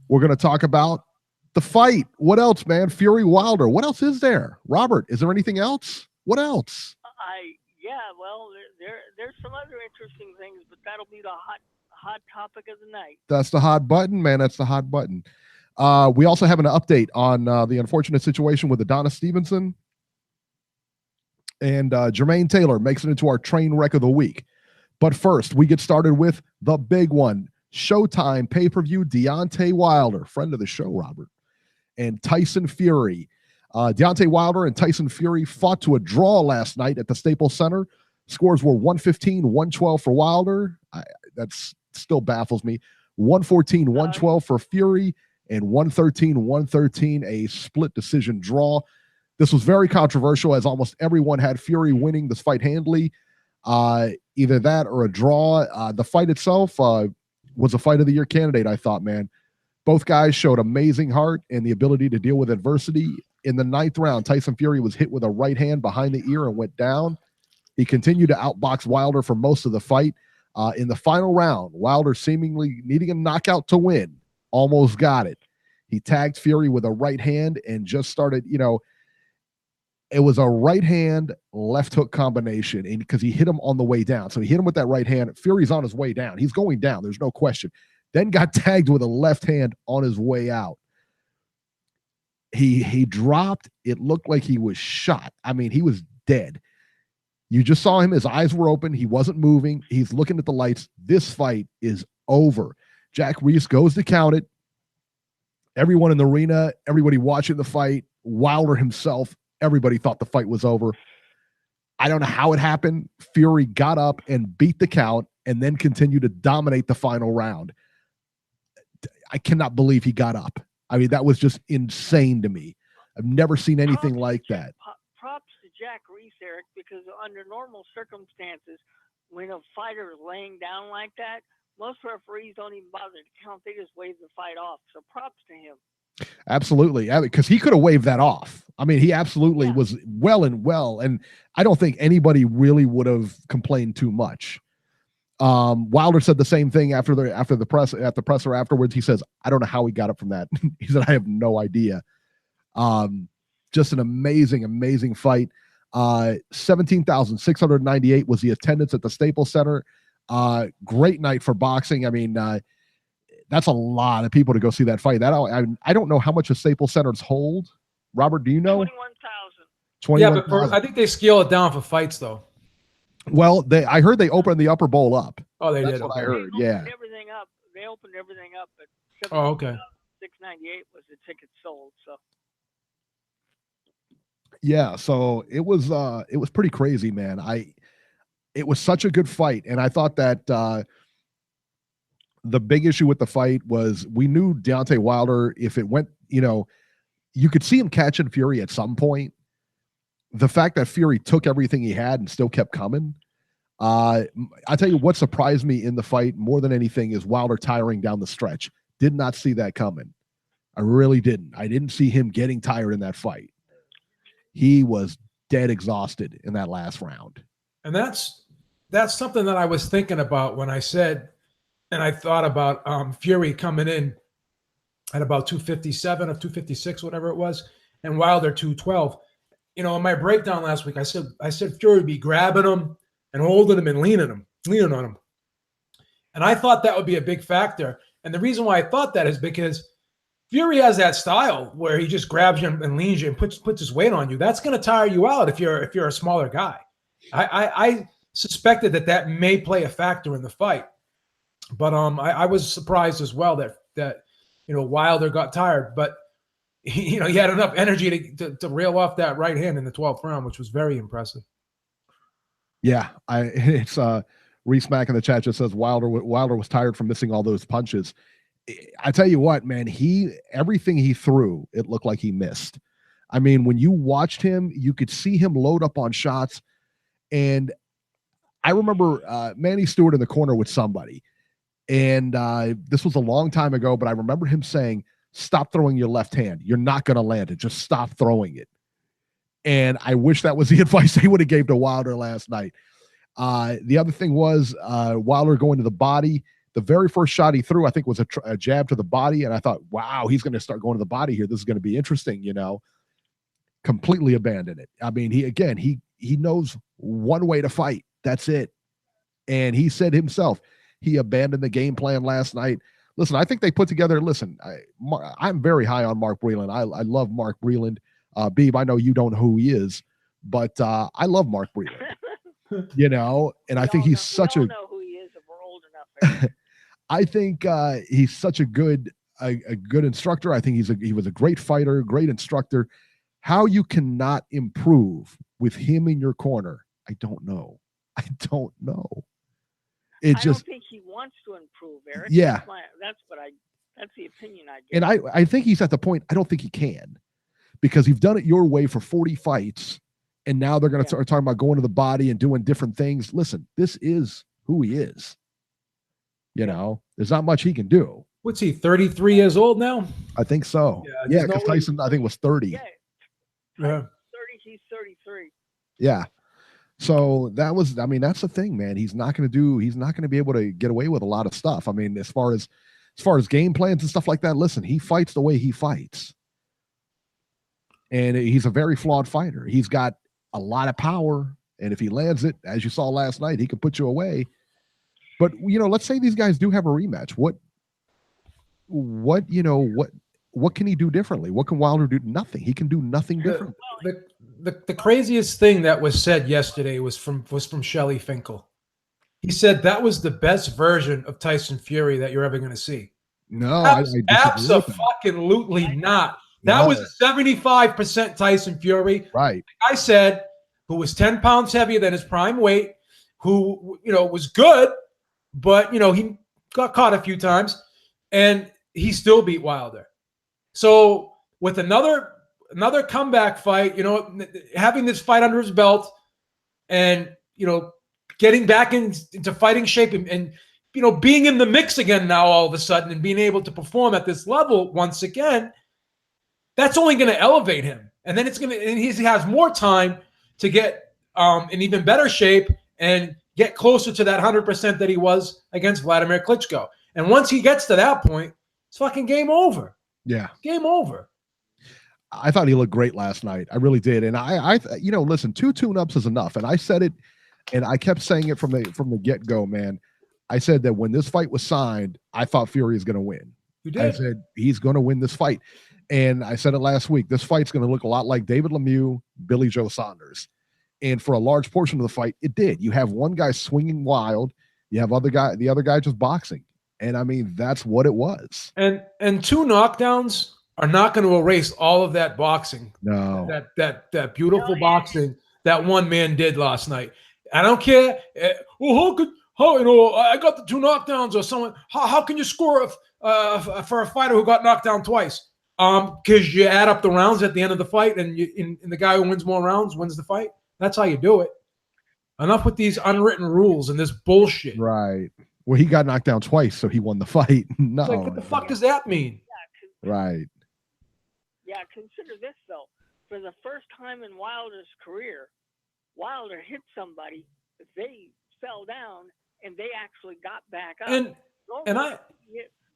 We're going to talk about the fight. What else, man? Fury Wilder. What else is there? Robert, is there anything else? What else? Well, there's some other interesting things, but that'll be the hot topic of the night. That's the hot button, man. That's the hot button. We also have an update on the unfortunate situation with Adonis Stevenson. And Jermaine Taylor makes it into our train wreck of the week. But first, we get started with the big one. Showtime pay-per-view, Deontay Wilder, friend of the show, Robert, and Tyson Fury. Deontay Wilder and Tyson Fury fought to a draw last night at the Staples Center. Scores were 115-112 for Wilder. That still baffles me. 114-112 for Fury, and 113-113, a split decision draw. This was very controversial, as almost everyone had Fury winning this fight handily. Either that or a draw. The fight itself was a fight of the year candidate, I thought, man. Both guys showed amazing heart and the ability to deal with adversity. In the 9th round, Tyson Fury was hit with a right hand behind the ear and went down. He continued to outbox Wilder for most of the fight. In the final round, Wilder, seemingly needing a knockout to win, almost got it. He tagged Fury with a right hand and just started, it was a right hand left hook combination, and because he hit him on the way down. So he hit him with that right hand. Fury's on his way down. He's going down. There's no question. Then got tagged with a left hand on his way out. He dropped. It looked like he was shot. I mean, he was dead. You just saw him. His eyes were open. He wasn't moving. He's looking at the lights. This fight is over. Jack Reese goes to count it. Everyone in the arena, everybody watching the fight, Wilder himself, everybody thought the fight was over. I don't know how it happened. Fury got up and beat the count and then continued to dominate the final round. I cannot believe he got up. I mean, that was just insane to me. I've never seen anything like that. Props to Jack Reese, Eric, because under normal circumstances, when a fighter is laying down like that, most referees don't even bother to count. They just wave the fight off. So props to him. Absolutely, because he could have waved that off. I mean, he absolutely was well, and I don't think anybody really would have complained too much. Wilder said the same thing after the presser afterwards. He says, "I don't know how he got up from that." He said, "I have no idea." Just an amazing fight. 17,698 was the attendance at the Staples Center. Great night for boxing. I mean, that's a lot of people to go see that fight. I don't know how much a Staples Center's hold. Robert, do you know? 21,000. Yeah, but I think they scale it down for fights, though. Well, I heard they opened the upper bowl up. Oh, they That's did. what I heard. Yeah. Everything up. They opened everything up, but 698 was the ticket sold. So. Yeah, so it was pretty crazy, man. It was such a good fight, and I thought that the big issue with the fight was we knew Deontay Wilder, if it went, you could see him catching Fury at some point. The fact that Fury took everything he had and still kept coming. I tell you what surprised me in the fight more than anything is Wilder tiring down the stretch. Did not see that coming. I really didn't. I didn't see him getting tired in that fight. He was dead exhausted in that last round. And that's something that I was thinking about when I said, and I thought about Fury coming in at about 257 or 256, whatever it was, and Wilder 212. In my breakdown last week, I said Fury would be grabbing him and holding him and leaning on him. And I thought that would be a big factor. And the reason why I thought that is because Fury has that style where he just grabs you and leans you and puts his weight on you. That's going to tire you out if you're a smaller guy. I suspected that may play a factor in the fight, but I was surprised as well that Wilder got tired, but he had enough energy to reel off that right hand in the 12th round, which was very impressive. Yeah, it's Reese Mack in the chat just says Wilder was tired from missing all those punches. I tell you what, man, everything he threw, it looked like he missed. I mean, when you watched him, you could see him load up on shots. And I remember Manny Stewart in the corner with somebody. And this was a long time ago, but I remember him saying, "Stop throwing your left hand. You're not going to land it. Just stop throwing it." And I wish that was the advice they would have gave to Wilder last night. The other thing was Wilder going to the body. The very first shot he threw, I think, was a jab to the body, and I thought, wow, he's going to start going to the body here. This is going to be interesting, you know. Completely abandoned it. I mean, he knows one way to fight. That's it. And he said himself, he abandoned the game plan last night. Listen, I think they put together, I'm very high on Mark Breland. I love Mark Breland. Beeb, I know you don't know who he is, but I love Mark Breland. You know, and I think he's such a know who he is if we're old enough. I think he's such a good instructor. I think he was a great fighter, great instructor. How you cannot improve with him in your corner, I don't know. I don't know. I don't think he wants to improve, Eric. Yeah. That's the opinion I get. And I think he's at the point, I don't think he can, because you've done it your way for 40 fights, and now they're going to start talking about going to the body and doing different things. Listen, this is who he is. You know, there's not much he can do. What's he, 33 years old now? I think so. Yeah, because Tyson, I think, was 30. Yeah. 30, he's 33. Yeah. So that's the thing, man. He's not going to be able to get away with a lot of stuff. I mean, as far as game plans and stuff like that, listen, he fights the way he fights. And he's a very flawed fighter. He's got a lot of power. And if he lands it, as you saw last night, he can put you away. But, you know, let's say these guys do have a rematch. What can he do differently? What can Wilder do? Nothing. He can do nothing different. The craziest thing that was said yesterday was from Shelley Finkel. He said that was the best version of Tyson Fury that you're ever going to see. No, absolutely not. That was a 75% Tyson Fury. Right. I said, who was 10 pounds heavier than his prime weight, who, you know, was good, but, you know, he got caught a few times, and he still beat Wilder. So with another comeback fight, you know, having this fight under his belt and, you know, getting back into fighting shape and, you know, being in the mix again now all of a sudden and being able to perform at this level once again, that's only going to elevate him. And then he has more time to get in even better shape and get closer to that 100% that he was against Vladimir Klitschko. And once he gets to that point, it's fucking game over. Yeah. Game over. I thought he looked great last night. I really did. And I you know, listen, 2 tune-ups is enough. And I said it, and I kept saying it from the get-go, man. I said that when this fight was signed, I thought Fury is going to win. You did. I said he's going to win this fight. And I said it last week. This fight's going to look a lot like David Lemieux, Billy Joe Saunders. And for a large portion of the fight, it did. You have one guy swinging wild. You have the other guy just boxing. And I mean, that's what it was. And 2 knockdowns are not going to erase all of that boxing. No. That beautiful boxing that one man did last night. I don't care. How you know, I got the 2 knockdowns or someone. How can you score for a fighter who got knocked down twice? Because you add up the rounds at the end of the fight, and the guy who wins more rounds wins the fight. That's how you do it. Enough with these unwritten rules and this bullshit. Right. Well, he got knocked down twice, so he won the fight. No. Like, what the fuck does that mean? Right. Yeah, consider this, though. For the first time in Wilder's career, Wilder hit somebody, they fell down, and they actually got back up.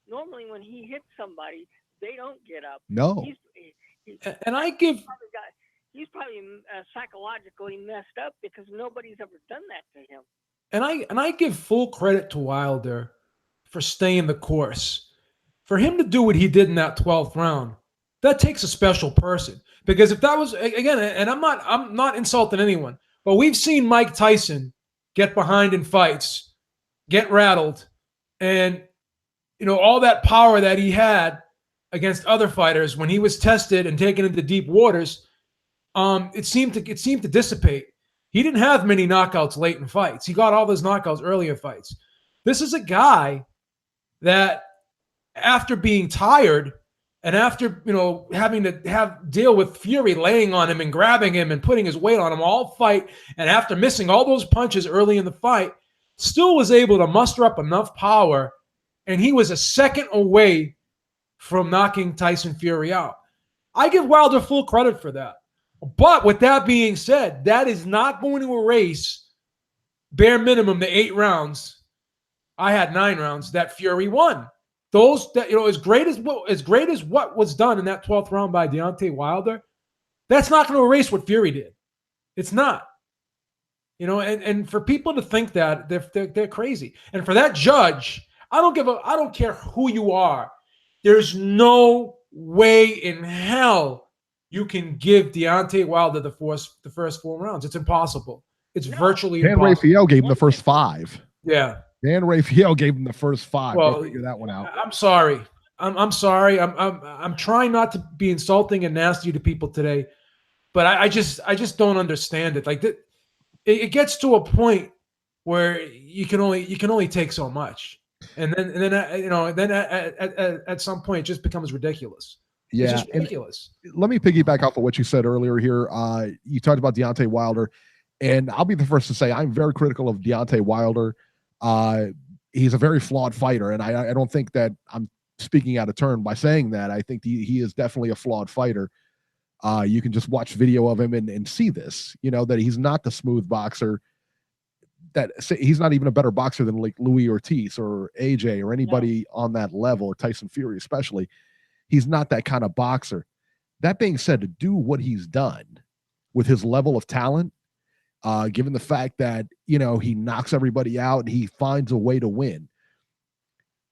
Normally when he hits somebody, they don't get up. No. He's probably psychologically messed up because nobody's ever done that to him. And I give full credit to Wilder for staying the course. For him to do what he did in that 12th round, that takes a special person. Because if that was, again, and I'm not insulting anyone, but we've seen Mike Tyson get behind in fights, get rattled, and you know, all that power that he had against other fighters when he was tested and taken into deep waters, it seemed to dissipate. He didn't have many knockouts late in fights. He got all those knockouts early in fights. This is a guy that, after being tired and after, you know, having to deal with Fury laying on him and grabbing him and putting his weight on him all fight, and after missing all those punches early in the fight, still was able to muster up enough power, and he was a second away from knocking Tyson Fury out. I give Wilder full credit for that. But with that being said, that is not going to erase bare minimum the 8 rounds I had 9 rounds that Fury won. Those that, as great as what was done in that 12th round by Deontay Wilder, that's not going to erase what Fury did. It's not. And for people to think that, they're crazy. And for that judge, I don't care who you are. There's no way in hell you can give Deontay Wilder the first 4 rounds. It's impossible. It's virtually impossible. Dan Rafael gave him the first 5. Yeah. Dan Rafael gave him the first 5. Well, figure that one out. I'm sorry. I'm sorry. I'm trying not to be insulting and nasty to people today, but I just don't understand it. Like it gets to a point where you can only take so much, and then at some point it just becomes ridiculous. Yeah, it's just ridiculous. Let me piggyback off of what you said earlier here. You talked about Deontay Wilder, and I'll be the first to say I'm very critical of Deontay Wilder. He's a very flawed fighter, and I don't think that I'm speaking out of turn by saying that. I think he is definitely a flawed fighter. You can just watch video of him and see this, that he's not the smooth boxer, that he's not even a better boxer than like Louis Ortiz or AJ or anybody on that level, or Tyson Fury especially. He's not that kind of boxer. That being said, to do what he's done with his level of talent, given the fact that, he knocks everybody out and he finds a way to win.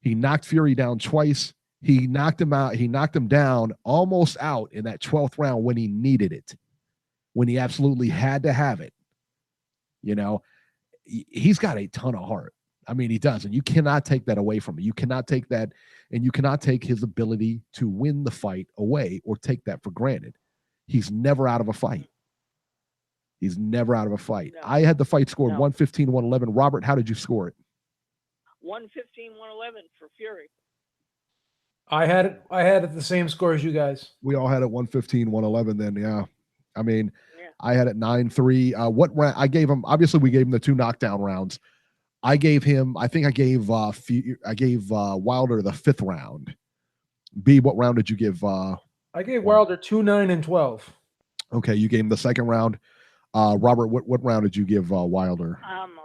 He knocked Fury down twice. He knocked him out. He knocked him down almost out in that 12th round when he needed it, when he absolutely had to have it. He's got a ton of heart. I mean, he does. And you cannot take that away from him. You cannot take that, and you cannot take his ability to win the fight away or take that for granted. He's never out of a fight. He's never out of a fight. No. I had the fight scored 115-111. Robert, how did you score it? 115-111 for Fury. I had it the same score as you guys. We all had it 115-111 then, yeah. I mean, I had it 9-3. What round I gave him? Obviously, we gave him the 2 knockdown rounds. I gave Wilder the 5th round. B, what round did you give? I gave Wilder 2, 9, and 12. Okay, you gave him the 2nd round. Robert, what round did you give Wilder?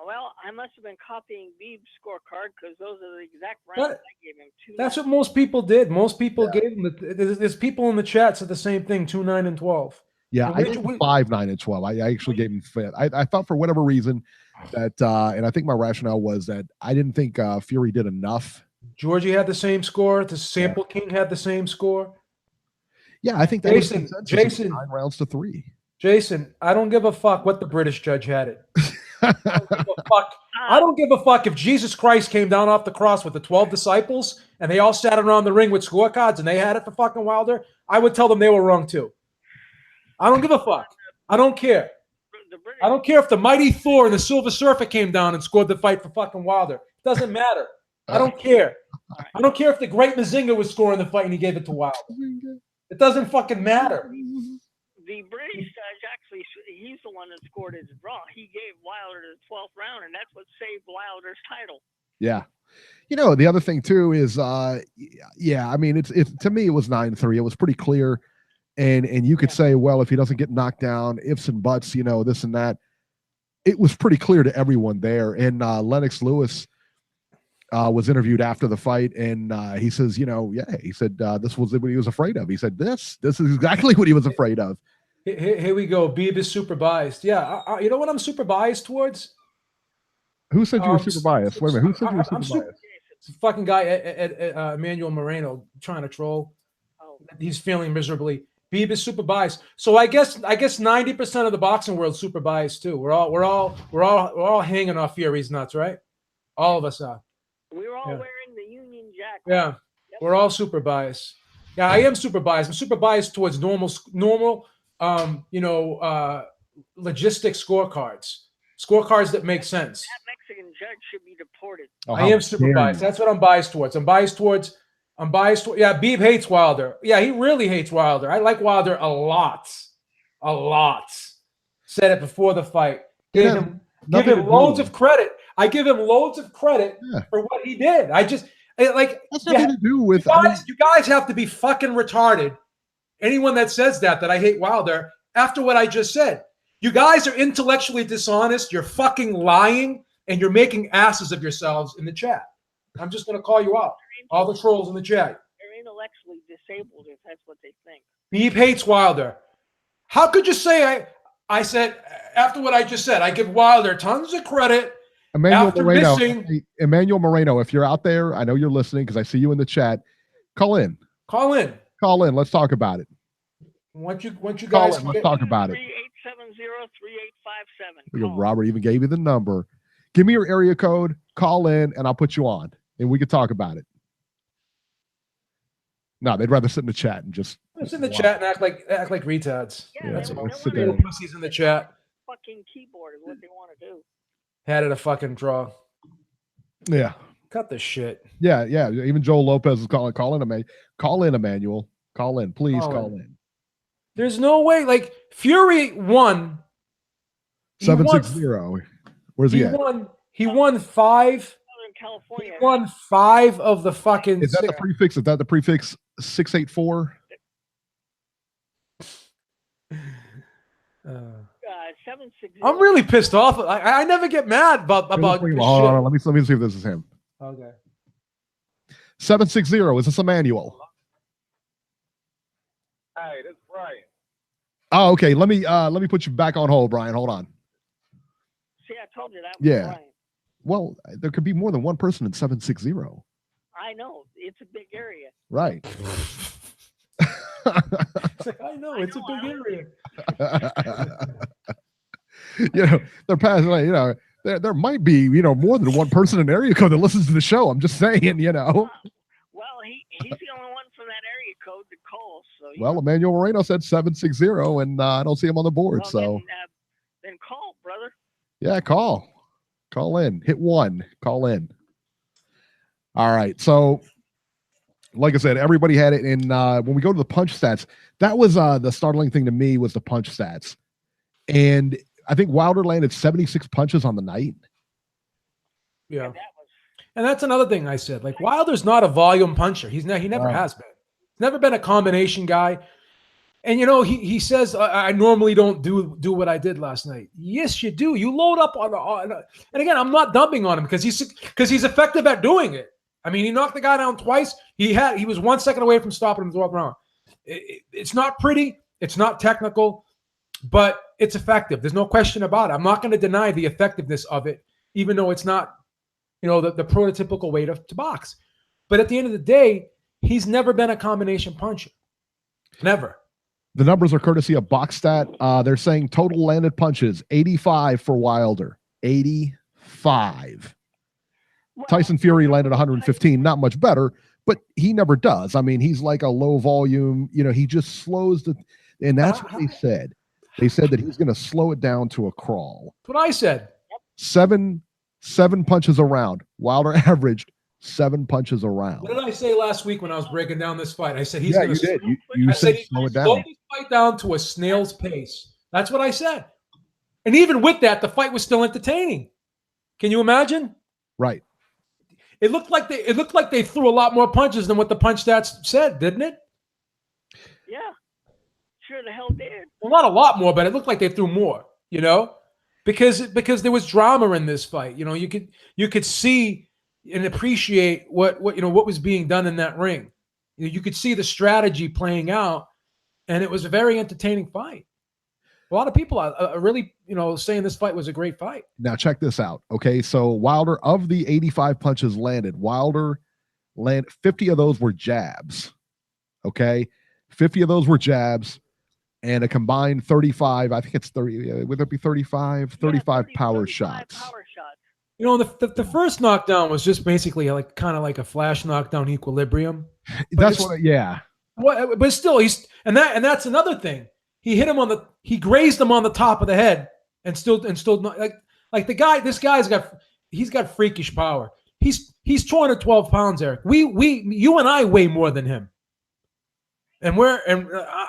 Well, I must have been copying Beeb's scorecard because those are the exact rounds I gave him. That's what most people did. Most people gave him. There's people in the chat said the same thing: 2, 9, and 12. Yeah, I gave him 5, 9, and 12. I actually gave him 5. I thought for whatever reason that, and I think my rationale was that I didn't think Fury did enough. Georgie had the same score. The Sample King had the same score. Yeah, I think that Jason, 9 rounds to 3. Jason, I don't give a fuck what the British judge had it. I don't give a fuck if Jesus Christ came down off the cross with the 12 disciples and they all sat around the ring with scorecards and they had it for fucking Wilder. I would tell them they were wrong too. I don't give a fuck. I don't care. I don't care if the mighty Thor and the Silver Surfer came down and scored the fight for fucking Wilder. It doesn't matter. I don't care. I don't care if the Great Mazinga was scoring the fight and he gave it to Wilder. It doesn't fucking matter. The British judge actually, he's the one that scored his draw. He gave Wilder the 12th round, and that's what saved Wilder's title. Yeah. The other thing too is, I mean, it's to me, it was 9-3. It was pretty clear. And you could say, well, if he doesn't get knocked down, ifs and buts, this and that. It was pretty clear to everyone there. And Lennox Lewis was interviewed after the fight, and he says, he said this was what he was afraid of. He said, this is exactly what he was afraid of. Here we go. Beeb is super biased. Yeah, you know what I'm super biased towards? Who said you were super biased? Wait a minute. Who said you were super biased? It's a fucking guy at Emmanuel Moreno trying to troll. He's feeling miserably. Beeb is super biased. So I guess 90% of the boxing world is super biased too. We're all hanging off Fury's nuts, right? All of us are. We were all wearing the Union Jack. Yeah, we're all super biased. Yeah, I am super biased. I'm super biased towards normal logistic scorecards that make sense. That Mexican judge should be deported. I am super biased. That's what I'm biased towards. I'm biased towards. Yeah, Beeb hates Wilder. Yeah, he really hates Wilder. I like Wilder a lot. Said it before the fight. Give him loads of credit. I give him loads of credit for what he did. That's nothing to do with. You guys have to be fucking retarded. Anyone that says that I hate Wilder after what I just said. You guys are intellectually dishonest. You're fucking lying, and you're making asses of yourselves in the chat. I'm just going to call you out. All the trolls in the chat. They're intellectually disabled if that's what they think. Beeb hates Wilder. How could you say I said, after what I just said, I give Wilder tons of credit. Emmanuel Moreno, if you're out there, I know you're listening because I see you in the chat. Call in. Call in. Let's talk about it. Once you guys let's talk about it. 3870-3857. Look at Robert even gave you the number. Give me your area code, call in, and I'll put you on, and we can talk about it. No, they'd rather sit in the chat and just sit in the chat and act like retards. Yeah, That's they all. want Little pussies in the chat. fucking keyboard is what they want to do. Had it a fucking draw. Yeah. Cut the shit. Yeah. Even Joel Lopez is calling. Call in, Emmanuel. Call in, please. Call in. There's no way. Like Fury won 760. Where's he at? He won 5. California. He won 5 of the fucking. Is that the prefix? Is that the prefix 684? 760. I'm really pissed off. I never get mad about this Hold on. Let me see if this is him. Okay. 760. Is this Emmanuel? Hi, this is Brian. Oh, okay. Let me put you back on hold, Brian. Hold on. See, I told you that was Yeah. Brian. Well, there could be more than one person in 760. I know. It's a big area. Right. I know. It's a big area. They're passing, there might be, more than one person in area code that listens to the show. I'm just saying, Well, he's the only one from that area code that calls. So well, Emmanuel Moreno said 760, and I don't see him on the board. Then call, brother. Yeah, call in, hit 1, call in. All right. So like I said, everybody had it in, when we go to the punch stats, that was the startling thing to me was the punch stats. And I think Wilder landed 76 punches on the night. Yeah. And that's another thing I said. Like Wilder's not a volume puncher. He never has been. He's never been a combination guy. And he says I normally don't do what I did last night. Yes, you do. You load up on and again, I'm not dumping on him because he's effective at doing it. I mean, he knocked the guy down twice. He was 1 second away from stopping him in the 12th round. It's not pretty. It's not technical, but it's effective. There's no question about it. I'm not going to deny the effectiveness of it, even though it's not, the prototypical way to box. But at the end of the day, he's never been a combination puncher. Never. The numbers are courtesy of BoxStat. They're saying total landed punches, 85 for Wilder. 85. Well, Tyson Fury landed 115, not much better, but he never does. I mean, he's like a low volume, he just slows and that's what they said. They said that he's going to slow it down to a crawl. That's what I said. 7 punches a round. Wilder averaged 7 punches a round. What did I say last week when I was breaking down this fight? I said he's you going to did. You said slow it down. This fight down to a snail's pace. That's what I said. And even with that, the fight was still entertaining. Can you imagine? Right. It looked like they threw a lot more punches than what the punch stats said, didn't it? Yeah. Sure the hell did. Well, not a lot more, but it looked like they threw more, because there was drama in this fight. You could see and appreciate what was being done in that ring. You could see the strategy playing out, and it was a very entertaining fight. A lot of people are really, saying this fight was a great fight. Now check this out. Okay, so Wilder, of the 85 punches landed, 50 of those were jabs. Okay, 50 of those were jabs, and a combined 35. I think it's 30. Would it be 35? 35 power shots. Power shots. The first knockdown was just basically kind of like a flash knockdown equilibrium. But still, that's another thing. He hit him he grazed him on the top of the head, and still not like the guy. This guy's got freakish power. He's 212 pounds, Eric. You and I weigh more than him, and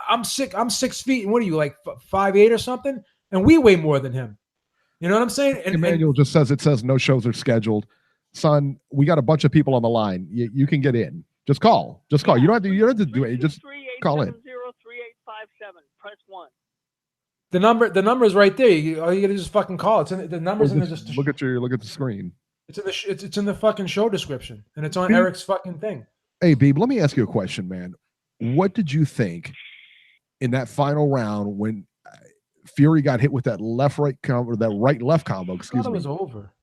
I'm 6 feet. And what are you, like 5'8" or something? And we weigh more than him. You know what I'm saying? And Emmanuel just says no shows are scheduled. Son, we got a bunch of people on the line. You can get in. Just call. Yeah. You don't have to do it. Just call in. 3870-3857. Press 1. The number is right there. All you gotta just fucking call. The number's in there. Just look at the screen. It's in the fucking show description, and it's on Eric's fucking thing. Hey, Beeb, let me ask you a question, man. What did you think in that final round when Fury got hit with that left-right combo, that right-left combo? Excuse me. It was over.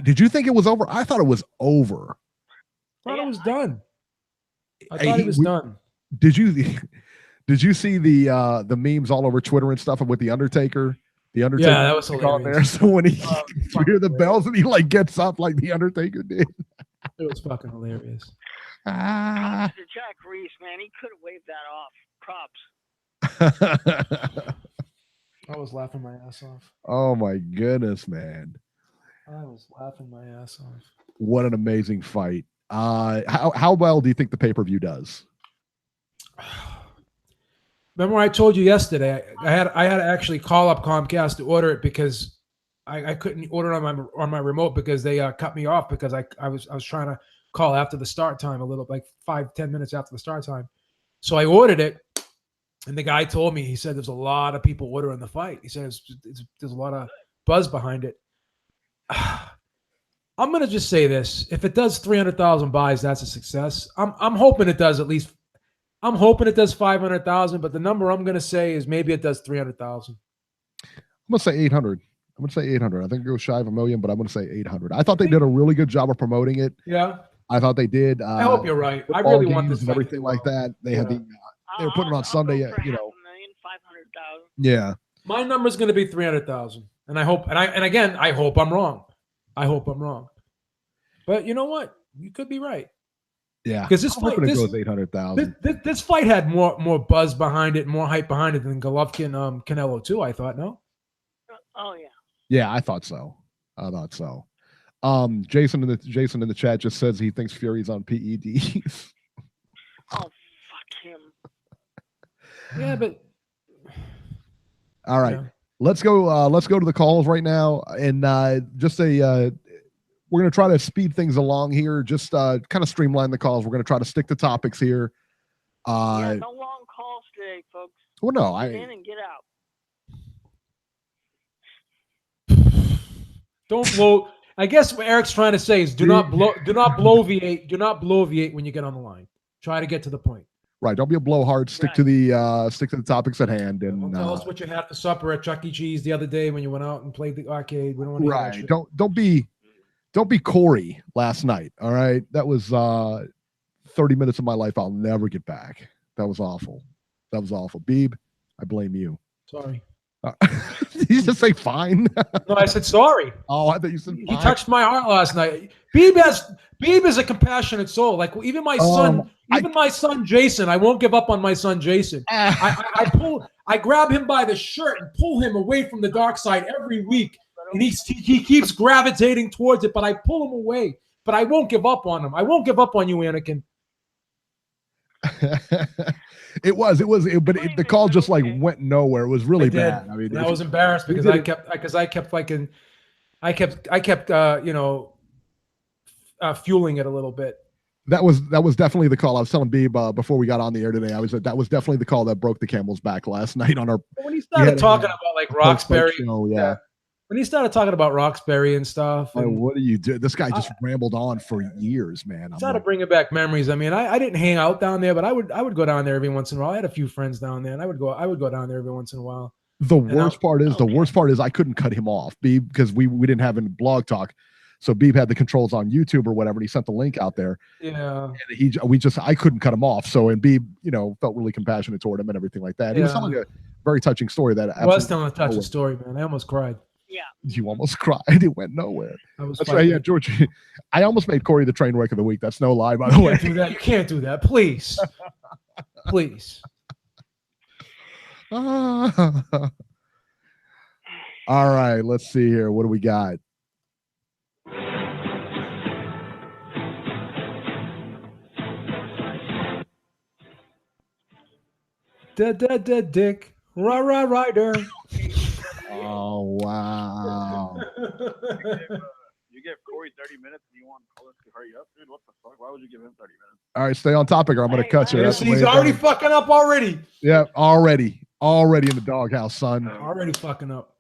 Did you think it was over? I thought it was over. I thought it was done. I thought it was done. Did you see the memes all over Twitter and stuff with the Undertaker? The Undertaker, yeah, that was hilarious. There. So when you hear the bells and he like gets up like the Undertaker did, it was fucking hilarious. Props to Jack Reese, man. He could have waved that off. Props. I was laughing my ass off. Oh my goodness, man! I was laughing my ass off. What an amazing fight! How well do you think the pay-per-view does? Remember I told you yesterday I had to actually call up Comcast to order it because I couldn't order it on my remote because they cut me off because I was trying to call after the start time, a little like 5-10 minutes after the start time. So I ordered it, and the guy told me, he said there's a lot of people ordering the fight. He said there's a lot of buzz behind it. I'm gonna just say this: if it does 300,000 buys, that's a success. I'm hoping it does at least. I'm hoping it does 500,000, but the number I'm gonna say is maybe it does 300,000. I'm gonna say 800. I'm gonna say 800. I think it goes shy of $1 million, but I'm gonna say 800. I thought they did a really good job of promoting it. Yeah, I thought they did. I hope you're right. I really want this and everything like that. They had they were putting it on Sunday. You know, 500,000. Yeah. My number's gonna be 300,000, and I hope. And again, I hope I'm wrong. I hope I'm wrong. But you know what? You could be right. Yeah, because this fight goes 800,000. This fight had more buzz behind it, more hype behind it than Golovkin Canelo too. I thought no. Oh yeah. Yeah, I thought so. Jason in the chat just says he thinks Fury's on PEDs. Oh fuck him. Yeah, but all right, let's go. Let's go to the calls right now, and we're going to try to speed things along here, just kind of streamline the calls. We're going to try to stick to topics here. No long calls today, folks. Well, no, get in and get out. Don't blow. I guess what Eric's trying to say is do not bloviate when you get on the line. Try to get to the point. Right. Don't be a blowhard. Stick to the topics at hand. And don't tell us what you had for supper at Chuck E. Cheese the other day when you went out and played the arcade. We don't want to hear that shit. Don't be Corey last night. All right. That was 30 minutes of my life I'll never get back. That was awful. Beeb, I blame you. Sorry. Did you just say fine? No, I said sorry. Oh, I thought you said fine. He touched my heart last night. Beeb is a compassionate soul. Like even my son Jason, I won't give up on my son Jason. I grab him by the shirt and pull him away from the dark side every week. And he keeps gravitating towards it, but I pull him away. But I won't give up on him. I won't give up on you, Anakin. The call just like went nowhere. It was really bad. I mean, I was embarrassed because I kept fueling it a little bit. That was definitely the call. I was telling Beeb before we got on the air today. That was definitely the call that broke the camel's back last night on our. When he started talking about like Roxbury, yeah. When he started talking about Roxbury and stuff, what do you do? This guy just rambled on for years, man. It's how to bring it back memories. I mean, I didn't hang out down there, but I would go down there every once in a while. I had a few friends down there, and I would go down there every once in a while. The worst part is I couldn't cut him off, Beeb, because we didn't have any blog talk. So Beeb had the controls on YouTube or whatever, and he sent the link out there. Yeah. And I couldn't cut him off. So, and Beeb, felt really compassionate toward him and everything like that. He was telling a very touching story that I was telling a touching story, man. I almost cried. Yeah. You almost cried. It went nowhere. That's right. Yeah, George. I almost made Corey the train wreck of the week. That's no lie, by the way. You can't do that. Please. Please. All right. Let's see here. What do we got? Dick. Rah, rider. Oh, wow. You give Corey 30 minutes and you want Colin to hurry up? Dude, what the fuck? Why would you give him 30 minutes? All right, stay on topic or I'm going to cut you. He's already fucking up already. Yeah, already in the doghouse, son. Already fucking up.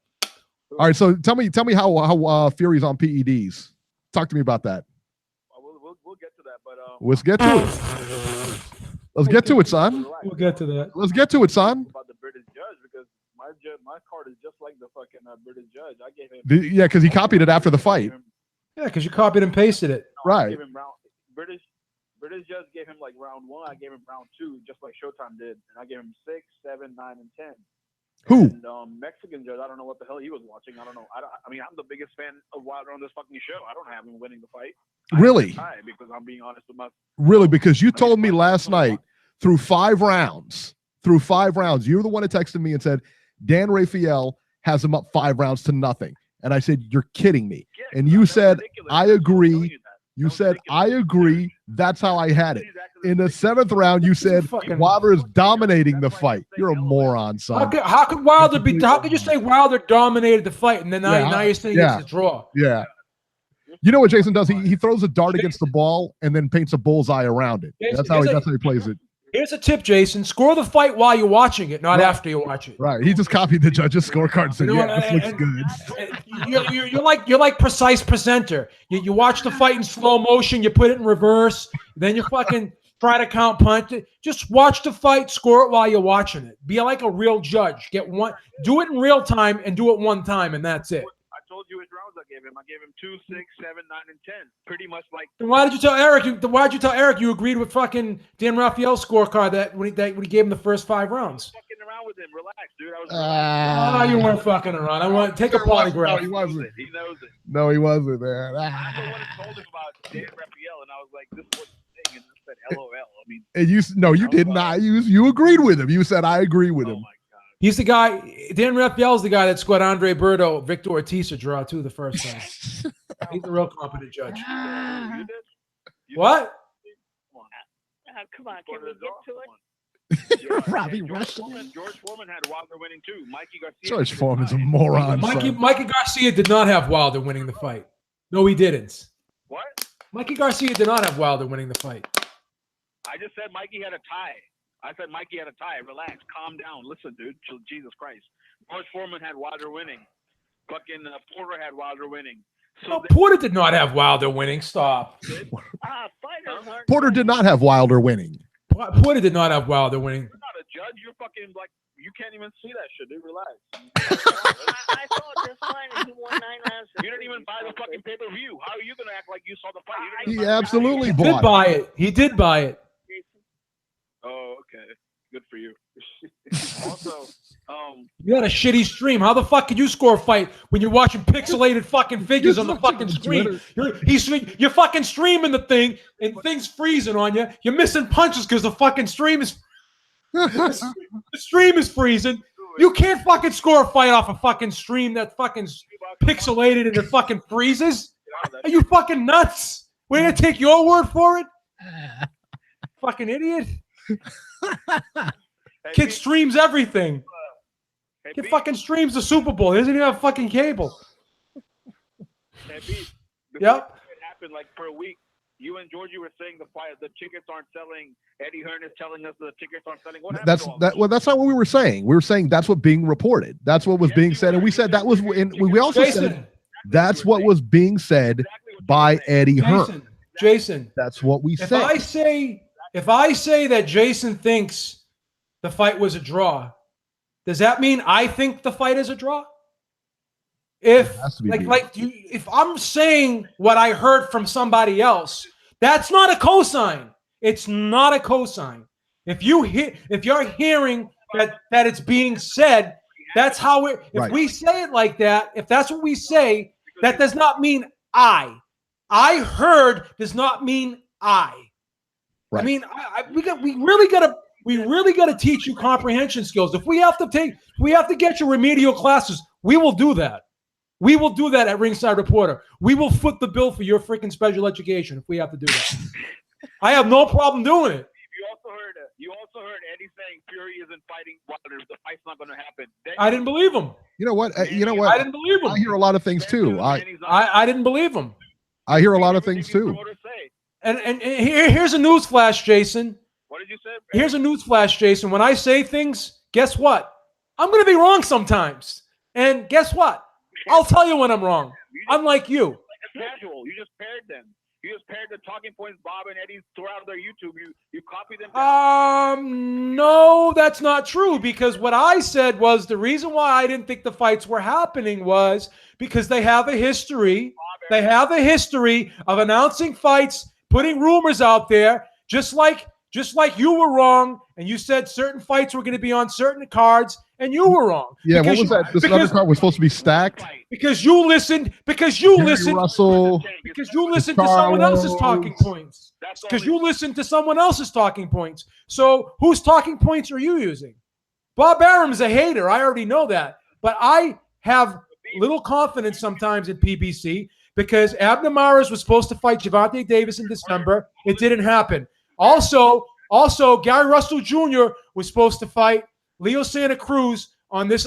All right, so tell me how Fury's on PEDs. Talk to me about that. We'll get to that, but Let's get to it. Let's get to it, son. We'll get to that. Let's get to it, son. about the British judge because my card is just like the fucking British judge. I gave him. Yeah, because he copied it after the fight. Yeah, because you copied and pasted it. Right. I gave him British judge gave him like round 1. I gave him round 2, just like Showtime did, and I gave him 6, 7, 9, and 10. Who? And Mexican judge, I don't know what the hell he was watching. I don't know. I mean, I'm the biggest fan of Wilder on this fucking show. I don't have him winning the fight. Really? Because I'm being honest with myself. Really? Because you told me last night through 5 rounds, you were the one that texted me and said, Dan Rafael has him up 5 rounds to nothing. And I said, you're kidding me. Yeah, And you said, ridiculous. I agree. You was said, ridiculous. I agree. That's how I had it. Exactly In the ridiculous. 7th round, you said fucking- Wilder is dominating the That's why I fight. say You're a LOL. moron, son. How could Wilder be? How could you say Wilder dominated the fight and then now, Yeah, now you're saying yeah. it's a draw? Yeah. You know what Jason does? He throws a dart against the ball and then paints a bullseye around it. Jason, That's how he plays it. Here's a tip, Jason: score the fight while you're watching it, not Right. after you watch it. Right. He just copied the judge's scorecard and said, You know yeah, what, this looks good. You're like precise presenter. You watch the fight in slow motion, you put it in reverse, then you fucking try to count punt it. Just watch the fight, score it while you're watching it. Be like a real judge. Do it in real time and do it one time, and that's it. I told you which rounds I gave him. I gave him 2, 6, 7, 9, and 10. Pretty much like. Then why did you tell Eric you agreed with fucking Dan Rafael's scorecard that when he gave him the first 5 rounds? Fucking around with him. Relax, dude. I was. Oh, you weren't fucking around. I want take a polygraph. He wasn't. He knows it. No, he wasn't, man. I'm the one who told him about Dan Rafael, and I was like, "This is what he's saying," and I said, "LOL." I mean, And you did not. You agreed with him. You said, I agree with oh him. my god. He's the guy. Dan Rafael's the guy that scored Andre Berto, Victor Ortiz a draw too the first time. He's a real competent judge. You did? What? Come on, can we get to it? Robbie George Foreman had Wilder winning too. Mikey Garcia. George Foreman's a moron. Mikey son. Garcia did not have Wilder winning the fight. No, he didn't. What? Mikey Garcia did not have Wilder winning the fight. I just said Mikey had a tie. I said Mikey had a tie. Relax, calm down. Listen, dude. Jesus Christ. George Foreman had Wilder winning. Fucking Porter had Wilder winning. No, Porter did not have Wilder winning. Stop. Fighters aren't. Porter did not have Wilder winning. Porter did not have Wilder winning. You're not a judge. You're fucking like you can't even see that shit, dude. Relax. I saw it just fine, and he won 9 rounds. You didn't even buy the fucking pay-per-view. How are you gonna act like you saw the fight? He You didn't even buy the absolutely He did bought. buy it. He did buy it. Oh, okay. Good for you. Also, You had a shitty stream. How the fuck could you score a fight when you're watching pixelated fucking figures on the fucking screen? You're fucking streaming the thing and things freezing on you. You're missing punches because the fucking stream is the stream is freezing. You can't fucking score a fight off a fucking stream that fucking pixelated and it fucking freezes. Are you fucking nuts? We're gonna take your word for it? Fucking idiot. Kid streams everything. Kid fucking streams the Super Bowl. He doesn't even have fucking cable. Yep. It happened like for a week. You and Georgie were saying the tickets aren't selling. Eddie Hearn is telling us the tickets aren't selling. What happened to all this? Well, that's not what we were saying. We were saying that's what being reported. That's what was being said, and we said that was. And we also said that's what was being said by Eddie Hearn. Jason, That's what we said. If I say that Jason thinks the fight was a draw, does that mean I think the fight is a draw? If if I'm saying what I heard from somebody else, that's not a cosign. It's not a cosign. If you're hearing that it's being said, that's how it. If we say it like that, if that's what we say, that does not mean I. I heard does not mean I. Right. I mean, we really gotta teach you comprehension skills. If we have to get you remedial classes, we will do that. We will do that at Ringside Reporter. We will foot the bill for your freaking special education if we have to do that. I have no problem doing it. You also heard Eddie saying Fury isn't fighting Wilder. The fight's not going to happen. I didn't believe him. You know what? I didn't believe him. I hear a lot of things too. I didn't believe him. I hear a lot of things too. And here's a news flash, Jason. What did you say? Here's a news flash, Jason. When I say things, guess what? I'm going to be wrong sometimes. And guess what? I'll tell you when I'm wrong. Unlike you. casual. You just paired them. You just paired the talking points Bob and Eddie threw out of their YouTube. You copy them. No, that's not true, because what I said was the reason why I didn't think the fights were happening was because they have a history. They have a history of announcing fights, putting rumors out there, just like you were wrong, and you said certain fights were going to be on certain cards, and you were wrong. Yeah, what was that? This other card was supposed to be stacked. Because you listened. Russell. Because you listened to someone else's talking points. Because you listened to someone else's talking points. So whose talking points are you using? Bob Arum's a hater. I already know that. But I have little confidence sometimes in PBC because Abner Mares was supposed to fight Gervonta Davis in December. It didn't happen. Also, Gary Russell Jr. was supposed to fight Leo Santa Cruz on this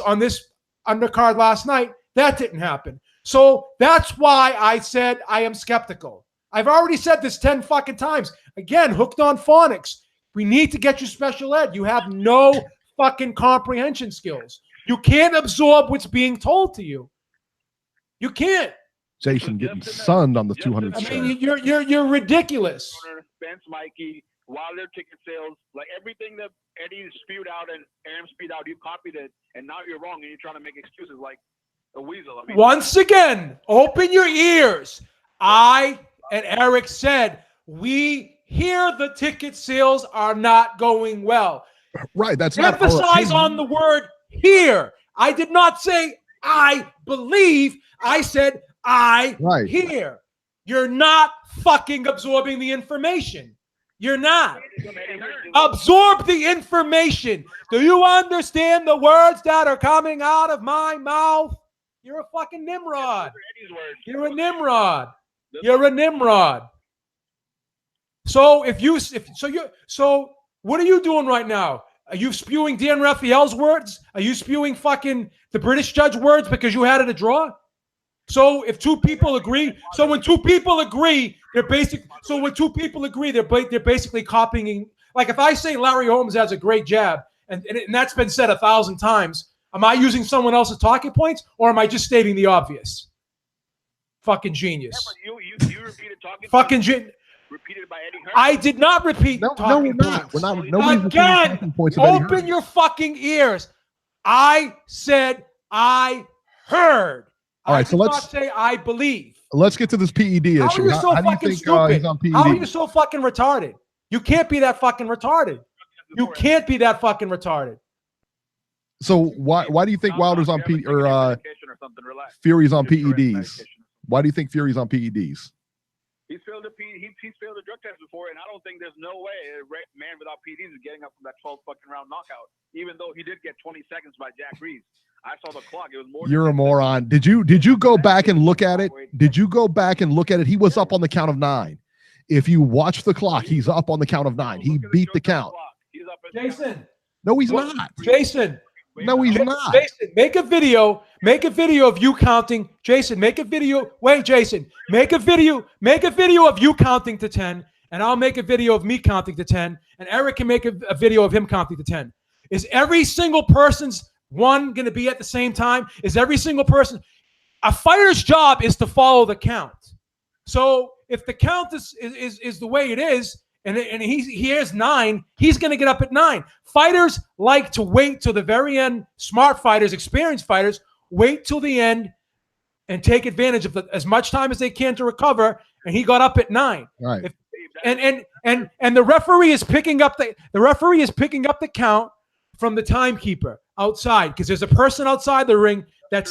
undercard last night. That didn't happen. So that's why I said I am skeptical. I've already said this 10 fucking times. Again, hooked on phonics. We need to get you special ed. You have no fucking comprehension skills. You can't absorb what's being told to you. You can't. Jason getting sunned on the 200 I show. mean, you're ridiculous. Spence, Mikey, Wilder ticket sales, like everything that Eddie spewed out and Aaron spewed out, you copied it, and now you're wrong and you're trying to make excuses like a weasel. I mean, once again, open your ears. I and Eric said we hear the ticket sales are not going well. Right, that's not emphasize on the word hear. I did not say I believe. I said I hear. You're not fucking absorbing the information. You're not. Absorb the information. Do you understand the words that are coming out of my mouth? You're a fucking Nimrod. You're a Nimrod. You're a Nimrod. So so what are you doing right now? Are you spewing Dan Raphael's words? Are you spewing fucking the British judge words because you had it a draw? So if two people agree, when two people agree, they're basically copying. Like if I say Larry Holmes has a great jab, and that's been said 1,000 times, am I using someone else's talking points, or am I just stating the obvious? Fucking genius. Yeah, but you repeated talking fucking repeated by Eddie Hearn. I did not repeat talking points. We're not. Again, open your fucking ears. I said I heard. All right, so let's not say I believe. Let's get to this PED issue. How are you so fucking stupid? He's on PED? How are you so fucking retarded? You can't be that fucking retarded. You can't be that fucking retarded. So why do you think Wilder's on Fury's on PEDs? Why do you think Fury's on PEDs? He's failed a drug test before, and I don't think there's no way a man without PEDs is getting up from that 12 fucking round knockout. Even though he did get 20 seconds by Jack Reese. I saw the clock. It was more. You're a moron. Did you go back and look at it? Did you go back and look at it? He was up on the count of 9. If you watch the clock, he's up on the count of 9. He beat the count. Jason. No, he's not. Jason. No, he's not. Jason, make a video of you counting. Jason, make a video. Wait, Jason, make a video of you counting to 10, and I'll make a video of me counting to 10, and Eric can make a video of him counting to 10. Is every single person's one going to be at the same time? Is every single person? A fighter's job is to follow the count. So if the count is the way it is, and he hears 9, he's going to get up at 9. Fighters like to wait till the very end. Smart fighters, experienced fighters, wait till the end and take advantage of as much time as they can to recover. And he got up at 9. Right. And the referee is picking up the count from the timekeeper outside, because there's a person outside the ring that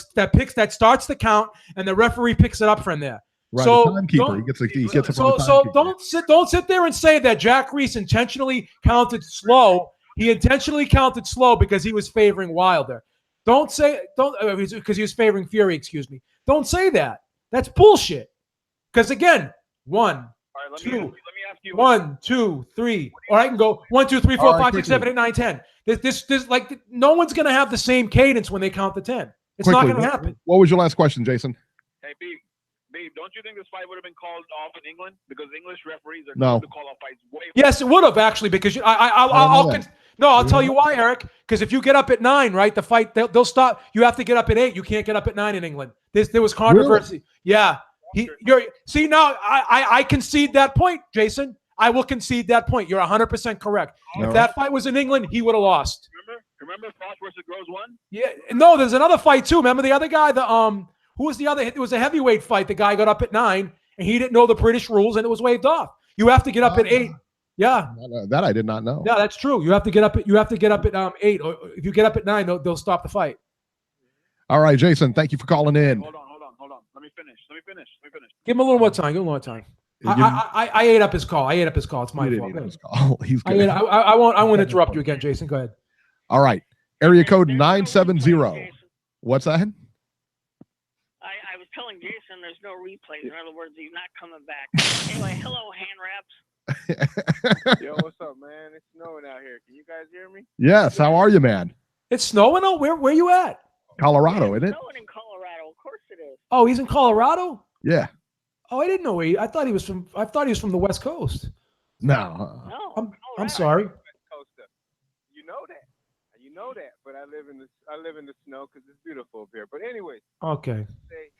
starts the count, and the referee picks it up from there. Right, so the timekeeper. He gets it from the so timekeeper. don't sit there and say that Jack Reese intentionally counted slow. He intentionally counted slow because he was favoring Wilder. Because he was favoring Fury. Excuse me. Don't say that. That's bullshit. Because again, 1, 2, 1, 2, 3. Or I can go 1, 2, 3, 4, 5, 6, 7, 8, 9, 10. This like no one's gonna have the same cadence when they count to 10. It's not gonna happen. What was your last question, Jason? Hey, Beeb, don't you think this fight would have been called off in England because English referees are no to call off fights way? Yes, it would have actually, because I'll tell you why, Eric. Because if you get up at 9, right, the fight they'll stop. You have to get up at 8. You can't get up at 9 in England. There was controversy. Really? Yeah. See, now I concede that point, Jason. I will concede that point. You're 100% correct. If that fight was in England, he would have lost. Remember Frost versus Groves won? Yeah. No, there's another fight too. Remember the other guy? Who was the other? It was a heavyweight fight. The guy got up at 9 and he didn't know the British rules and it was waved off. You have to get up at 8. Yeah. That I did not know. Yeah, that's true. You have to get up at 8. Or if you get up at 9, they'll stop the fight. All right, Jason. Thank you for calling in. Hold on. Let me finish. Give him a little more time. I ate up his call. It's my fault. He's good. I won't interrupt you again, Jason. Go ahead. All right. Area code 970. What's that? I was telling Jason there's no replays. In other words, he's not coming back. Anyway, hello, hand wraps. Yo, what's up, man? It's snowing out here. Can you guys hear me? Yes. How are you, man? It's snowing? Oh, where you at? Colorado, isn't it? Snowing in Colorado. Of course it is. Oh, he's in Colorado? Yeah. Oh, I didn't know I thought he was from the West Coast. No. No. I'm sorry. West Coaster. You know that, but I live in the snow because it's beautiful up here. But anyways, Okay. say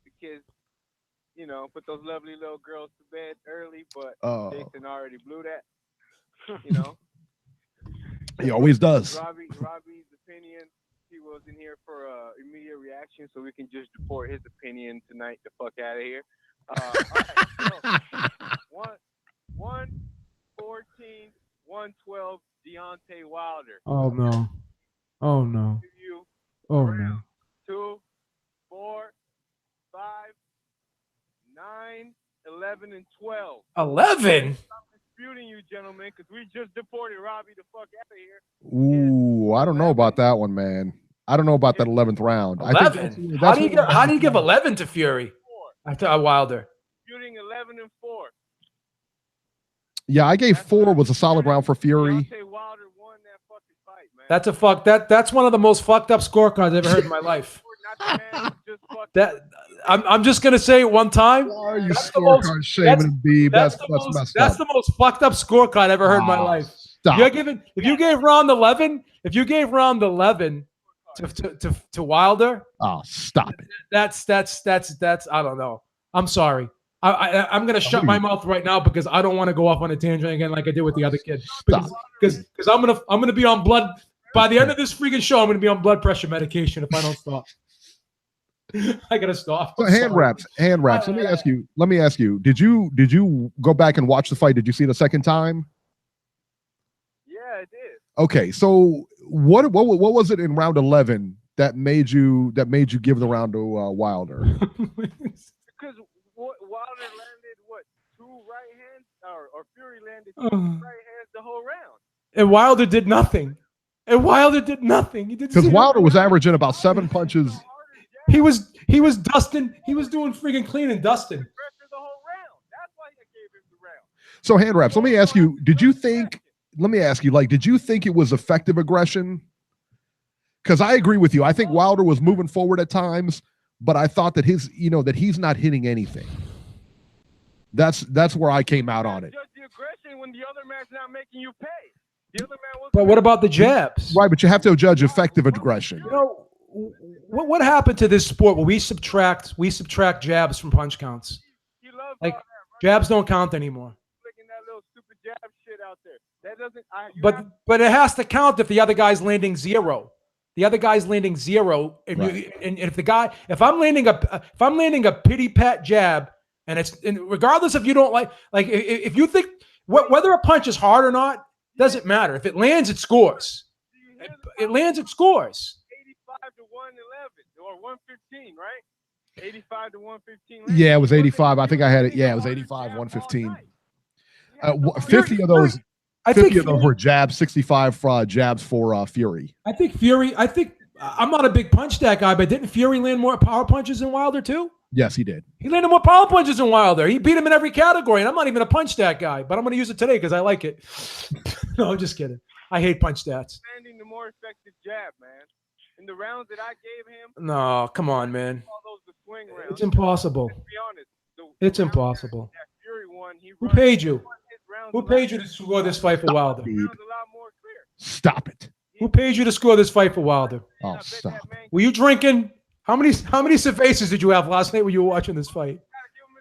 the kids, put those lovely little girls to bed early, but Jason already blew that. He always does. Robbie's opinion. He was in here for immediate reaction, so we can just report his opinion tonight. The fuck out of here. All right, so 114, 112, Deontay Wilder. Oh no. Oh no. Oh no. 2, 4, 5, 9, 11, and 12. 11? I'm disputing you, gentlemen, because we just deported Robbie the fuck out of here. Ooh, I don't know about that one, man. I don't know about that 11th round. 11? How do you give 11 to Fury? After Wilder. Disputing 11 and 4. Yeah, I gave 4 was a solid round for Fury. Deontay Wilder won that fucking fight, man. That's one of the most fucked up scorecards I've ever heard in my life. I'm just gonna say it one time. Why are you scorecard shaming Beeb? That's messed up. That's the most fucked up scorecard I've ever heard in my life. Stop. If you gave round 11 to Wilder, stop it. That's I don't know. I'm sorry. I'm gonna shut my mouth right now because I don't want to go off on a tangent again like I did with the other kid. Because I'm gonna be on blood by the end of this freaking show. I'm gonna be on blood pressure medication if I don't stop. I gotta stop. So hand wraps. Let me ask you. Did you go back and watch the fight? Did you see it a second time? Yeah, I did. Okay, so what was it in round 11 that made you give the round to Wilder? Because Wilder landed 2 right hands, or Fury landed 2 right hands the whole round. And Wilder did nothing. He did because Wilder was averaging about 7 punches. He was dusting. He was doing freaking clean and dusting. The whole round. That's why I gave him the round. So hand wraps. Let me ask you. Did you think it was effective aggression? Because I agree with you. I think Wilder was moving forward at times, but I thought that that he's not hitting anything. That's where I came out on it. Judge the aggression when the other man's not making you pay. The other man was. But what about the jabs? Right, but you have to judge effective aggression. What happened to this sport where we subtract jabs from punch counts? Like jabs don't count anymore. Flicking that little stupid jab shit out there. That doesn't. But it has to count if the other guy's landing 0. The other guy's landing 0. If I'm landing a pity pat jab, and regardless if you don't like if you think whether a punch is hard or not doesn't matter. If it lands, it scores. It lands, it scores. 85 to 111 or 115, right? 85 to 115. Yeah, it was 85. I think I had it. Yeah, it was 85, 115. 50 of those. I think of those were jabs. 65 jabs for Fury. I think I'm not a big punch that guy, but didn't Fury land more power punches than Wilder too? Yes, he did. He landed more power punches than Wilder. He beat him in every category, and I'm not even a punch stat guy, but I'm going to use it today because I like it. No, I'm just kidding. I hate punch stats. Landing the more effective jab, man. In the rounds that I gave him. No, come on, man. All those the swing rounds. It's impossible. Let's be honest. It's impossible. That Fury won. Who paid you? Who paid you to score this fight for Wilder? Stop it. Who paid you to score this fight for Wilder? Oh, stop. Were you drinking? How many cervezas did you have last night when you were watching this fight? Gotta give him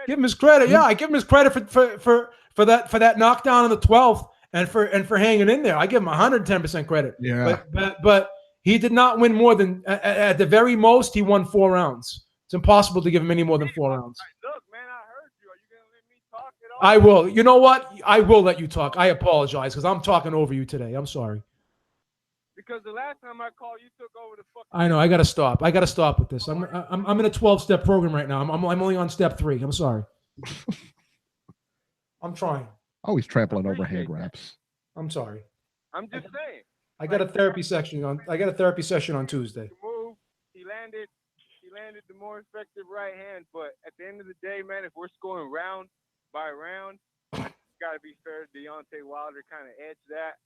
Give him his credit. Yeah, I give him his credit for that knockdown on the 12th and for hanging in there. I give him 110% credit. Yeah. But he did not win more than at the very most he won 4 rounds. It's impossible to give him any more than 4 rounds. Look, man, I heard you. Are you gonna let me talk at all? I will. You know what? I will let you talk. I apologize because I'm talking over you today. I'm sorry. Because the last time I called, you took over the fucking. I know. I gotta stop. I gotta stop with this. I'm in a 12-step program right now. I'm only on step 3. I'm sorry. I'm trying. Always trampling over hand wraps. I'm sorry. I'm just saying. I got a therapy session on Tuesday. Move. He landed the more effective right hand, but at the end of the day, man, if we're scoring round by round, it's got to be fair. Deontay Wilder kind of edged that.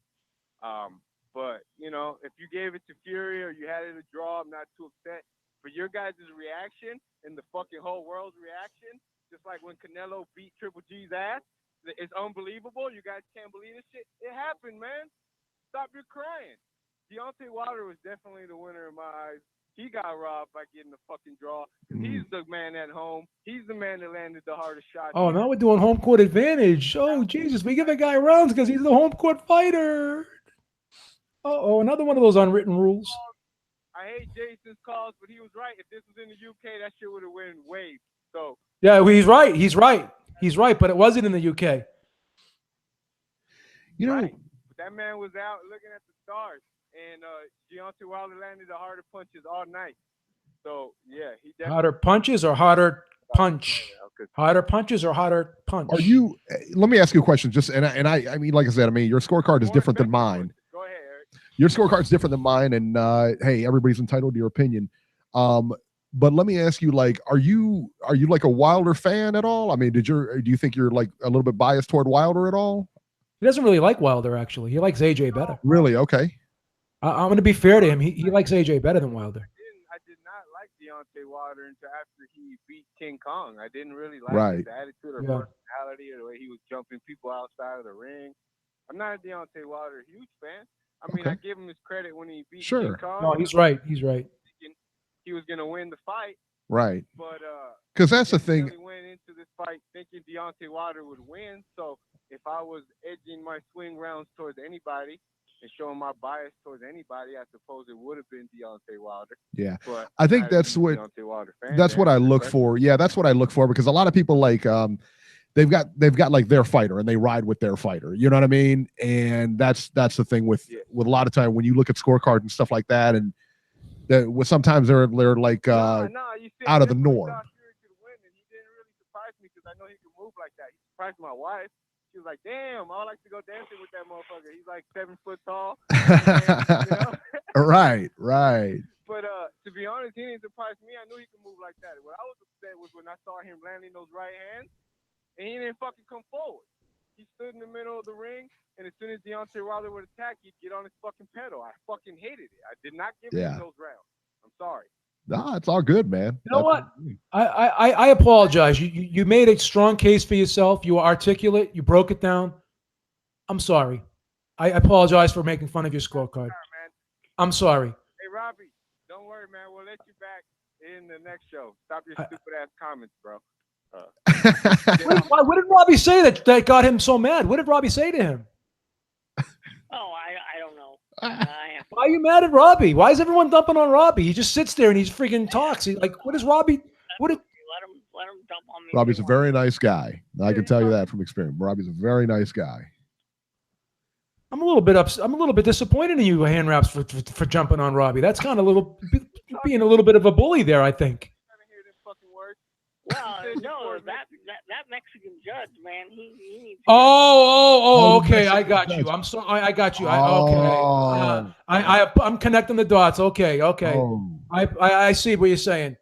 But you know, if you gave it to Fury or you had it a draw, I'm not too upset. For your guys' reaction and the fucking whole world's reaction, just like when Canelo beat Triple G's ass, it's unbelievable. You guys can't believe this shit. It happened, man. Stop your crying. Deontay Wilder was definitely the winner in my eyes. He got robbed by getting the fucking draw. He's the man at home. He's the man that landed the hardest shot. Oh, now we're doing home court advantage. Oh, Jesus. We give a guy rounds because he's the home court fighter. Uh-oh, another one of those unwritten rules. I hate Jason's calls, but he was right. If this was in the UK, that shit would have went waves. So yeah, well, he's right. He's right, but it wasn't in the UK. You know, right. But that man was out looking at the stars, and Deontay Wilder landed the harder punches all night. So yeah, he definitely Harder punches or harder punch? Harder punches or harder punch? are you? Let me ask you a question. Just and I mean, like I said, I mean, your scorecard is different than mine. Go ahead, Eric. Your scorecard's different than mine, and hey, everybody's entitled to your opinion. But let me ask you, like, are you like a Wilder fan at all? I mean, do you think you're like a little bit biased toward Wilder at all? He doesn't really like Wilder, actually. He likes AJ better. Really? Okay. I'm going to be fair to him. He likes AJ better than Wilder. I did not like Deontay Wilder until after he beat King Kong. I didn't really like his attitude or personality or the way he was jumping people outside of the ring. I'm not a Deontay Wilder huge fan. I mean, I give him his credit when he beat King Kong. No, he's right. He's right. He was going to win the fight. Right. But because that's the thing. Really went into this fight thinking Deontay Wilder would win. So if I was edging my swing rounds towards anybody and showing my bias towards anybody, I suppose it would have been Deontay Wilder. Yeah. But I think that's what I look for. Yeah, that's what I look for, because a lot of people like they've got like their fighter and they ride with their fighter. You know what I mean? And that's the thing with a lot of time when you look at scorecards and stuff like that, and sometimes they're like out of the norm. He didn't really surprise me because I know he could move like that. He surprised my wife. She was like, "Damn, I would like to go dancing with that motherfucker. He's like 7 foot tall." And, you know? Right. But to be honest, he didn't surprise me. I knew he could move like that. What I was upset was when I saw him landing those right hands, and he didn't fucking come forward. He stood in the middle of the ring, and as soon as Deontay Wilder would attack, he'd get on his fucking pedal. I fucking hated it. I did not give him those rounds. I'm sorry. Nah, it's all good, man. You know what? I apologize. You made a strong case for yourself. You were articulate. You broke it down. I'm sorry. I apologize for making fun of your scorecard. I'm sorry. Hey, Robbie, don't worry, man. We'll let you back in the next show. Stop your stupid ass comments, bro. What did Robbie say that got him so mad? What did Robbie say to him? Oh, I don't know. Why are you mad at Robbie? Why is everyone dumping on Robbie? He just sits there and he freaking talks. He's like, what is Robbie? Let him dump on me. Robbie's a very nice guy. I can tell you that from experience. Robbie's a very nice guy. I'm a little bit upset. I'm a little bit disappointed in you, hand wraps, for jumping on Robbie. That's kind of being a little bit of a bully there, I think. Well, no, that Mexican judge, man, he needs. Okay, I got you. I'm sorry, I got you. I'm connecting the dots. Okay. I see what you're saying.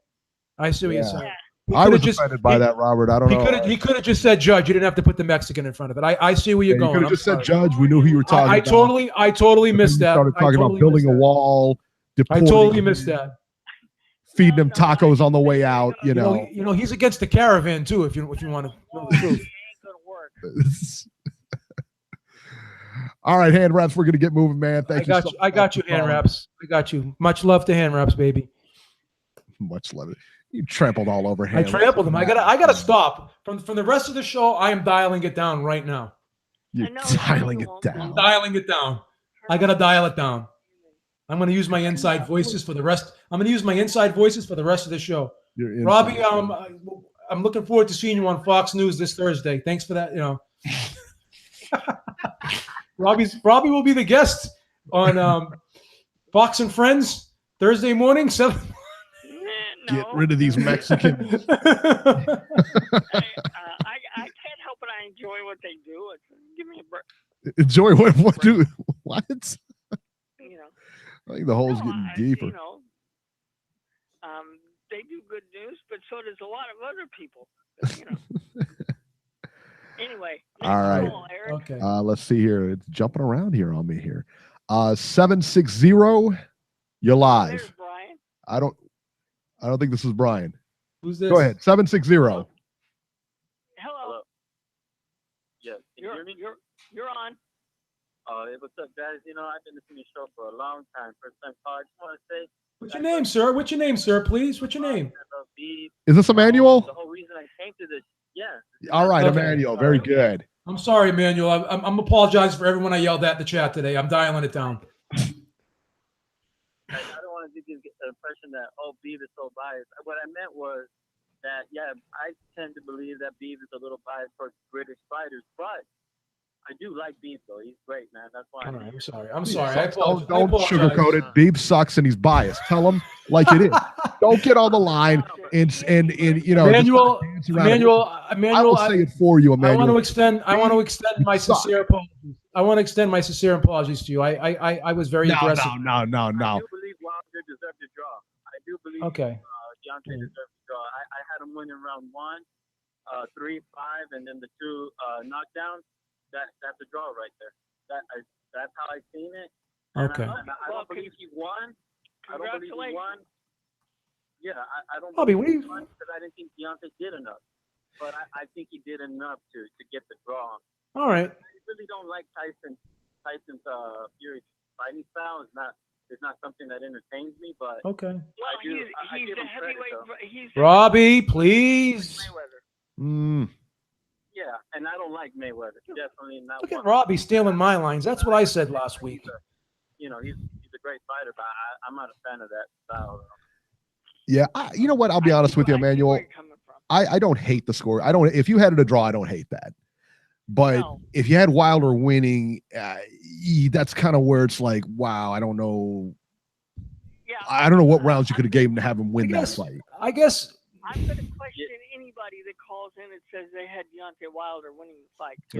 I see what you're saying. I was offended by that, Robert. I don't know. He could have just said judge. You didn't have to put the Mexican in front of it. I see where you're going. You could have just said judge. We knew who you were talking about. I totally missed that. Started talking about building a wall. I totally missed that. Feeding him tacos on the way out, you know. He's against the caravan too. If you want to know the truth. It ain't gonna work. All right, hand wraps. We're gonna get moving, man. Thank you. I got you, hand wraps. I got you. Much love to hand wraps, baby. Much love. You trampled all over him. I trampled him. I gotta stop. From the rest of the show, I am dialing it down right now. You're know, dialing you it won't. down. I'm dialing it down. I gotta dial it down. I'm gonna use my inside voices for the rest. I'm gonna use my inside voices for the rest of the show. You're Robbie, I'm looking forward to seeing you on Fox News this Thursday. Thanks for that. You know, Robbie will be the guest on Fox and Friends Thursday morning, 7. Get rid of these Mexicans. I can't help it. I enjoy what they do. Give me a break. Enjoy what do what? You know. I think the hole's getting deeper. You know, they do good news, but so does a lot of other people. You know. Anyway. All right. Call, Eric. Okay. Let's see here. It's jumping around here on me here. 760. You're live. There's Brian. I don't think this is Brian. Who's this? Go ahead. 760. Hello. Yes. Can you hear me? You're on. Hey, what's up, guys? You know, I've been listening to your show for a long time. First time call. I just want to say. What's your name, sir? What's your name, sir? Please. What's your name? Beeb. Is this Emmanuel? The whole reason I came to this. Yeah. All right, Okay. Emmanuel. Very good. I'm sorry, Emmanuel. I'm apologizing for everyone I yelled at in the chat today. I'm dialing it down. I don't want to give the impression that Beeb is so biased. What I meant was that I tend to believe that Beeb is a little biased towards British fighters, but I do like Beeb though. He's great, man. That's why. All right, I'm sorry. I'm sorry. I Don't apologize. sugarcoat it. Beeb sucks and he's biased. Tell him like it is. Don't get on the line and you know. Emmanuel, I will say it for you, Emmanuel. I want to extend my sincere apologies. I want to extend my sincere apologies to you. I was very aggressive. No. I do believe Wilder deserved a draw. I do believe. Okay. Deontay deserved a draw. I had him win in round 1, 3, 5, and then the 2 knockdowns. That's a draw right there. That's how I seen it. Okay. I don't believe he won. I don't believe he won. Yeah, I don't Bobby, believe what do you? he won because I didn't think Deontay did enough. But I think he did enough to get the draw. All right. I really don't like Tyson's Fury fighting style. It's not something that entertains me. But Okay. Well, he's a heavyweight. He's Robbie, please. Mayweather. Yeah, and I don't like Mayweather. Definitely not. Look at Robbie stealing my lines. That's what I said last week. You know, he's a great fighter, but I'm not a fan of that style. Yeah, you know what? I'll be honest with you, Emmanuel. I don't hate the score. If you had it a draw, I don't hate that. But if you had Wilder winning, that's kind of where it's like, wow, I don't know. Yeah. I don't know what rounds you could have gave him to have him win that fight. I guess. I'm going to question anybody that calls in and says they had Deontay Wilder winning the fight. He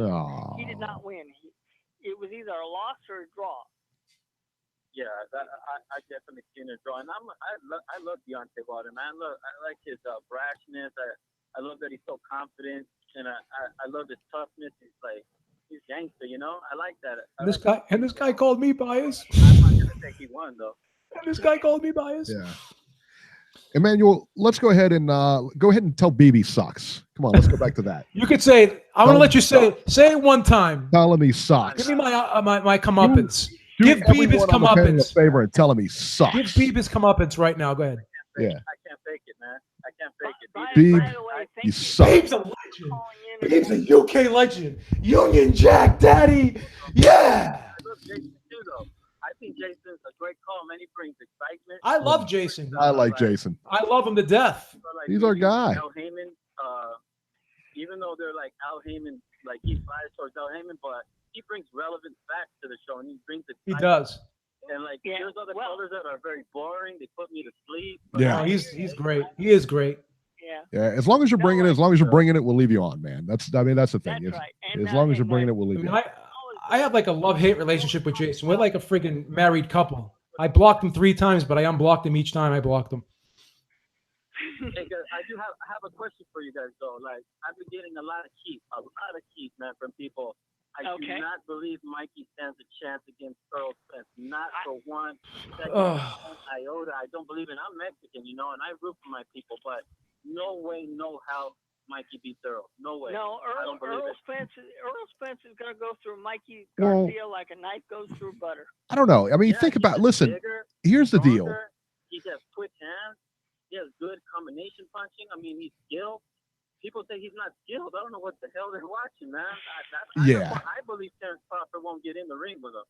did not win. It was either a loss or a draw. Yeah, I definitely seen a draw, and I love Deontay Wilder, man. I like his brashness. I love that he's so confident, and I love his toughness. He's gangster, you know. I like that. This guy called me biased. I'm not gonna say he won though. And this guy called me biased. Yeah. Emmanuel, let's go ahead and tell Beeb sucks. Come on, let's go back to that. You could say it. I'm going to let you say it one time. Tell him he sucks. Give me my comeuppance. Give Beeb his comeuppance. A favor and tell him he sucks. Give Beeb his comeuppance right now. Go ahead. Yeah. I can't fake it, man. I can't fake it. Beeb, you suck. Beeb's a legend. Beeb's a UK legend. Union Jack, Daddy. Yeah. I love Jason too, though. I think Jason's a great call, man. He brings excitement. I love Jason. I like Jason. I love him to death. He's our guy. Al Heyman, even though they're like Al Heyman, like he's biased towards Al Heyman, but he brings relevant facts to the show, and he brings it. He does. And like there's other colors that are very boring. They put me to sleep. Yeah, he's great. He is great. Yeah, as long as you're bringing it, we'll leave you on, man. That's the thing. That's right. As long as you're bringing it, we'll leave you on. I have like a love-hate relationship with Jason. We're like a friggin' married couple. I blocked him 3 times, but I unblocked him each time I blocked him. Hey guys, I have a question for you guys though. Like I've been getting a lot of heat, man, from people. I do not believe Mikey stands a chance against Earl Spence. Not for one second iota. I don't believe it. I'm Mexican, you know, and I root for my people, but no way, no how Mikey beats Earl. No way. No, Earl Spence is going to go through Mikey Well, Garcia like a knife goes through butter. I don't know. I mean, think about. Listen, here's the deal. He has quick hands. He has good combination punching. I mean, he's skilled. People say he's not skilled. I don't know what the hell they're watching, man. I believe Terrence Crawford won't get in the ring with him.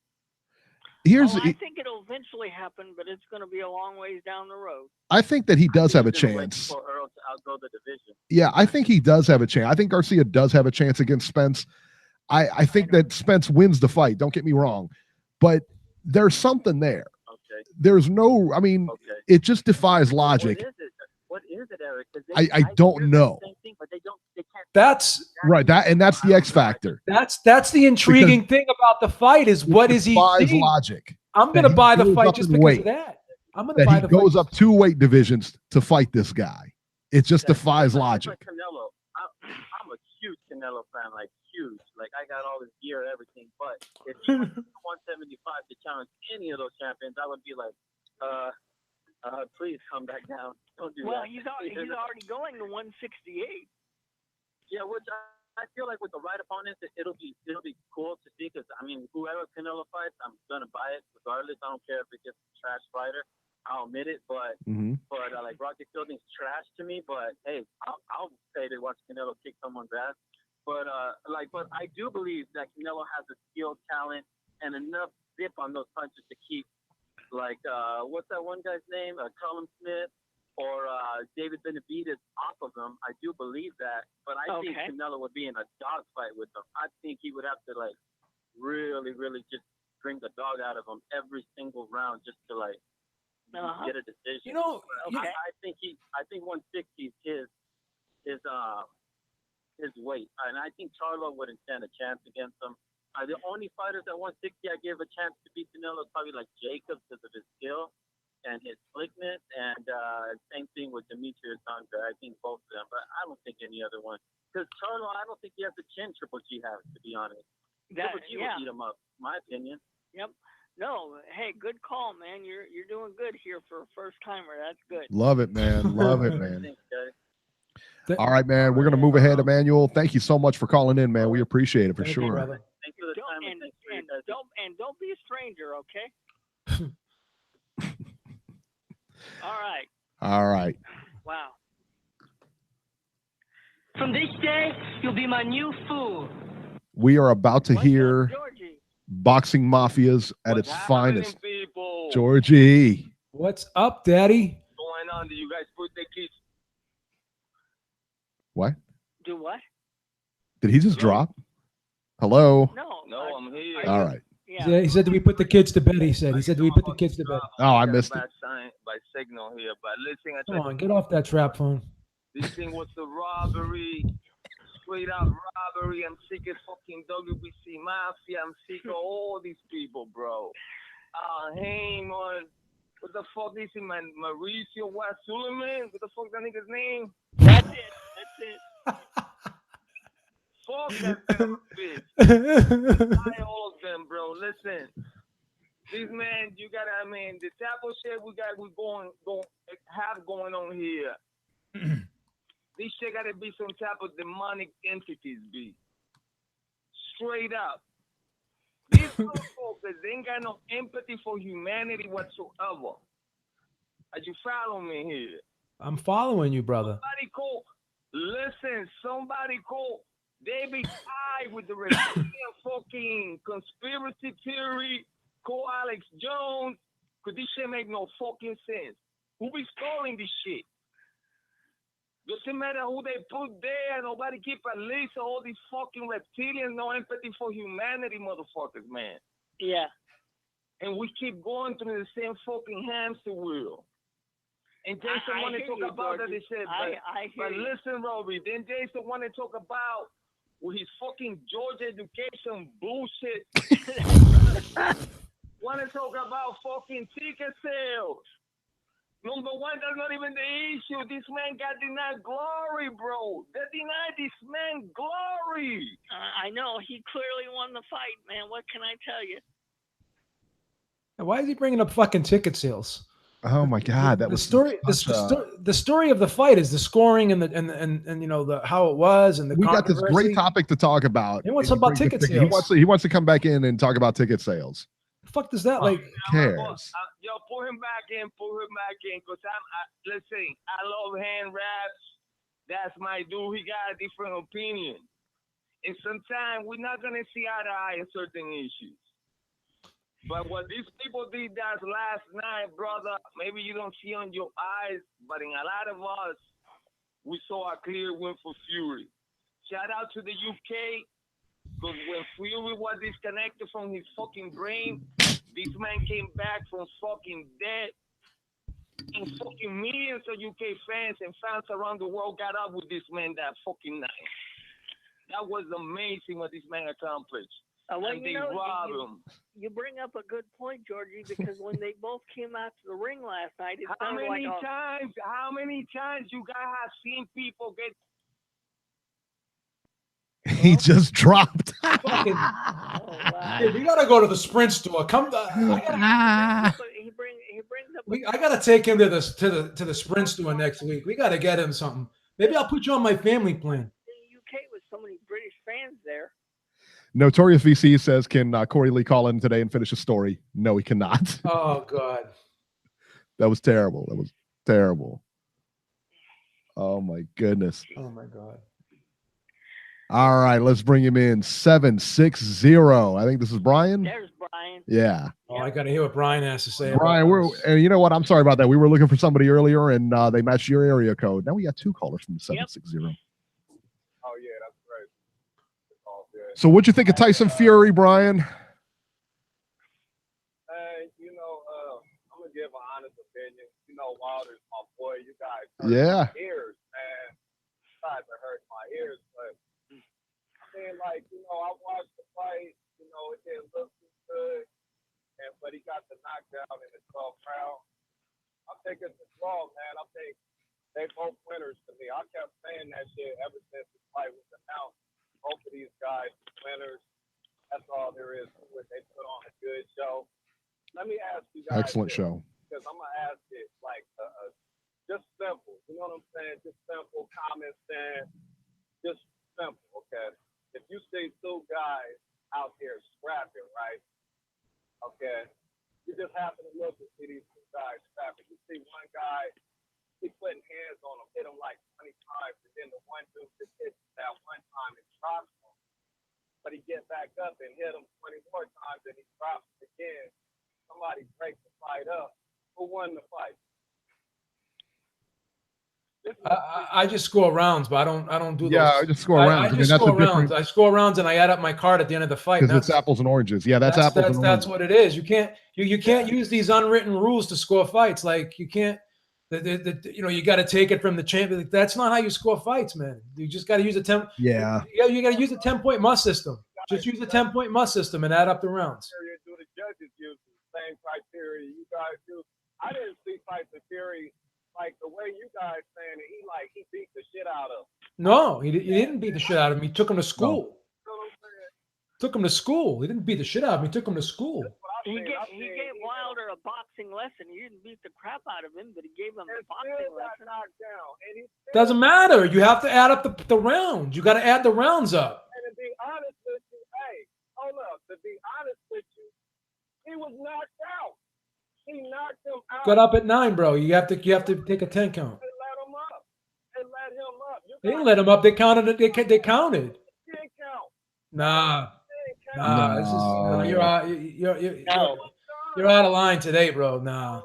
I think it'll eventually happen, but it's going to be a long ways down the road. I think that he does have a chance. For Earl to outgrow the division. Yeah, I think he does have a chance. I think Garcia does have a chance against Spence. I think that Spence wins the fight. Don't get me wrong, but there's something there. Okay. There's no. I mean, it just defies logic. What is it, Eric? I don't know. Same thing, but they can't. That's right. That's the X factor. That's the intriguing thing about the fight is what is he seeing? Logic. I'm going to buy the fight just because of that. I'm going to buy the fight. He goes up 2 weight divisions to fight this guy. It just defies logic. Like Canelo. I'm a huge Canelo fan, like huge. Like I got all his gear and everything. But if he went to 175 to challenge any of those champions, I would be like, please come back down. Don't do that. Well, he's already going to 168. Yeah, which I feel like with the right opponents, it'll be cool to see. Because I mean, whoever Canelo fights, I'm gonna buy it regardless. I don't care if it gets a trash fighter. I'll admit it, but like Rocky Fielding's trash to me. But hey, I'll pay to watch Canelo kick someone's ass. But I do believe that Canelo has the skill, talent, and enough zip on those punches to keep. Like, what's that one guy's name? Colin Smith or David Benavidez off of them. I do believe that. But I think Canelo would be in a dogfight with them. I think he would have to, like, really, really just bring the dog out of him every single round just to, like, get a decision. I think 160 is his weight. And I think Charlo wouldn't stand a chance against him. The only fighters at 160 I give a chance to beat Canelo is probably like Jacobs because of his skill and his slickness, and same thing with Demetrius Andrade. I think both of them, but I don't think any other one. Because Charlo, I don't think he has the chin Triple G has, to be honest. Triple G will eat him up, my opinion. Yep. No, hey, good call, man. You're doing good here for a first timer. That's good. Love it, man. Love it, man. Thanks, guys. All right, man. We're gonna move ahead, Emmanuel. Thank you so much for calling in, man. We appreciate it for sure. Thanks for the time. Don't be a stranger, okay? All right. Wow. From this day, you'll be my new fool. We are about to hear Boxing Mafias at its finest. People? Georgie. What's up, Daddy? What's going on? Do you guys put the kids? What? Do what? Did he just drop? Hello? No, I'm here. All right. Yeah, he said, "Do we put the kids to bed?" He said, "Do we put the kids to bed?" Oh, I missed it. By signal here, but listen, Come on, get off that trap phone. This thing was a robbery, straight out robbery. I'm sick of fucking WBC Mafia. I'm sick of all these people, bro. Heyman. What the fuck is he, man? Mauricio Suleiman? What the fuck that nigga's name? That's it. Fuck that son of a bitch. I all of them, bro. Listen. These men, you gotta, I mean, the type of shit we have going on here. This shit gotta be some type of demonic entities, B. Straight up. These motherfuckers, they ain't got no empathy for humanity whatsoever. Are you following me here? I'm following you, brother. Somebody call. They be tied with the reptilian fucking conspiracy theory. Call Alex Jones. Because this shit make no fucking sense. Who be stalling this shit? Doesn't matter who they put there. Nobody keep a list of all these fucking reptilians. No empathy for humanity, motherfuckers, man. Yeah. And we keep going through the same fucking hamster wheel. And Jason want to talk about that. They said, but listen, Robbie. Then Jason want to talk about with his fucking Georgia education bullshit. Want to talk about fucking ticket sales. Number one, that's not even the issue. This man got denied glory, bro. They denied this man glory. I know. He clearly won the fight, man. What can I tell you? Why is he bringing up fucking ticket sales? Oh my God, that the was story. The story of the fight is the scoring and you know the how it was and the. We got this great topic to talk about. He wants about ticket sales. He wants to come back in and talk about ticket sales. fuck does that like? cares? Yo, pull him back in, cause let's say I love hand wraps. That's my dude. He got a different opinion, and sometimes we're not gonna see eye to eye in certain issues. But what these people did that last night, brother, maybe you don't see on your eyes, but in a lot of us, we saw a clear win for Fury. Shout out to the UK, because when Fury was disconnected from his fucking brain, this man came back from fucking dead. And fucking millions of UK fans and fans around the world got up with this man that fucking night. That was amazing what this man accomplished. Well, and they robbed him. You bring up a good point, Georgie, because when they both came out to the ring last night, it how sounded many like times you guys have seen people get? He just dropped. Fucking, wow. hey, we gotta go to the Sprint store. Come, He brings up. I gotta take him to the Sprint store next week. We gotta get him something. Maybe I'll put you on my family plan. In the UK with so many British fans there. Notorious VC says, can Corey Lee call in today and finish a story? No, he cannot. Oh God, That was terrible. That was terrible. Oh my goodness. oh my God. All right, let's bring him in. 760. I think this is Brian. There's Brian. Yeah. Oh, I gotta hear what Brian has to say. Brian, and you know what? I'm sorry about that. We were looking for somebody earlier, and they matched your area code. Now we got two callers from the 760. Oh yeah, that's right. All good. So what'd you think of Tyson Fury, Brian? You know, I'm gonna give an honest opinion. You know, Wilder's my boy. You guys hurt Yeah. my ears, man. Besides, it hurt my ears, but I mean, like, you know, I watched the fight. You know, it didn't look too good, but he got the knockdown in the 12th round. I think it's a draw, man. I think they both winners to me. I kept saying that shit ever since the fight was announced. Both of these guys winners. That's all there is to it. They put on a good show. Let me ask you guys. Excellent this, show. Because I'm gonna ask it like just simple. You know what I'm saying? Just simple, common sense. Just simple. Okay. If you see two guys out there scrapping, right? Okay. You just happen to look and see these two guys scrapping. You see one guy, he putting hands on him, hit him like 20 times, and then the one dude just hits that one time and drops him. But he get back up and hit him 20 more times, and he drops him again. Somebody breaks the fight up. Who won the fight? I just score rounds, but I don't do those. Yeah, I just score rounds. I just score rounds. I score rounds and I add up my card at the end of the fight. Because it's apples and oranges. Yeah, that's apples and oranges. That's what it is. You can't use these unwritten rules to score fights. Like you can't. You know, you got to take it from the champion. That's not how you score fights, man. You just got to use a 10. Yeah. You got to use a 10-point must system. Just use a 10-point must system and add up the rounds. Do the judges use the same criteria you guys do? I didn't see Tyson Fury like the way you guys saying it. He beat the shit out of him. No, he didn't beat the shit out of him. He took him to school. You know what I'm saying? Took him to school. He didn't beat the shit out of him. He took him to school. He gave Wilder a boxing lesson. He didn't beat the crap out of him, but he gave him a boxing lesson. Doesn't matter. You have to add up the rounds. You got to add the rounds up. And to be honest with you, hey, hold up. To be honest with you, he was knocked out. He knocked him out. Got up at 9, bro. You have to take a 10 count. They let him up. They let him up. They didn't let him up. They counted it. They counted. He didn't count. Nah. No. This is, you're out of line today, bro. Nah.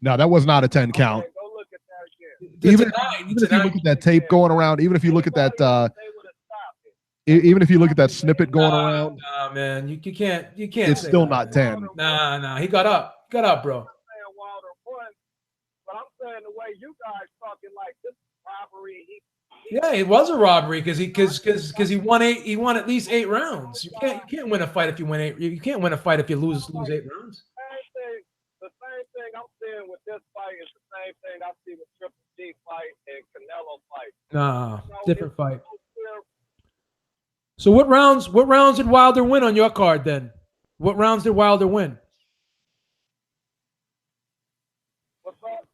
No, that was not a 10 count. Okay, go look at that again. Even if you look at that tape going around, even if you look at that even if you look at that snippet going around, nah, man, you can't. It's say still that. not 10. Nah. He got up. Got up, bro. I'm saying Wilder won, but I'm saying the way you guys talking like this robbery. Yeah, it was a robbery because he won 8. He won at least 8 rounds. You can't win a fight if you win 8. You can't win a fight if you lose 8 rounds. The same thing I'm seeing with this fight is the same thing I see with Triple G fight and Canelo fight. Nah, different fight. So what rounds did Wilder win on your card then? What rounds did Wilder win? What's up?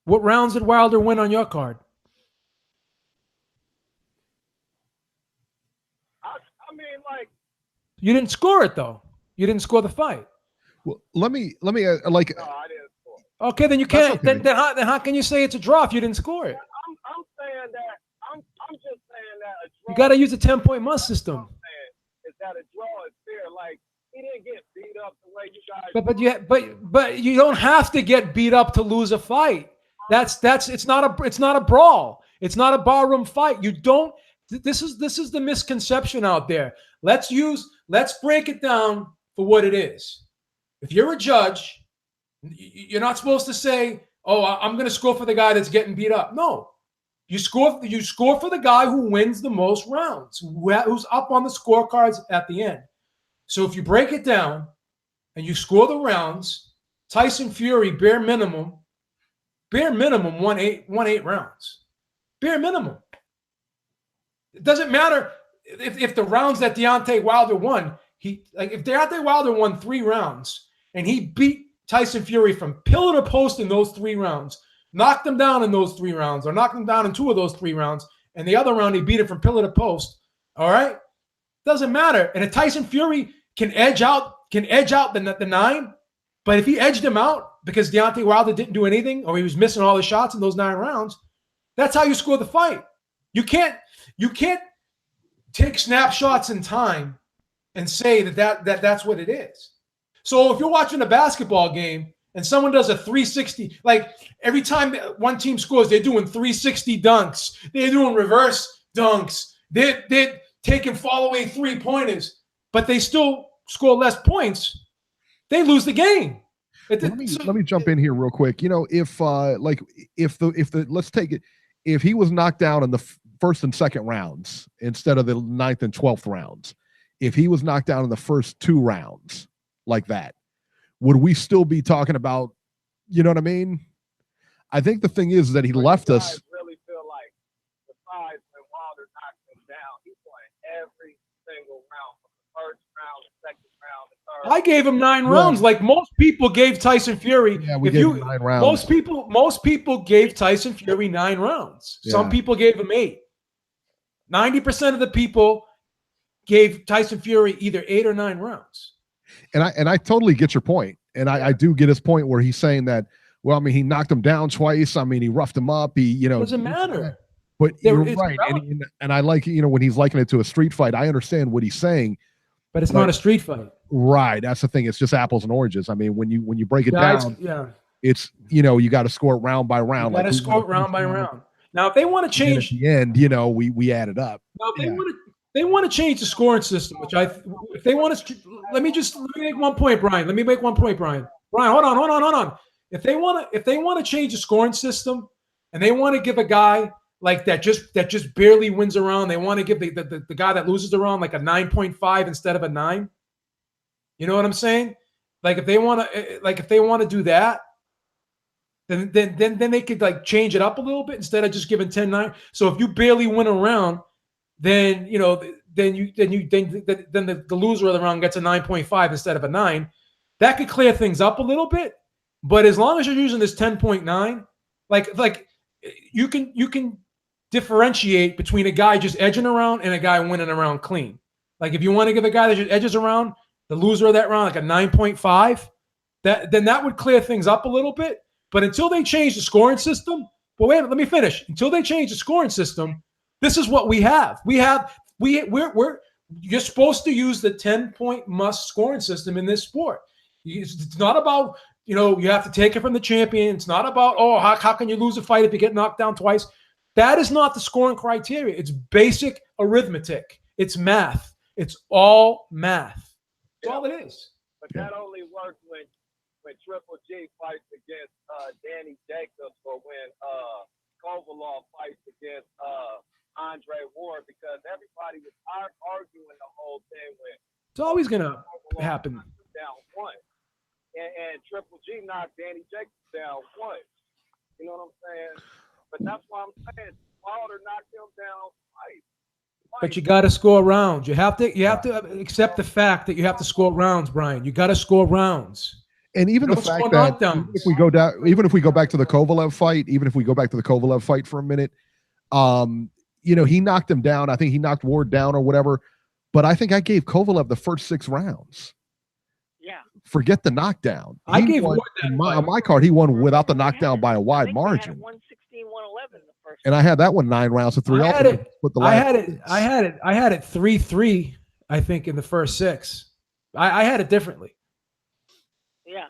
What rounds did Wilder win on your card? I mean, like, You didn't score it though. You didn't score the fight. Well, let me like. No, I didn't score. Okay, then you can't. Okay. Then how can you say it's a draw if you didn't score it? I'm saying that. I'm just saying that a draw. You got to use a 10-point must system. Is that a draw is fair? Like he didn't get beat up the way you guys. But you don't have to get beat up to lose a fight. It's not a brawl. It's not a barroom fight. You don't. This is the misconception out there. Let's break it down for what it is. If you're a judge, you're not supposed to say, "Oh, I'm going to score for the guy that's getting beat up." No, you score for the guy who wins the most rounds, who's up on the scorecards at the end. So if you break it down and you score the rounds, Tyson Fury bare minimum won eight rounds. Bare minimum. It doesn't matter if the rounds that Deontay Wilder won. If Deontay Wilder won 3 rounds and he beat Tyson Fury from pillar to post in those 3 rounds, knocked him down in those 3 rounds, or knocked him down in 2 of those 3 rounds, and the other round he beat him from pillar to post. All right, doesn't matter. And if Tyson Fury can edge out the 9, but if he edged him out because Deontay Wilder didn't do anything or he was missing all the shots in those 9 rounds, that's how you score the fight. You can't take snapshots in time and say that's what it is. So if you're watching a basketball game and someone does a 360, like every time one team scores, they're doing 360 dunks, they're doing reverse dunks, they're taking fall-away 3-pointers, but they still score less points, they lose the game. Let me jump in here real quick. You know, if let's take it, if he was knocked down in the first and second rounds instead of the 9th and 12th rounds, if he was knocked down in the first 2 rounds like that, would we still be talking about, you know what I mean? I think the thing is that he left us. Really feel like besides when Wilder knocked him down, he won every single round from the first round, the second round, the third. I gave him 9 rounds, like most people gave Tyson Fury. Yeah, we gave him 9 rounds. Most people gave Tyson Fury 9 rounds. Yeah. Some people gave him 8. 90% of the people gave Tyson Fury either 8 or 9 rounds. And I totally get your point. And I do get his point where he's saying that, well, I mean, he knocked him down twice. I mean, he roughed him up. Doesn't matter. But you're right. And I like, when he's likening it to a street fight, I understand what he's saying. But it's not a street fight. Right. That's the thing. It's just apples and oranges. I mean, when you break it down, it's, you got to score it round by round. You got to score it round by round. Now, if they want to change at the end, we add it up. Now, they want to change the scoring system, if they want to, let me make one point, Brian. Let me make one point, Brian. Brian, hold on. If they want to change the scoring system and they want to give a guy like that just barely wins a round, they want to give the guy that loses the round like a 9.5 instead of a 9. You know what I'm saying? Like if they want to do that, then they could like change it up a little bit instead of just giving 10-9. So if you barely win a round, then the loser of the round gets a 9.5 instead of a 9. That could clear things up a little bit. But as long as you're using this 10.9, like you can differentiate between a guy just edging around and a guy winning around clean. Like if you want to give a guy that just edges around, the loser of that round, like a 9.5, then that would clear things up a little bit. But until they change the scoring system, but wait, let me finish. Until they change the scoring system, this is what we have. You're supposed to use the 10-point must scoring system in this sport. It's not about, you have to take it from the champion. It's not about, how can you lose a fight if you get knocked down twice? That is not the scoring criteria. It's basic arithmetic. It's math. It's all math. That's all it is. But that only works when Triple G fights against Danny Jacobs or when Kovalov fights against Andre Ward, because everybody was arguing the whole thing when it's always gonna happen. Down one, and Triple G knocked Danny Jacobs down once. You know what I'm saying? But that's why I'm saying Wilder knocked him down twice. But you got to score rounds. You have to accept the fact that you have to score rounds, Brian. You got to score rounds. And even the fact that if we go down, even if we go back to the Kovalev fight, for a minute, he knocked him down. I think he knocked Ward down or whatever. But I think I gave Kovalev the first 6 rounds. Yeah. Forget the knockdown. I He gave won, Ward that on fight. my card, he won without the knockdown by a wide margin. 116, 111 the first. And I had that one 9 rounds to 3. I had it. With the I last had it 3-3. I think in the first 6. I had it differently. Yeah.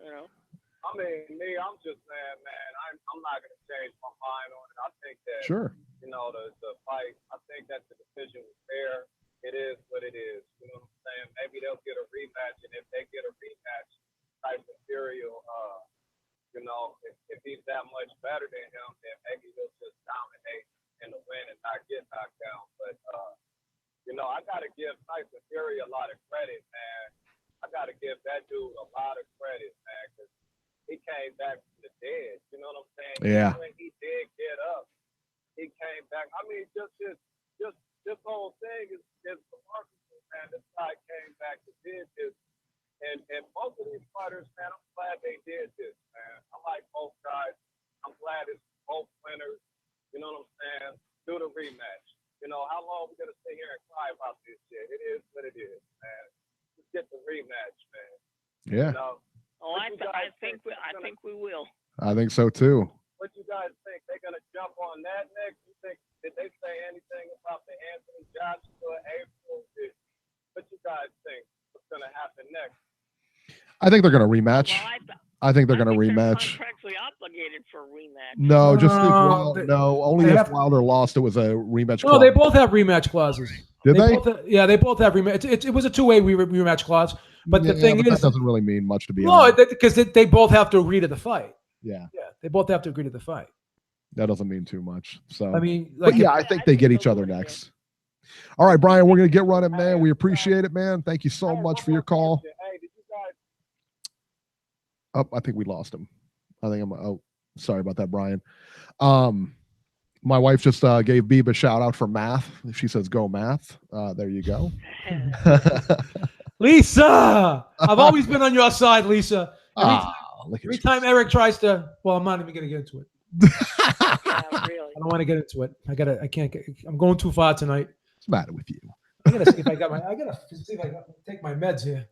You know. I mean, me, I'm just saying, man, I'm not going to change my mind on it. I think that, Sure. you know, the fight, I think that the decision was fair. It is what it is. You know what I'm saying? Maybe they'll get a rematch, and if they get a rematch, Tyson Fury will, you know, if he's that much better than him, then maybe he'll just dominate in the win and not get knocked down. But, you know, I got to give Tyson Fury a lot of credit, man. I got to give that dude a lot of credit, man, because he came back from the dead. You know what I'm saying? Yeah. When he did get up, he came back. I mean, this whole thing is remarkable, man. This guy came back and did this. And both of these fighters, man, I'm glad they did this, man. I like both guys. I'm glad it's both winners. You know what I'm saying? Do the rematch. You know, how long we going to sit here and cry about this shit? It is what it is, man. Just get the rematch, man. Yeah. You know? Oh, I think we will. I think so too. What you guys think? They're gonna jump on that next? You think? Did they say anything about the Anthony Joshua, April? What you guys think? What's gonna happen next? I think they're going to rematch. Well, I think they're going to rematch. They're contractually obligated for a rematch. No, just if only if have, Wilder lost, it was a rematch. No, they both have rematch clauses. Did they? Yeah, they both have rematch. It was a two-way rematch clause. But the thing is, that doesn't really mean much to be honest. No, because they both have to agree to the fight. Yeah, they both have to agree to the fight. That doesn't mean too much. So I mean, but yeah, I think they get each other next. All right, Brian, we're gonna get running, man. We appreciate it, man. Thank you so much for your call. Hey, did you guys? Oh, I think we lost him. I think sorry about that, Brian. My wife just gave Beeb a shout out for math. She says, "Go math." There you go. Lisa, I've always been on your side, Lisa. Every time Eric tries to, well, I'm not even going to get into it. Yeah, really. I don't want to get into it. I can't get, I'm going too far tonight. What's the matter with you? I gotta see if I take my meds here.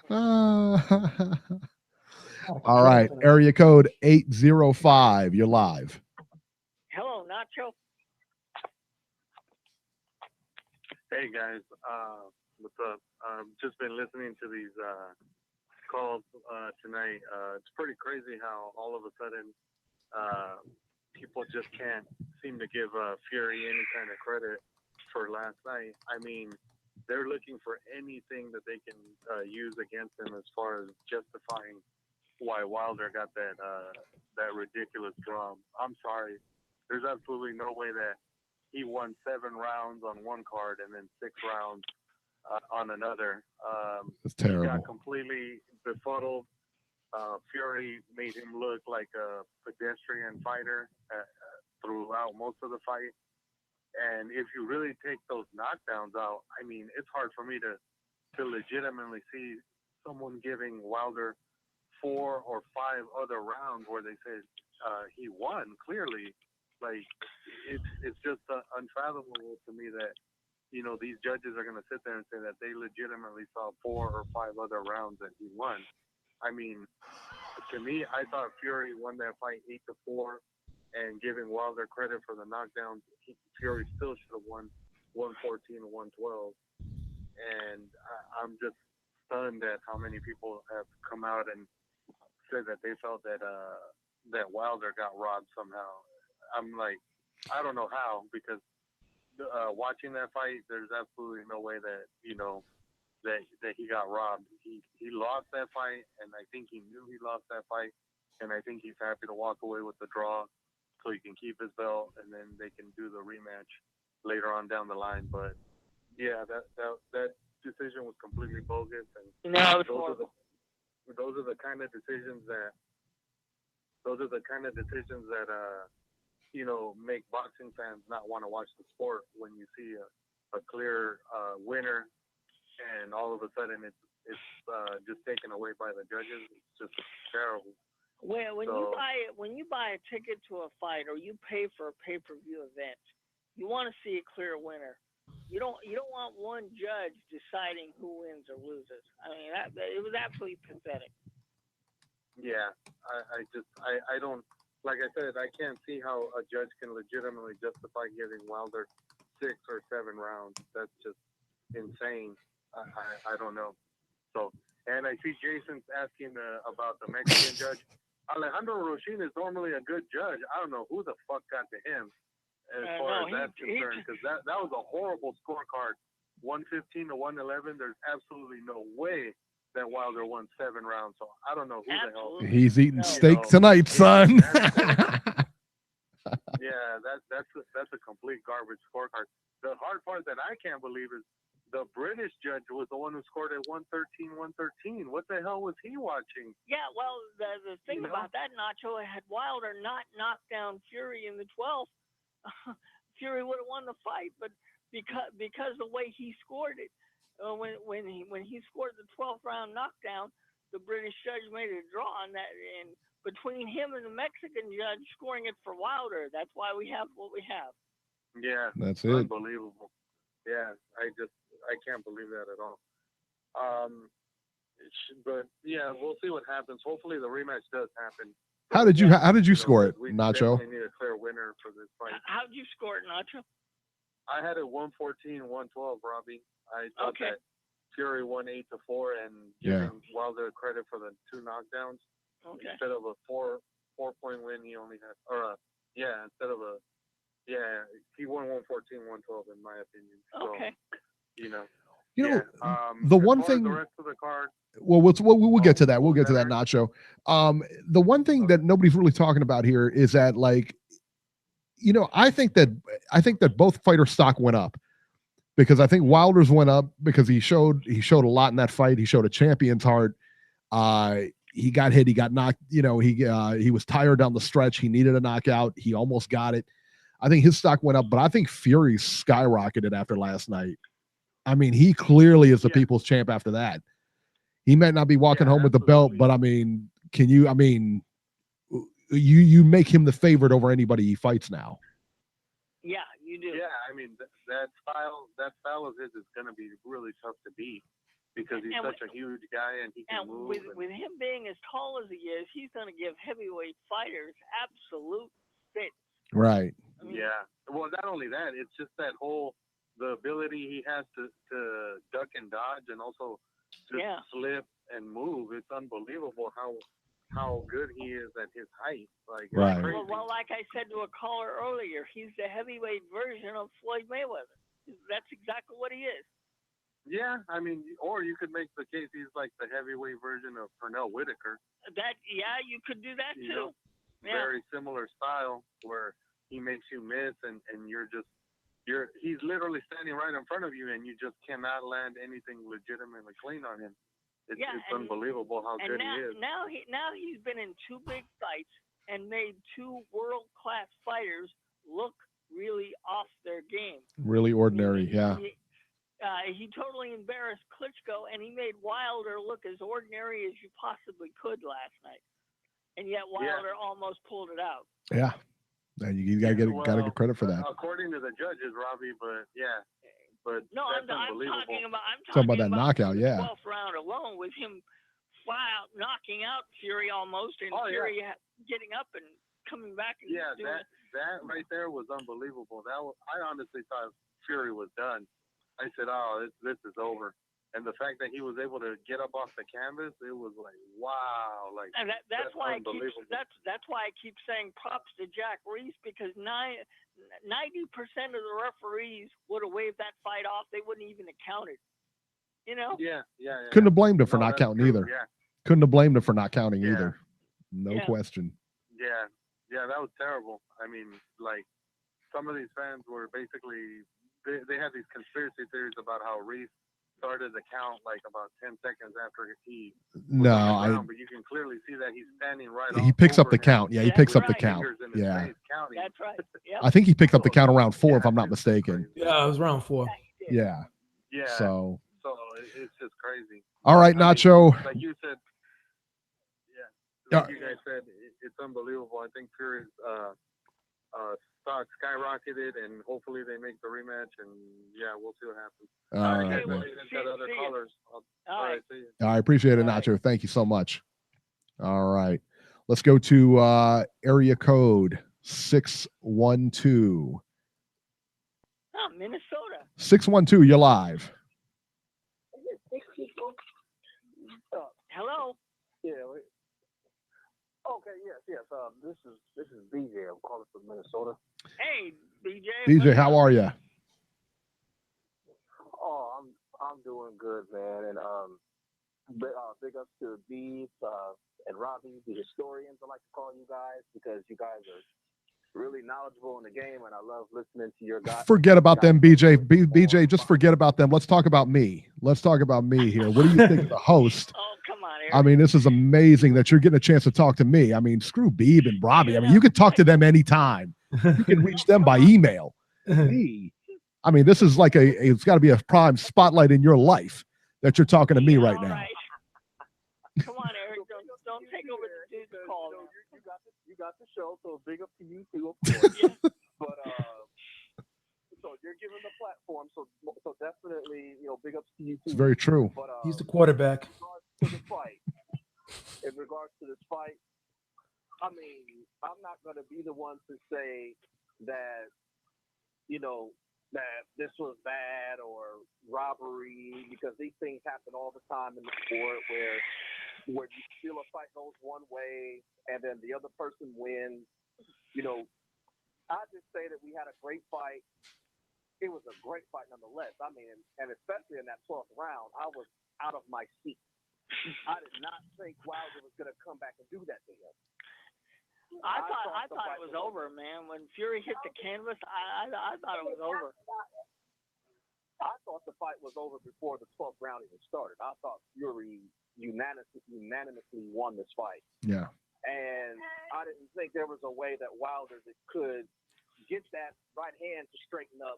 All right, area code 805. You're live. Hello, Nacho. Hey guys, what's up? Just been listening to these calls tonight. It's pretty crazy how all of a sudden people just can't seem to give Fury any kind of credit for last night. I mean, they're looking for anything that they can use against him as far as justifying why Wilder got that ridiculous draw. I'm sorry. There's absolutely no way that he won 7 rounds on one card and then 6 rounds on another. It's terrible. He got completely befuddled. Fury made him look like a pedestrian fighter throughout most of the fight. And if you really take those knockdowns out, I mean, it's hard for me to legitimately see someone giving Wilder 4 or 5 other rounds where they said he won clearly. Like, it's just unfathomable to me that, you know, these judges are going to sit there and say that they legitimately saw 4 or 5 other rounds that he won. I mean, to me, I thought Fury won that fight 8-4, and giving Wilder credit for the knockdowns, Fury still should have won 114 or 112. And I'm just stunned at how many people have come out and said that they felt that that Wilder got robbed somehow. I'm like, I don't know how, because watching that fight, there's absolutely no way that, you know, that he got robbed. He lost that fight, and I think he knew he lost that fight, and I think he's happy to walk away with the draw so he can keep his belt, and then they can do the rematch later on down the line. But yeah, that decision was completely bogus, and those are the kind of decisions that you know, make boxing fans not want to watch the sport when you see a clear winner, and all of a sudden it's just taken away by the judges. It's just terrible. When you buy a ticket to a fight or you pay for a pay-per-view event, you want to see a clear winner. You don't want one judge deciding who wins or loses. I mean, it was absolutely pathetic. Yeah, I don't, like I said, I can't see how a judge can legitimately justify giving Wilder 6 or 7 rounds. That's just insane. I don't know. So, and I see Jason's asking about the Mexican judge. Alejandro Rochin is normally a good judge. I don't know who the fuck got to him as far as that's concerned, because that was a horrible scorecard. 115 to 111. There's absolutely no way that Wilder won 7 rounds. So I don't know who the hell. He's eating steak tonight, son. Yeah, that's a complete garbage scorecard. The hard part that I can't believe is the British judge was the one who scored at 113. What the hell was he watching? Yeah, well, the thing about that, Nacho, had Wilder not knocked down Fury in the 12th, Fury would have won the fight. But because the way he scored it, when he scored the 12th round knockdown, the British judge made a draw on that, and between him and the Mexican judge scoring it for Wilder, that's why we have what we have. Yeah, that's it. Unbelievable. Yeah, I can't believe that at all. But yeah, we'll see what happens. Hopefully the rematch does happen. How did you score it, we Nacho? We need a clear winner for this fight. How did you score it, Nacho? I had it 114, 112, Robbie. I thought that Fury won 8-4 and giving Wilder credit for the 2 knockdowns. Okay. Instead of a 4-point win, he only had, he won 114, 112 in my opinion. So, the one thing. The rest of the card. Well, we'll get to that. We'll get to that, Nacho. The one thing that nobody's really talking about here is that, like, I think that both fighter stock went up, because I think Wilder's went up because he showed a lot in that fight. He showed a champion's heart. He got hit. He got knocked. He was tired down the stretch. He needed a knockout. He almost got it. I think his stock went up, but I think Fury skyrocketed after last night. I mean, he clearly is the people's champ after that. He might not be walking home with the belt, but I mean, you make him the favorite over anybody he fights now. Yeah, you do. Yeah, I mean, that style of his is going to be really tough to beat, because he's such a huge guy and he can move. With him being as tall as he is, he's going to give heavyweight fighters absolute fits. Right. I mean, yeah. Well, not only that, it's just the ability he has to duck and dodge, and also just slip and move. It's unbelievable how good he is at his height. Like, right. Well, like I said to a caller earlier, he's the heavyweight version of Floyd Mayweather. That's exactly what he is. Yeah, I mean, or you could make the case he's like the heavyweight version of Pernell Whitaker. You could do that too. Very similar style, where he makes you miss, and he's literally standing right in front of you, and you just cannot land anything legitimately clean on him. It's unbelievable how good he is. Now he's been in 2 big fights and made 2 world-class fighters look really off their game. Really ordinary, He totally embarrassed Klitschko, and he made Wilder look as ordinary as you possibly could last night. And yet Wilder almost pulled it out. Yeah. And you gotta get credit for that. According to the judges, Robbie, but no, that's I'm unbelievable. talking about that knockout, the 12th round alone, with him flat out knocking out Fury almost, and Fury getting up and coming back and doing it. That right there was unbelievable. I honestly thought Fury was done. I said, "Oh, this is over." And the fact that he was able to get up off the canvas, it was like, wow! Like, and that's why I keep saying props to Jack Reese, because 90% of the referees would have waved that fight off. They wouldn't even have counted. Yeah. Couldn't have blamed him for not counting either. Yeah. Couldn't have blamed him for not counting either. No question. Yeah, that was terrible. I mean, like, some of these fans were basically they had these conspiracy theories about how Reese started the count like about 10 seconds after he but you can clearly see that he's standing right he picks up the count. Yeah, he picks up the count. Yeah. That's right. Yep. I think he picked up the count around 4, if I'm not mistaken. Yeah, it was round 4. Yeah. So it's just crazy. All right, Nacho. Like you said, like you guys said, it's unbelievable. I think Fury's stock skyrocketed, and hopefully they make the rematch. And yeah, we'll see what happens. All Okay, right, well, man. other callers. All right. See you. I appreciate it, Nacho. Thank you so much. All right. Let's go to area code 612. Oh, Minnesota. 612, you're live. Hello. Yeah. Okay. Yes. This is BJ. I'm calling from Minnesota. Hey, BJ. DJ, how are you? Oh, I'm doing good, man. And big ups to Beeb and Robbie, the historians. I like to call you guys because you guys are really knowledgeable in the game, and I love listening to your guys. Forget about them, BJ. BJ, just forget about them. Let's talk about me. Let's talk about me here. What do you think of the host? Oh, come on, Eric. I mean, this is amazing that you're getting a chance to talk to me. I mean, screw Beeb and Robbie. I mean, you can talk to them anytime. You can reach them by email. Me. I mean, this is like it's got to be a prime spotlight in your life that you're talking to me right now. Right. Come on, Eric. Don't take over the dude's call. You got the show, so big up to you too, of course. But so you're given the platform, so definitely, big ups to you too. It's very true. But, he's the quarterback. In regards to this fight, I mean, I'm not going to be the one to say that, that this was bad or robbery, because these things happen all the time in the sport where you feel a fight goes one way and then the other person wins. I just say that we had a great fight. It was a great fight nonetheless. I mean, and especially in that 12th round, I was out of my seat. I did not think Wilder was going to come back and do that to him. I thought it was over, man. When Fury hit the canvas, I thought it was over. I thought the fight was over before the 12th round even started. I thought Fury unanimously won this fight. Yeah. And I didn't think there was a way that Wilder could get that right hand to straighten up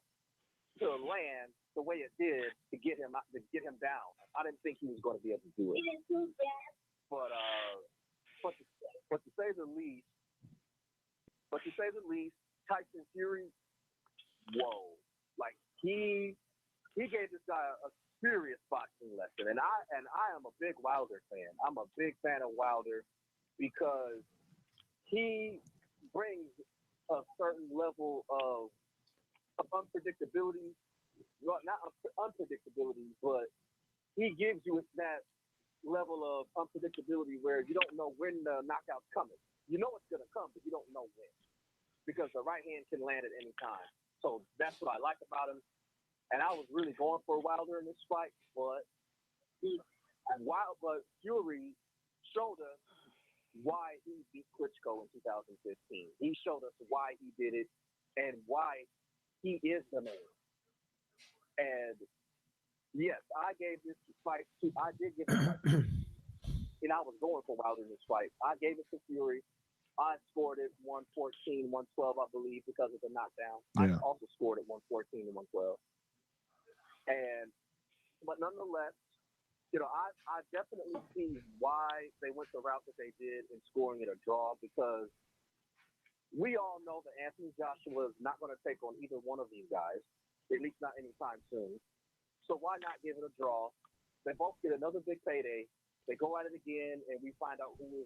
to land the way it did to get him down. I didn't think he was going to be able to do it. But to say the least, Tyson Fury, whoa! Like he gave this guy a serious boxing lesson, and I am a big Wilder fan. I'm a big fan of Wilder because he brings a certain level of unpredictability. Well, not unpredictability, but he gives you that level of unpredictability where you don't know when the knockout's coming. You know it's going to come, but you don't know when, because the right hand can land at any time. So that's what I like about him. And I was really going for Wilder in this fight, but Fury showed us why he beat Klitschko in 2015. He showed us why he did it and why he is the man. And yes, I did give it a fight. And I was going for Wilder in this fight. I gave it to Fury. I scored it 114, 112, I believe, because of the knockdown. Yeah. I also scored it 114 and 112. But nonetheless, I definitely see why they went the route that they did in scoring it a draw, because we all know that Anthony Joshua is not going to take on either one of these guys, at least not anytime soon. So why not give it a draw? They both get another big payday. They go at it again, and we find out who's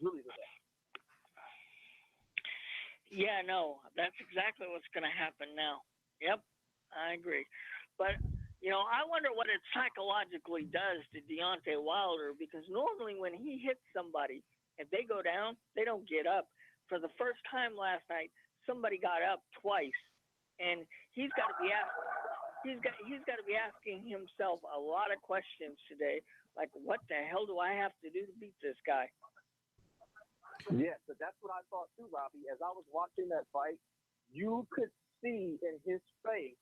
really the best. Yeah, no, that's exactly what's going to happen now. Yep, I agree. But, I wonder what it psychologically does to Deontay Wilder, because normally when he hits somebody, if they go down, they don't get up. For the first time last night, somebody got up twice, and he's got to be asking himself a lot of questions today, like, what the hell do I have to do to beat this guy? Yeah, so that's what I thought too, Robbie. As I was watching that fight, you could see in his face,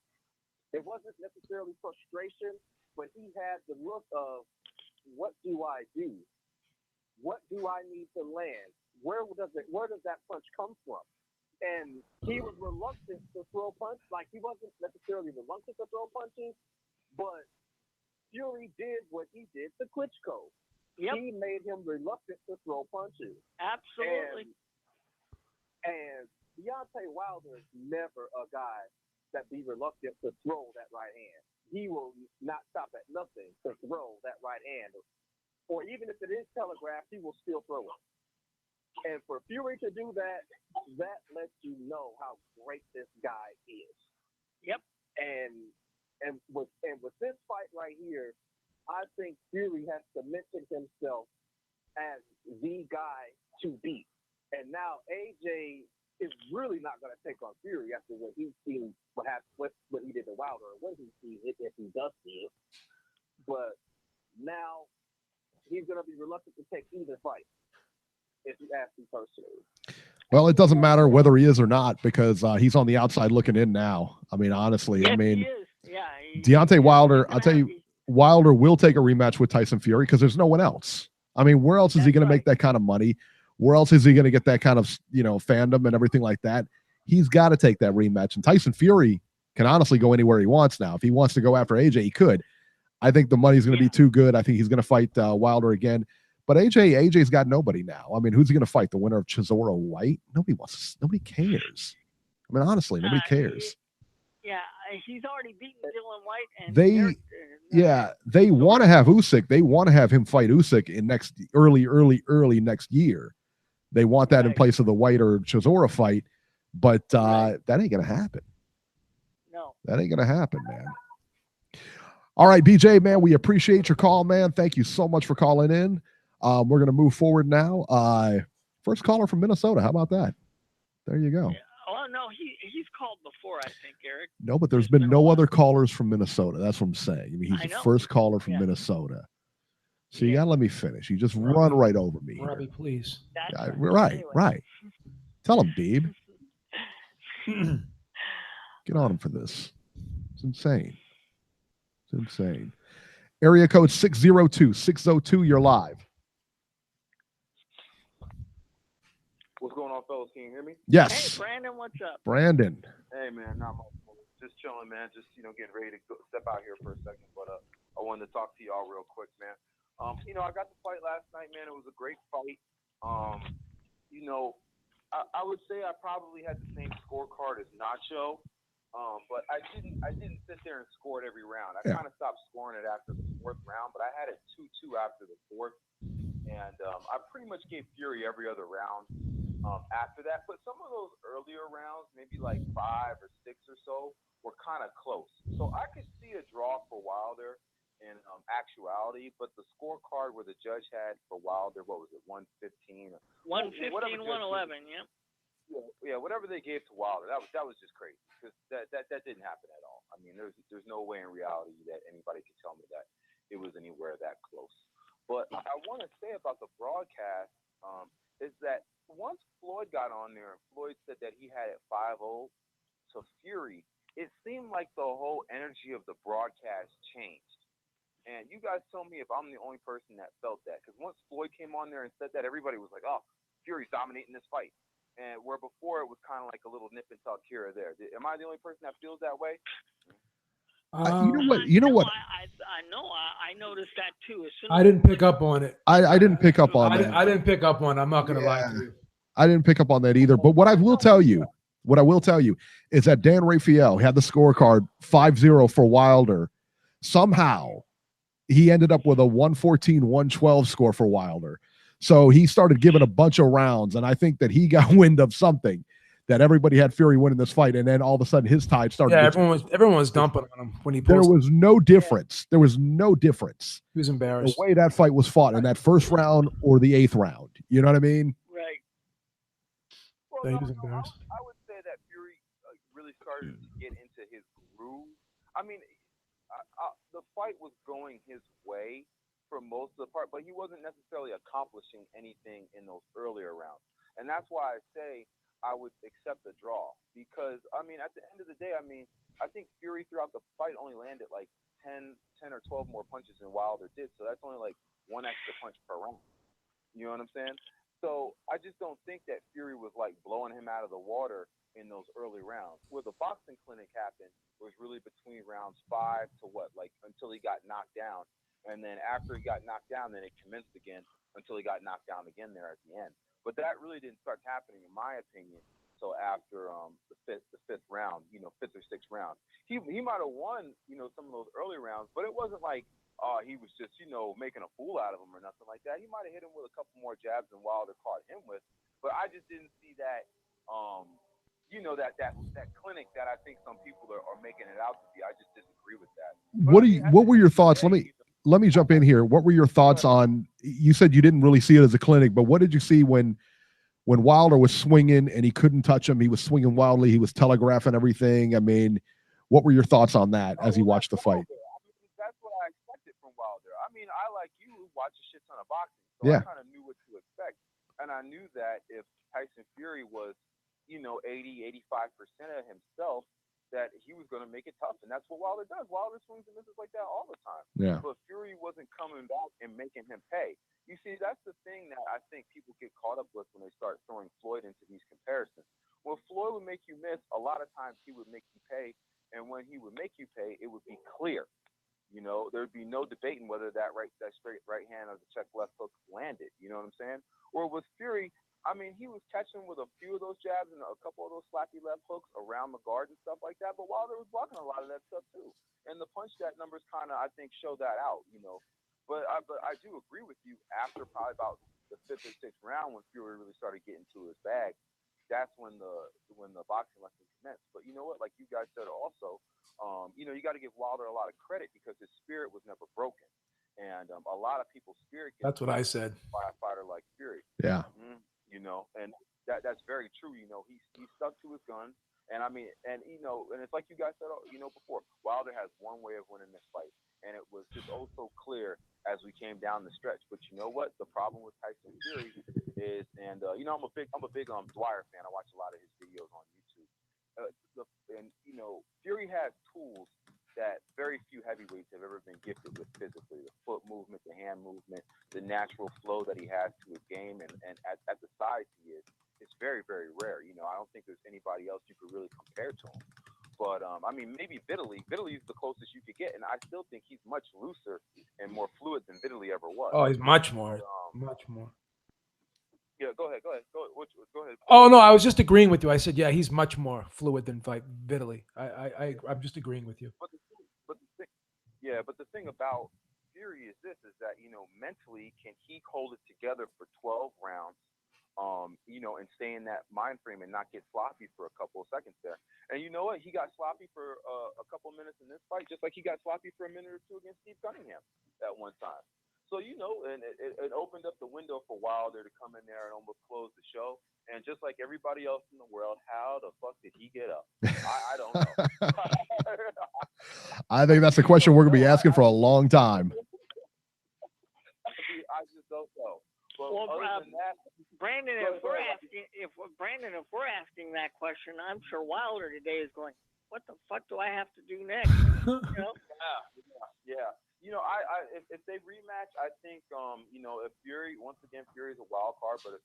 it wasn't necessarily frustration, but he had the look of, what do I do? What do I need to land? Where does that punch come from? And he was reluctant to throw punches. Like, he wasn't necessarily reluctant to throw punches, but Fury did what he did to Klitschko. Yep. He made him reluctant to throw punches. Absolutely. And Deontay Wilder is never a guy that be reluctant to throw that right hand. He will not stop at nothing to throw that right hand. Or even if it is telegraphed, he will still throw it. And for Fury to do that, that lets you know how great this guy is. Yep. And with this fight right here, I think Fury has cemented himself as the guy to beat. And now AJ is really not going to take on Fury after what he's seen, what he did to Wilder, or when he sees it, if he does see it. But now he's going to be reluctant to take either fight, if you ask me personally. Well, it doesn't matter whether he is or not, because he's on the outside looking in now. I mean, honestly, Yes, I mean, he is. Yeah, Deontay Wilder, I'll tell you, Wilder will take a rematch with Tyson Fury because there's no one else. I mean, where else is he going to make that kind of money? Where else is he going to get that kind of, fandom and everything like that? He's got to take that rematch. And Tyson Fury can honestly go anywhere he wants now. If he wants to go after AJ, he could. I think the money's going to be too good. I think he's going to fight Wilder again. But AJ's got nobody now. I mean, who's he going to fight? The winner of Chisora White? Nobody cares. I mean, honestly, nobody cares. Yeah, he's already beaten Dylan White. And they want to have Usyk. They want to have him fight Usyk in early next year. They want that in place of the White or Chisora fight, but that ain't gonna happen. No, that ain't gonna happen, man. All right, BJ, man, we appreciate your call, man. Thank you so much for calling in. We're gonna move forward now. First caller from Minnesota. How about that? There you go. Yeah. Oh no, he's called before, I think, Eric. No, but there's been no other callers from Minnesota. That's what I'm saying. I mean, he's the first caller from Minnesota. So you gotta let me finish. You just run right over me. Robbie, please. Right. Tell him, Beeb. Get on him for this. It's insane. Area code 602. You're live. What's going on, fellas? Can you hear me? Yes. Hey, Brandon, what's up? Brandon. Hey, man, not much. Just chilling, man. Just getting ready to step out here for a second. But I wanted to talk to y'all real quick, man. I got the fight last night, man. It was a great fight. I would say I probably had the same scorecard as Nacho, but I didn't sit there and score it every round. I kind of stopped scoring it after the fourth round, but I had it 2-2 after the fourth, and I pretty much gave Fury every other round after that. But some of those earlier rounds, maybe like 5 or 6 or so, were kind of close. So I could see a draw for Wilder in actuality, but the scorecard where the judge had for Wilder, what was it, 115? 115, 111, yeah. Yeah, whatever they gave to Wilder, that was just crazy, because that didn't happen at all. I mean, there's no way in reality that anybody could tell me that it was anywhere that close. But I want to say about the broadcast is that once Floyd got on there and Floyd said that he had it 5-0 to Fury, it seemed like the whole energy of the broadcast changed. And you guys tell me if I'm the only person that felt that. Because once Floyd came on there and said that, everybody was like, oh, Fury's dominating this fight. And where before it was kind of like a little nip and tuck here or there. Am I the only person that feels that way? You know what? I noticed that too. I didn't pick up on it. I didn't pick up on that. I didn't pick up on it. I'm not going to lie to you. I didn't pick up on that either. But what I will tell you is that Dan Rafael had the scorecard 5-0 for Wilder. Somehow he ended up with a 114-112 score for Wilder. So he started giving a bunch of rounds, and I think that he got wind of something, that everybody had Fury winning this fight, and then all of a sudden his tide started. Yeah, everyone was dumping on him when he posted. There was no difference. He was embarrassed. The way that fight was fought in that first round or the 8th round. You know what I mean? Right. Well, he was embarrassed. I would say that Fury really started to get into his groove. I mean, the fight was going his way for most of the part, but he wasn't necessarily accomplishing anything in those earlier rounds. And that's why I say I would accept the draw, because, I mean, at the end of the day, I mean, I think Fury throughout the fight only landed like 10 or 12 more punches than Wilder did, so that's only like 1 extra punch per round. You know what I'm saying? So I just don't think that Fury was like blowing him out of the water in those early rounds. Where the boxing clinic happened was really between rounds 5 to until he got knocked down. And then after he got knocked down, then it commenced again until he got knocked down again there at the end. But that really didn't start happening, in my opinion, until after the fifth round, fifth or sixth round. He might have won, some of those early rounds, but it wasn't like he was just, making a fool out of him or nothing like that. He might have hit him with a couple more jabs than Wilder caught him with, but I just didn't see that, that clinic that I think some people are making it out to be. I just disagree with that. But What were your thoughts? Let me jump in here. What were your thoughts on? You said you didn't really see it as a clinic, but what did you see when Wilder was swinging and he couldn't touch him? He was swinging wildly. He was telegraphing everything. I mean, what were your thoughts on that as you watched the fight? That's what I expected from Wilder. I mean, I, like you, watch a shit ton of boxing, so Yeah. I kind of knew what to expect. And I knew that if Tyson Fury was, 80-85% of himself, that he was going to make it tough. And that's what Wilder does. Wilder swings and misses like that all the time. Yeah. But Fury wasn't coming back and making him pay. You see, that's the thing that I think people get caught up with when they start throwing Floyd into these comparisons. When Floyd would make you miss, a lot of times he would make you pay. And when he would make you pay, it would be clear. There'd be no debating whether that straight right hand or the check left hook landed. You know what I'm saying? Or with Fury, I mean, he was catching with a few of those jabs and a couple of those slappy left hooks around the guard and stuff like that. But Wilder was blocking a lot of that stuff too. And the punch that numbers kind of, I think, show that out. But I do agree with you. After probably about the fifth or sixth round, when Fury really started getting to his bag, that's when the boxing lesson commenced. But you know what? Like you guys said also, you got to give Wilder a lot of credit because his spirit was never broken. And a lot of people's spirit gets That's what I said. by a fighter like Fury. Yeah. Mm-hmm. And that's very true. He stuck to his gun. And I mean, and it's like you guys said, before, Wilder has one way of winning this fight. And it was just so clear as we came down the stretch. But you know what? The problem with Tyson Fury is, and I'm a big Dwyer fan. I watch a lot of his videos on YouTube. Fury has tools that very few heavyweights have ever been gifted with physically. The foot movement, the hand movement, the natural flow that he has to his game, and at the size he is, it's very, very rare. I don't think there's anybody else you could really compare to him. But, I mean, maybe Vitaly. Vitaly is the closest you could get, and I still think he's much looser and more fluid than Vitaly ever was. Oh, he's much more. Much more. Yeah, go ahead. Go ahead. Oh, no, I was just agreeing with you. I said, yeah, he's much more fluid than Vitaly. I'm just agreeing with you. But the thing about Fury is that, mentally, can he hold it together for 12 rounds, and stay in that mind frame and not get sloppy for a couple of seconds there. And you know what? He got sloppy for a couple of minutes in this fight, just like he got sloppy for a minute or two against Steve Cunningham at one time. So, and it opened up the window for Wilder to come in there and almost close the show. And just like everybody else in the world, how the fuck did he get up? I don't know. I think that's a question we're going to be asking for a long time. I just don't know. But Well, other than that, Brandon, if we're asking that question, I'm sure Wilder today is going, what the fuck do I have to do next? Yeah. If they rematch, I think, if Fury, once again, Fury's a wild card, but if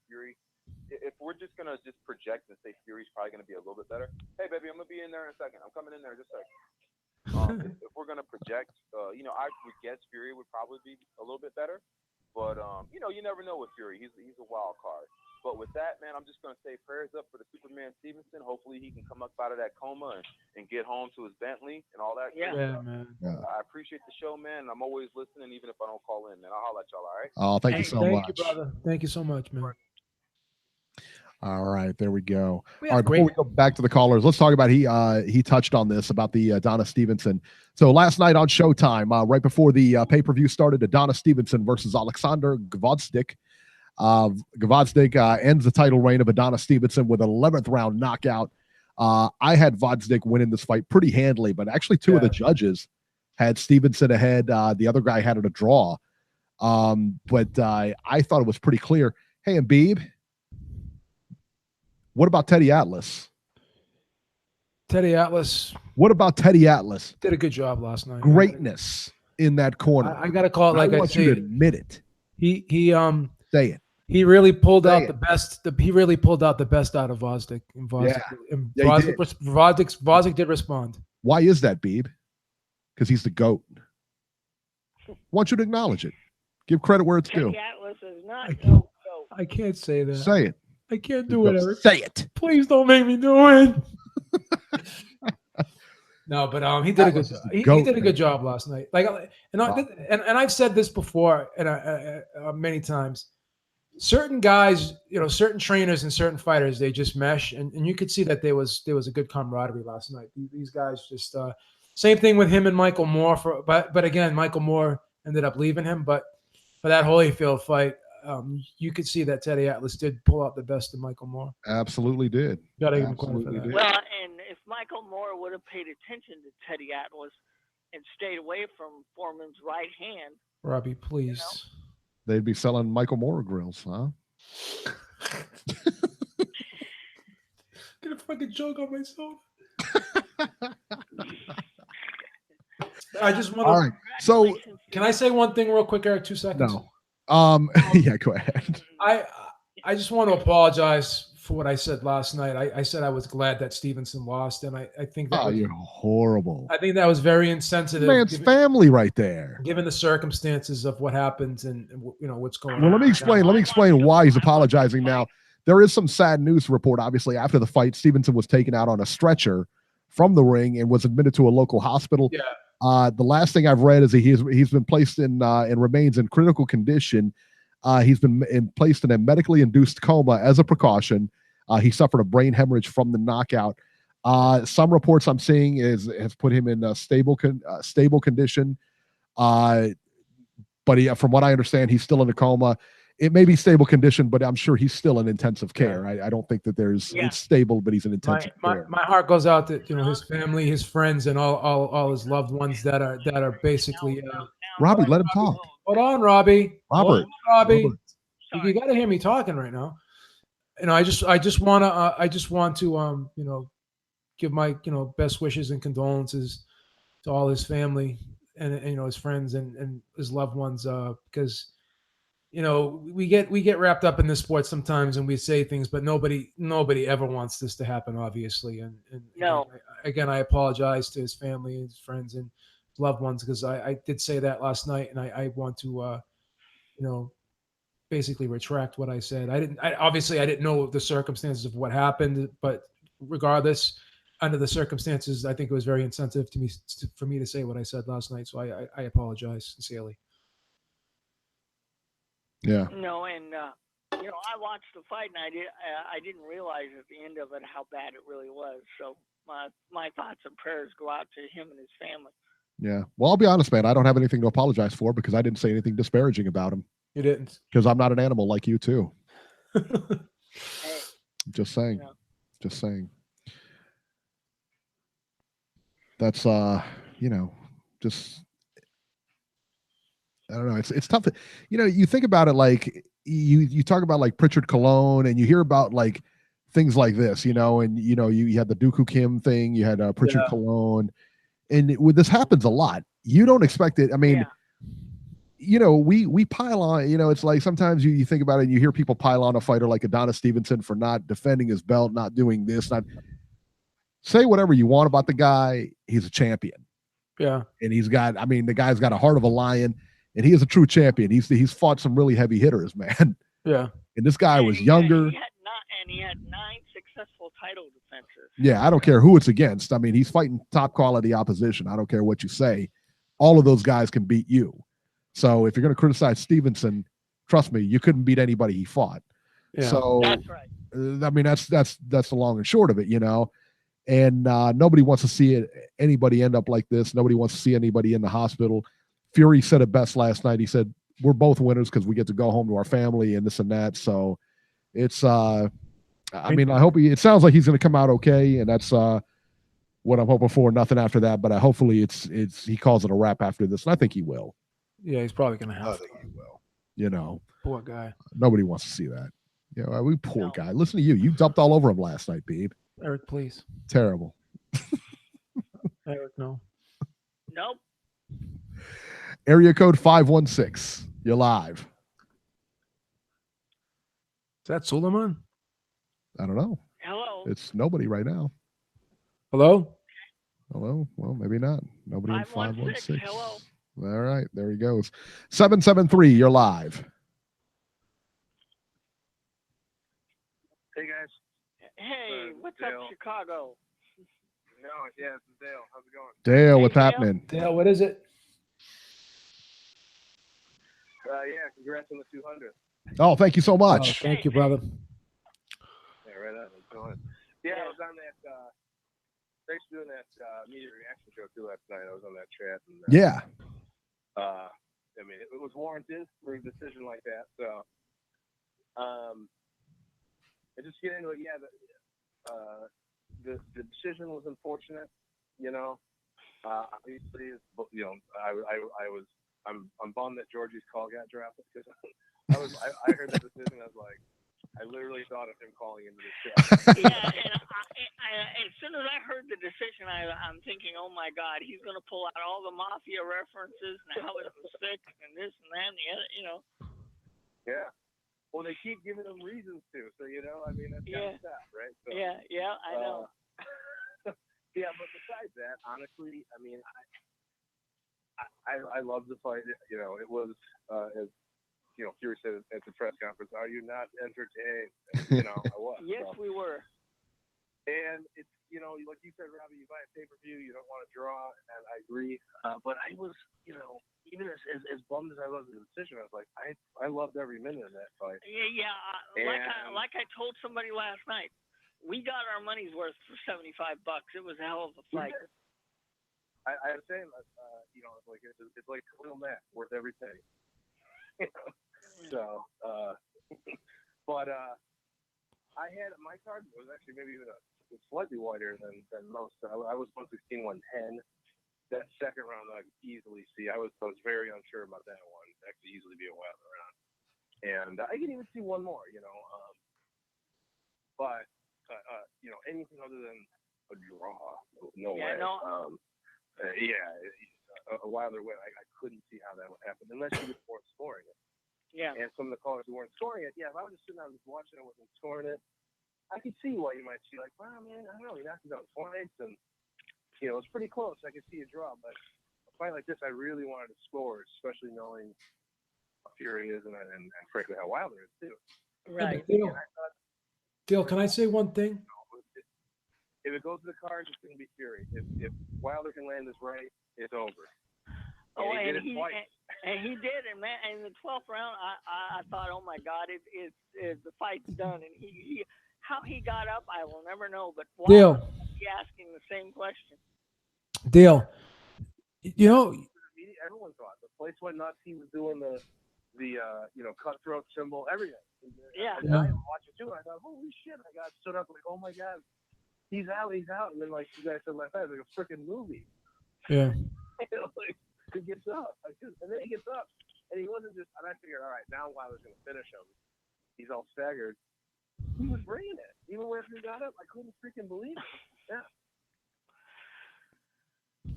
we're just going to just project and say Fury's probably going to be a little bit better, hey, baby, I'm going to be in there in a second. I'm coming in there in just a second. If we're going to project, I would guess Fury would probably be a little bit better. But, you never know with Fury. He's a wild card. But with that, man, I'm just going to say prayers up for the Superman Stevenson. Hopefully he can come up out of that coma and get home to his Bentley and all that. Yeah, man. Yeah. I appreciate the show, man. I'm always listening, even if I don't call in, man. I'll holler at y'all, all right? Oh, thank you so much. Thank you, brother. Thank you so much, man. All right, there we go. We All have right, before we go back to the callers, let's talk about he touched on this about the Adonis Stevenson. So last night on Showtime, right before the pay-per-view started, Adonis Stevenson versus Alexander Gvozdyk. Gvozdyk ends the title reign of Adonis Stevenson with an 11th round knockout. I had Gvozdyk winning this fight pretty handily, but actually two of the judges had Stevenson ahead. The other guy had it a draw. But I thought it was pretty clear. Hey, and Beeb, what about Teddy Atlas? What about Teddy Atlas? Did a good job last night. Greatness in that corner. I got to call it like I want you to admit it. He say it. He really pulled out the best. He really pulled out the best out of Gvozdyk. Gvozdyk did respond. Why is that, Beeb? Because he's the GOAT. I want you to acknowledge it. Give credit where it's due. Teddy Atlas is not GOAT. I can't say that. Say it. I can't do it, Eric. Say it. Please don't make me do it. No, but he did a good job. He did a good job last night. Like, and I've said this before, and many times. Certain guys, certain trainers and certain fighters, they just mesh, and you could see that there was a good camaraderie last night. These guys just same thing with him and Michael Moore. But again, Michael Moore ended up leaving him. But for that Holyfield fight, you could see that Teddy Atlas did pull out the best of Michael Moore. Absolutely did. Absolutely did. Well, and if Michael Moore would have paid attention to Teddy Atlas and stayed away from Foreman's right hand, Robbie, please. They'd be selling Michael Moore grills, huh? Get a fucking joke on myself. I just want to. All right. So, can I say one thing real quick, Eric? 2 seconds. No. Yeah, go ahead. I just want to apologize for what I said last night. I said I was glad that Stevenson lost, and I think that you're horrible. I think that was very insensitive. Man's family right there. Given the circumstances of what happens and what's going on. Well, let me explain why he's apologizing now. There is some sad news to report. Obviously, after the fight, Stevenson was taken out on a stretcher from the ring and was admitted to a local hospital. Yeah. The last thing I've read is he's been placed in and remains in critical condition. He's been placed in a medically induced coma as a precaution. He suffered a brain hemorrhage from the knockout. Some reports I'm seeing has put him in a stable condition. But from what I understand, he's still in a coma. It may be stable condition, but I'm sure he's still in intensive care. I don't think that it's stable, but he's in intensive care. My heart goes out to his family, his friends, and all his loved ones that are basically. Robbie, let him talk. Hold on, Robbie. Robert. Robbie. You got to hear me talking right now. I just want to give my best wishes and condolences to all his family and his friends and his loved ones because we get wrapped up in this sport sometimes and we say things, but nobody ever wants this to happen, obviously. And no. Again, I apologize to his family and his friends and his loved ones because I did say that last night, and I want to basically retract what I said. I didn't know the circumstances of what happened, but regardless, under the circumstances, I think it was very insensitive for me to say what I said last night. So I apologize sincerely. Yeah. No, and I watched the fight, and I didn't realize at the end of it how bad it really was. So my thoughts and prayers go out to him and his family. Yeah. Well, I'll be honest, man. I don't have anything to apologize for because I didn't say anything disparaging about him. You didn't. Because I'm not an animal like you too. Hey, Just saying. Yeah. Just saying. That's just I don't know. It's tough. You think about it like you talk about like Pritchard Cologne and you hear about like things like this, and you had the Dooku Kim thing, you had Pritchard Cologne, and this happens a lot. You don't expect it. I mean, we pile on, it's like sometimes you think about it and you hear people pile on a fighter like Adonis Stevenson for not defending his belt, not doing this, not say whatever you want about the guy. He's a champion. Yeah. And the guy's got a heart of a lion and he is a true champion. He's fought some really heavy hitters, man. Yeah. And this guy was younger. He had 9 successful title defenses. Yeah. I don't care who it's against. I mean, he's fighting top quality opposition. I don't care what you say. All of those guys can beat you. So if you're going to criticize Stevenson, trust me, you couldn't beat anybody he fought. Yeah. So that's right. I mean, that's the long and short of it, and nobody wants to see anybody end up like this. Nobody wants to see anybody in the hospital. Fury said it best last night. He said, we're both winners because we get to go home to our family and this and that. So it's, I hope it sounds like he's going to come out okay. And that's what I'm hoping for. Nothing after that, but hopefully he calls it a wrap after this. And I think he will. Yeah, he's probably going to have to. He will. Poor guy. Nobody wants to see that. We poor guy. Listen to you. You dumped all over him last night, Beeb. Eric, please. Terrible. Eric, no. Nope. Area code 516. You're live. Is that Suleiman? I don't know. Hello. It's nobody right now. Hello? Hello? Well, maybe not. Nobody in 516. Hello. All right. There he goes. 773. You're live. What's up, Chicago? No, yeah, it's Dale. How's it going? Dale, what's happening? Dale, what is it? Yeah, congrats on the 200. Oh, thank you so much. Thank you, brother. Yeah, right on. Yeah, I was on that. Thanks for doing that media reaction show too last night. I was on that chat. And, Yeah. I mean, it was warranted for a decision like that. So, and just get into it. Yeah, the decision was unfortunate. You know, obviously, you know, I'm bummed that Georgie's call got dropped because I heard the decision. I was like, I literally thought of him calling into the show. Yeah, and as soon as I heard the decision, I'm thinking, oh my God, he's going to pull out all the mafia references and how it was sick and this and that and the other, you know. Yeah. Well, they keep giving him reasons to, so you know, I mean, that's kind of sad, right? So, yeah, I know. Yeah, but besides that, honestly, I mean, I love the fight. You know, it was as you know, Fury said at the press conference, "Are you not entertained?" And, you know, I was. Yes, we were. And it's, you know, like you said, Robbie, you buy a pay-per-view, you don't want to draw, and I agree. But I was, you know, even as bummed as I was at the decision, I was like, I loved every minute of that fight. Yeah. Like I told somebody last night, we got our money's worth for $75. It was a hell of a fight. I was saying, you know, it's like Khalil Mack, worth every penny. So, but I had my card was actually maybe even slightly wider than most. I was 116, 110. That second round I could easily see. I was very unsure about that one. That could easily be a Wilder round, and I could even see one more. You know, but you know, anything other than a draw, no way. No. A Wilder win. I couldn't see how that would happen unless you weren't scoring it. Yeah. And some of the callers who weren't scoring it, if I was just sitting there just watching, I wasn't scoring it, I could see why you might see like, wow, man, I don't know, he knocked it out twice, and you know, it's pretty close. I could see a draw, but a fight like this, I really wanted to score, especially knowing how Fury is and frankly how Wilder is too. Right. Dale, can I say one thing? If it goes to the cards, it's going to be Fury. If Wilder can land this right, it's over. And he did, and man, in the 12th round, I thought, oh my God, the fight's done. And he how he got up, I will never know. But Dale, he asking the same question. Dale, you know, everyone thought the place went nuts. He was doing the you know, cutthroat symbol, everything. Yeah. I watched it too, and I thought, holy shit! I got stood up like, oh my God, he's out, and then like you guys said last night, like a freaking movie. Yeah. Like, he gets up, and then he gets up, and he wasn't just. And I figured, all right, now Wilder's going to finish him. He's all staggered. He was bringing it, even when he got up. I couldn't freaking believe it. Yeah.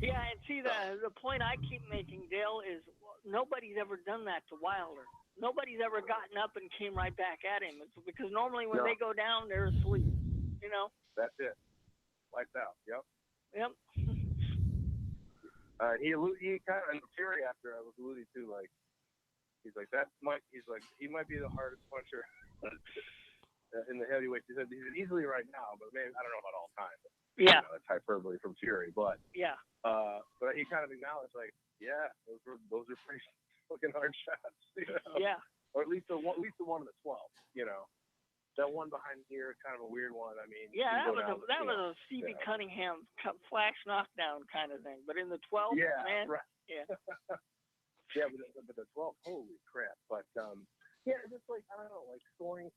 Yeah, and see, the point I keep making, Dale, is nobody's ever done that to Wilder. Nobody's ever gotten up and came right back at him. It's because normally when they go down, they're asleep. You know. That's it. Lights out. Yep. He kind of, and Fury after I was alluding to, like, he's like, he might be the hardest puncher in the heavyweight. He said he's easily right now, but man, I don't know about all time. Yeah. You know, that's hyperbole from Fury, but yeah. But he kind of acknowledged, like, yeah, those are pretty fucking hard shots. You know? Yeah. Or at least the one in the 12. You know. That one behind here is kind of a weird one. I mean, yeah, that was a Stevie Cunningham flash knockdown kind of thing. But in the 12, man, right. Yeah, yeah, but the 12, holy crap! But yeah, it's just like I don't know, like scoring.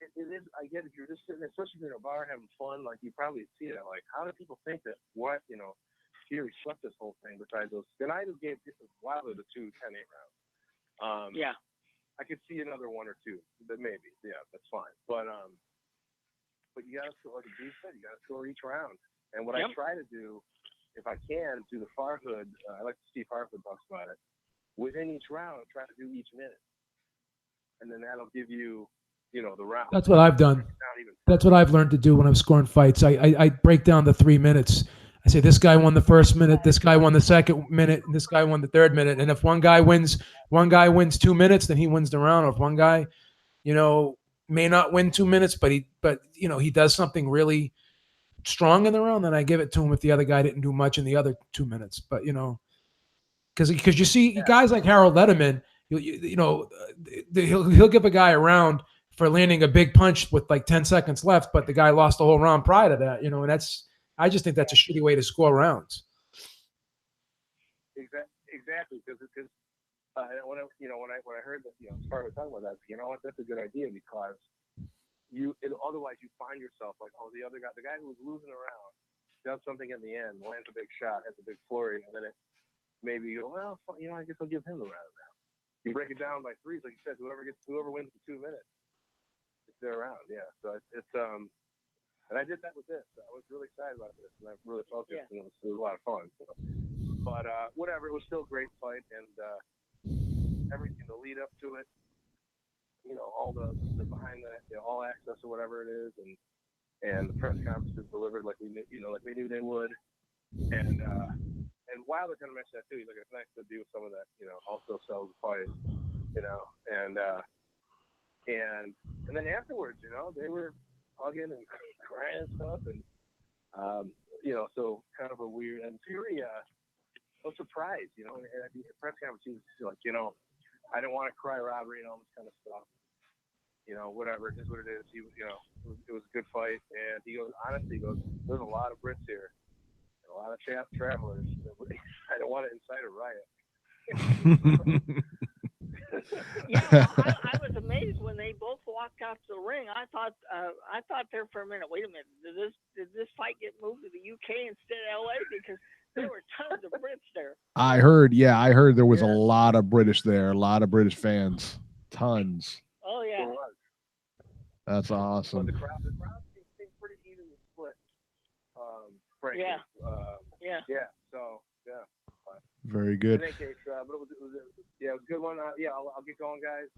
It is. I get if you're just sitting, especially if you're in a bar having fun, like you probably see that. Like, how do people think that? What Fury swept this whole thing besides those. And I just gave Wilder the 2 10-8 rounds. Yeah. I could see another one or two, but maybe, yeah, that's fine. But you gotta score, like Beeb said, you gotta score each round. And what I try to do, if I can, do the Farhood. I like Steve Farhood talks about it. Within each round, try to do each minute, and then that'll give you, the round. That's what I've done. That's what I've learned to do when I'm scoring fights. I break down the 3 minutes. I say this guy won the first minute, this guy won the second minute, and this guy won the third minute. And if one guy wins 2 minutes, then he wins the round. Or if one guy, may not win 2 minutes, but he does something really strong in the round, then I give it to him if the other guy didn't do much in the other 2 minutes. But because you see guys like Harold Letterman, he'll give a guy a round for landing a big punch with like 10 seconds left, but the guy lost the whole round prior to that. And I just think that's a shitty way to score rounds. Exactly, because when I heard that, Sparta was talking about that, that's a good idea, because otherwise you find yourself like, oh, the guy who was losing a round does something in the end, lands a big shot, has a big flurry, and then maybe you go, well, I guess I'll give him the round now. You break it down by threes, like you said, whoever wins in 2 minutes, it's their round. Yeah, so it's and I did that with this. I was really excited about this, and I really focused, and it was a lot of fun. So. But whatever, it was still a great fight, and everything, the lead up to it, all the behind that, all access or whatever it is, and the press conferences delivered like we knew they would, and Wilder kind of mentioned that too. He's like, it's nice to do some of that, also sells the fight, and then afterwards, they were hugging and crying and stuff, and so kind of a weird, and Fury, I was surprised, and at the press conference, he was like, I didn't want to cry, Robert, all this kind of stuff. Whatever, it is what it is. It was a good fight. And he goes, honestly, there's a lot of Brits here, and a lot of travelers. I don't want to incite a riot. I was amazed when they both walked out to the ring. I thought there for a minute, wait a minute, did this fight get moved to the UK instead of LA? Because there were tons of Brits there. I heard there was a lot of British there, a lot of British fans, tons. Oh yeah, that's awesome. But the crowd seemed pretty evenly split. Frankly. Yeah. So yeah. Very good. In any case, but it was a good one. I'll get going, guys.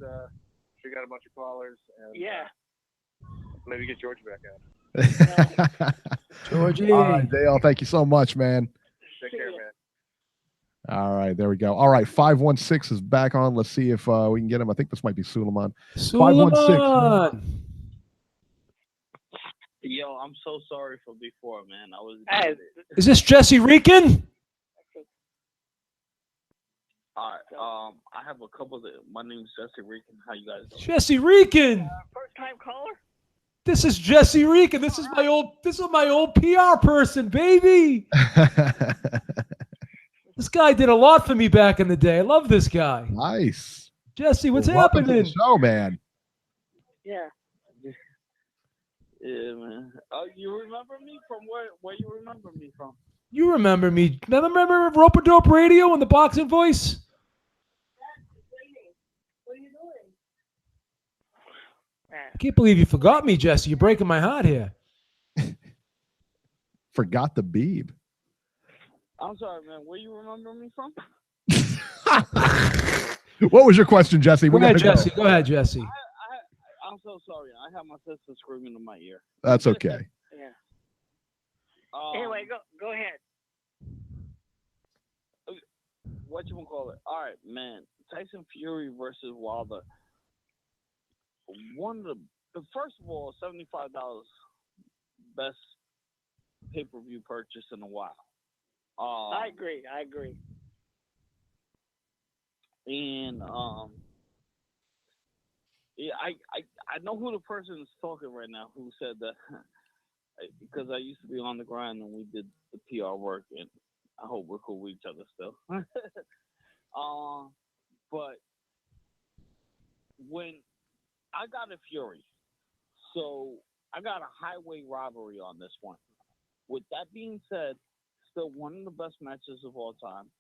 We got a bunch of callers. And, maybe get George back out. Georgie. All right, Dale. Thank you so much, man. Take care, man. All right, there we go. All right, 516 is back on. Let's see if we can get him. I think this might be Suleiman. 516. Yo, I'm so sorry for before, man. I was. Is this Jesse Rican? All right. I have a couple. My name's Jesse Rican. How you guys doing? Jesse Rican. First time caller. This is Jesse Rican. This is my old PR person, baby. This guy did a lot for me back in the day. I love this guy. Nice. Jesse, what's Welcome happening? to the show, man. Yeah. Yeah, man. You remember me from where you remember me from? You remember me. Remember Rope-A-Dope Radio and the boxing voice? What are you doing? I can't believe you forgot me, Jesse. You're breaking my heart here. Forgot the Beeb. I'm sorry, man. Where you remember me from? What was your question, Jesse? Go ahead, Jesse. Go ahead, Jesse. I'm so sorry. I have my sister screaming in my ear. That's okay. Yeah. Anyway, go ahead. What you gonna call it? All right, man. Tyson Fury versus Wilder. One of the first of all, $75 best pay-per-view purchase in a while. I agree. And I know who the person is talking right now who said that, because I used to be on the grind and we did the PR work, and I hope we're cool with each other still. But when I got a Fury, so I got a highway robbery on this one. With that being said, still one of the best matches of all time.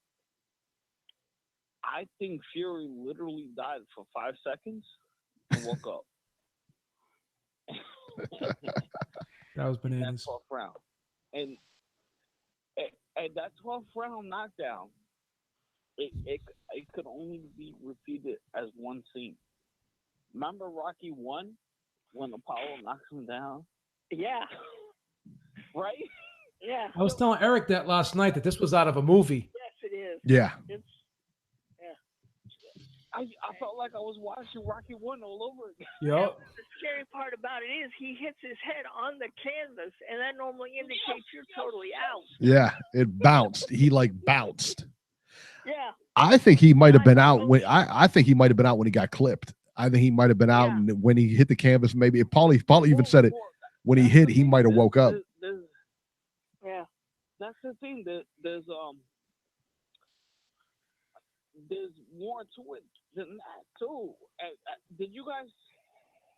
I think Fury literally died for 5 seconds and woke up. That was bananas. That 12th round. And that 12th round knockdown, it could only be repeated as one scene. Remember Rocky 1 when Apollo knocks him down? Yeah. Right? Yeah. I was telling Eric that last night that this was out of a movie. Yes, it is. Yeah. I felt like I was watching Rocky 1 all over again. Yep. The scary part about it is he hits his head on the canvas, and that normally indicates you're totally out. Yeah, it bounced. He like bounced. Yeah. I think he might have been out when I think he might have been out when he got clipped. I think he might have been out and when he hit the canvas. Maybe Paulie even said it when he hit. He might have woke up. Yeah, that's the thing. There's more to it than that too. Did you guys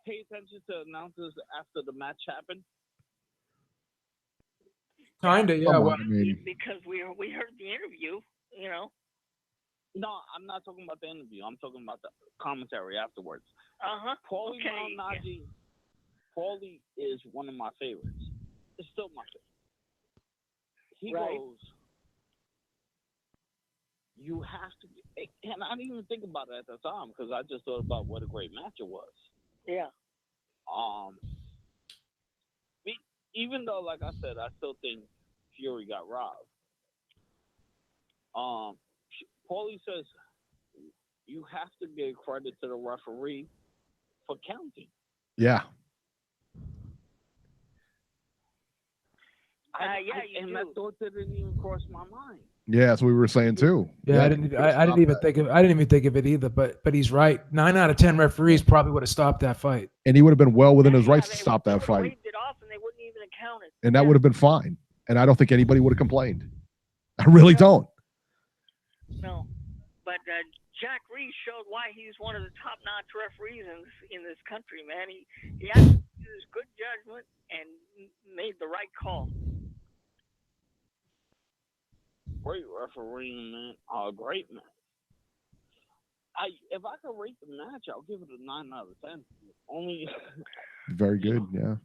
pay attention to announcers after the match happened? Kinda, yeah. Well, Because we heard the interview, you know. No, I'm not talking about the interview. I'm talking about the commentary afterwards. Paulie Malignaggi. Paulie is one of my favorites. It's still my favorite. He goes, you have to, and I didn't even think about it at the time because I just thought about what a great match it was. Yeah. Even though, like I said, I still think Fury got robbed. Paulie says you have to give credit to the referee for counting. Yeah. And that thought didn't even cross my mind. Yeah, that's what we were saying too. Yeah, I didn't even think of it either. But he's right. 9 out of 10 referees probably would have stopped that fight, and he would have been well within his rights to stop that fight. Waved it off, and they wouldn't even have counted. And that would have been fine. And I don't think anybody would have complained. I really don't. No, but Jack Reese showed why he's one of the top-notch referees in this country, man. He had to use good judgment and made the right call. Great refereeing, man. Great match. If I could rate the match, I'll give it a 9 out of 10. Only. Very good, yeah.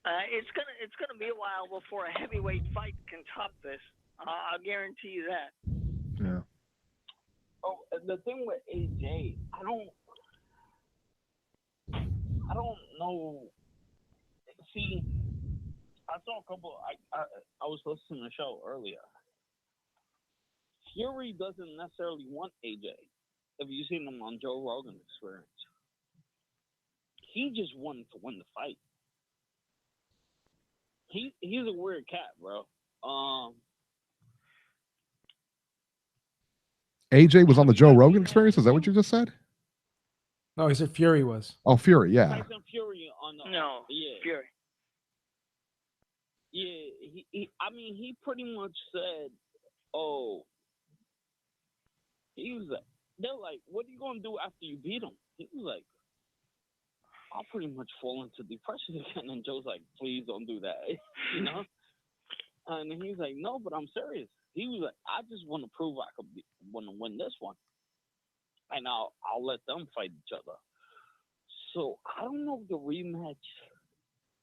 It's gonna be a while before a heavyweight fight can top this. I'll guarantee you that. Yeah. Oh, the thing with AJ, I don't know. See, I saw a couple. I was listening to the show earlier. Fury doesn't necessarily want AJ. Have you seen him on Joe Rogan Experience? He just wanted to win the fight. He's a weird cat, bro. AJ was on the Joe Rogan Experience. Is that what you just said? No, he said Fury was. Oh, Fury, yeah. Tyson Fury on the Fury. Yeah, he pretty much said, "Oh, he was like, they're like, what are you gonna do after you beat him?" He was like, "I'll pretty much fall into depression again." And Joe's like, "Please don't do that," you know. And he's like, "No, but I'm serious." He was like, "I just want to prove I could want to win this one, and I'll let them fight each other." So I don't know if the rematch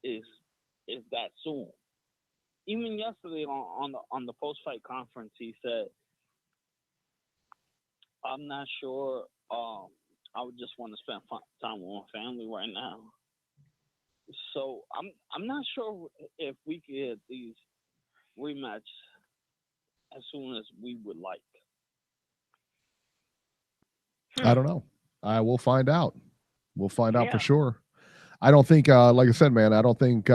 is that soon. Even yesterday on the post fight conference, he said, "I'm not sure. I would just want to spend time with my family right now." So I'm not sure if we could get these rematch as soon as we would like. I don't know. We'll find out. We'll find out for sure. I don't think, like I said, man, I don't think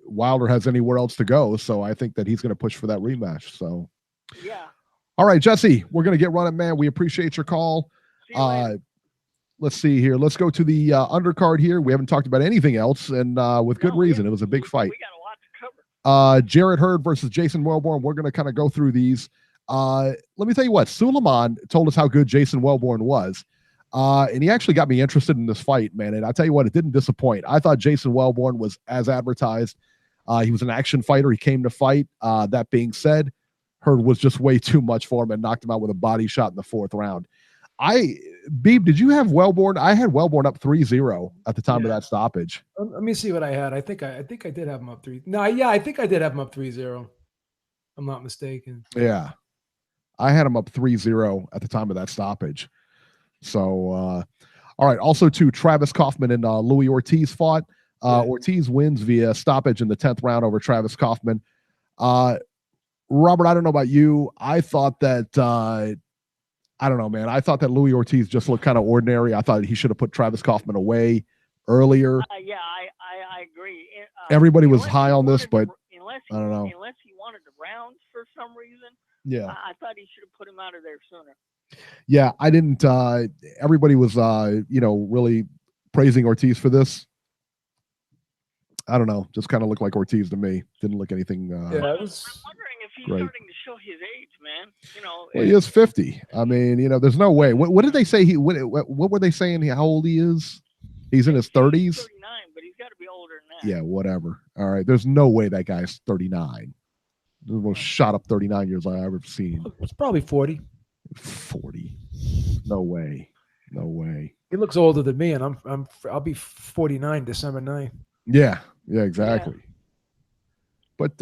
Wilder has anywhere else to go. So I think that he's going to push for that rematch. So, yeah. All right, Jesse, we're going to get running, man. We appreciate your call. Let's see here. Let's go to the undercard here. We haven't talked about anything else, and with good reason. It was a big fight. We got a lot to cover. Jarrett Hurd versus Jason Wellborn. We're going to kind of go through these. Let me tell you what. Suleiman told us how good Jason Wellborn was. And he actually got me interested in this fight, man. And I tell you what, it didn't disappoint. I thought Jason Wellborn was as advertised. He was an action fighter. He came to fight. That being said, Hurd was just way too much for him and knocked him out with a body shot in the 4th round. Beeb, did you have Wellborn? I had Wellborn up 3-0 at the time of that stoppage. Let me see what I had. I think I did have him up 3. No, yeah, I think I did have him up 3-0. I'm not mistaken. Yeah. I had him up 3-0 at the time of that stoppage. So, all right. Also, too, Travis Kaufman and Louis Ortiz fought. Ortiz wins via stoppage in the 10th round over Travis Kaufman. Robert, I don't know about you. I thought that I don't know, man. I thought that Louis Ortiz just looked kind of ordinary. I thought he should have put Travis Kaufman away earlier. Yeah, I agree. Everybody was high on this, but I don't know. Unless he wanted the rounds for some reason, yeah, I thought he should have put him out of there sooner. Yeah, I didn't. Everybody was, really praising Ortiz for this. I don't know. Just kind of looked like Ortiz to me. Didn't look anything. I'm wondering if he's great. starting to show his age, man. Well, he is 50. I mean, there's no way. What did they say? What were they saying? How old he is? He's in his 30s. 39, but he's got to be older than that. Yeah, whatever. All right. There's no way that guy's 39. The most shot up 39 years I've ever seen. It's probably 40. 40. No way. No way. He looks older than me, and I'll be 49 December 9th. Yeah. Yeah, exactly. Yeah. But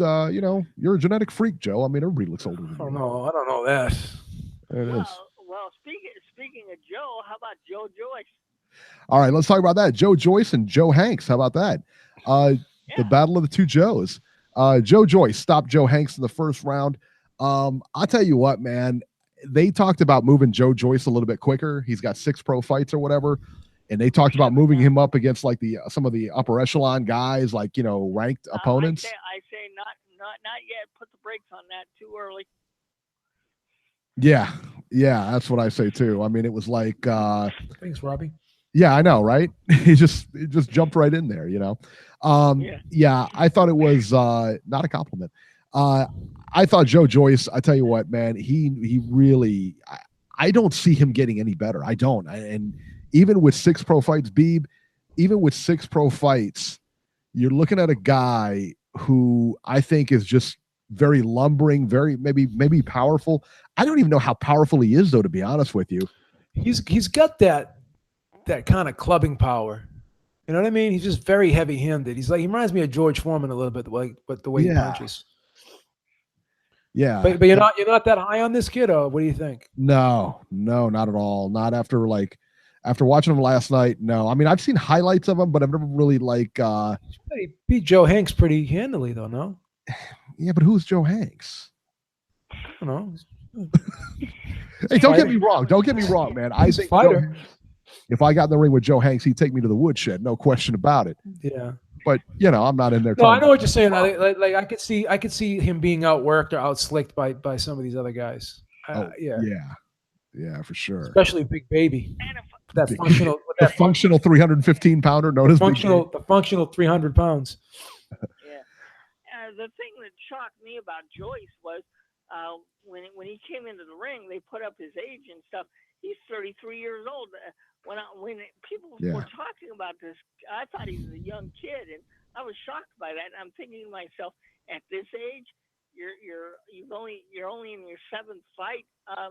you're a genetic freak, Joe. I mean, everybody looks older than you. I don't know that. There it is. Well, speaking of Joe, how about Joe Joyce? All right, let's talk about that. Joe Joyce and Joe Hanks. How about that? The battle of the two Joes. Joe Joyce stopped Joe Hanks in the first round. I'll tell you what, man. They talked about moving Joe Joyce a little bit quicker. He's got 6 pro fights or whatever. And they talked about moving him up against like some of the upper echelon guys, like, ranked opponents. I say not yet. Put the brakes on that too early. Yeah, that's what I say too. I mean, it was like thanks, Robbie. Yeah, I know, right? He just jumped right in there, Yeah, I thought it was not a compliment. I thought Joe Joyce, I tell you what, man, he really, I don't see him getting any better. I don't. And even with 6 pro fights, Beeb, even with 6 pro fights, you're looking at a guy who I think is just very lumbering, very maybe powerful. I don't even know how powerful he is, though, to be honest with you. He's got that kind of clubbing power. You know what I mean? He's just very heavy-handed. He reminds me of George Foreman a little bit, but the way he punches. Yeah, but you're not that high on this kid, or what do you think? No, not at all. Not after watching him last night. No, I mean I've seen highlights of him, but I've never really He beat Joe Hanks pretty handily, though. No. Yeah, but who's Joe Hanks? I don't know. Hey, don't get me wrong, man. I think fighter. If I got in the ring with Joe Hanks, he'd take me to the woodshed, no question about it. Yeah. But I'm not in there. No, I know what you're saying. Like I could see him being outworked or outslicked by some of these other guys. Yeah, for sure. Especially Big Baby. The functional 315 pounder known as the functional 300 pounds. The thing that shocked me about Joyce was when he came into the ring, they put up his age and stuff. He's 33 years old. When people were talking about this, I thought he was a young kid, and I was shocked by that. And I'm thinking to myself, at this age, you're only in your 7th fight.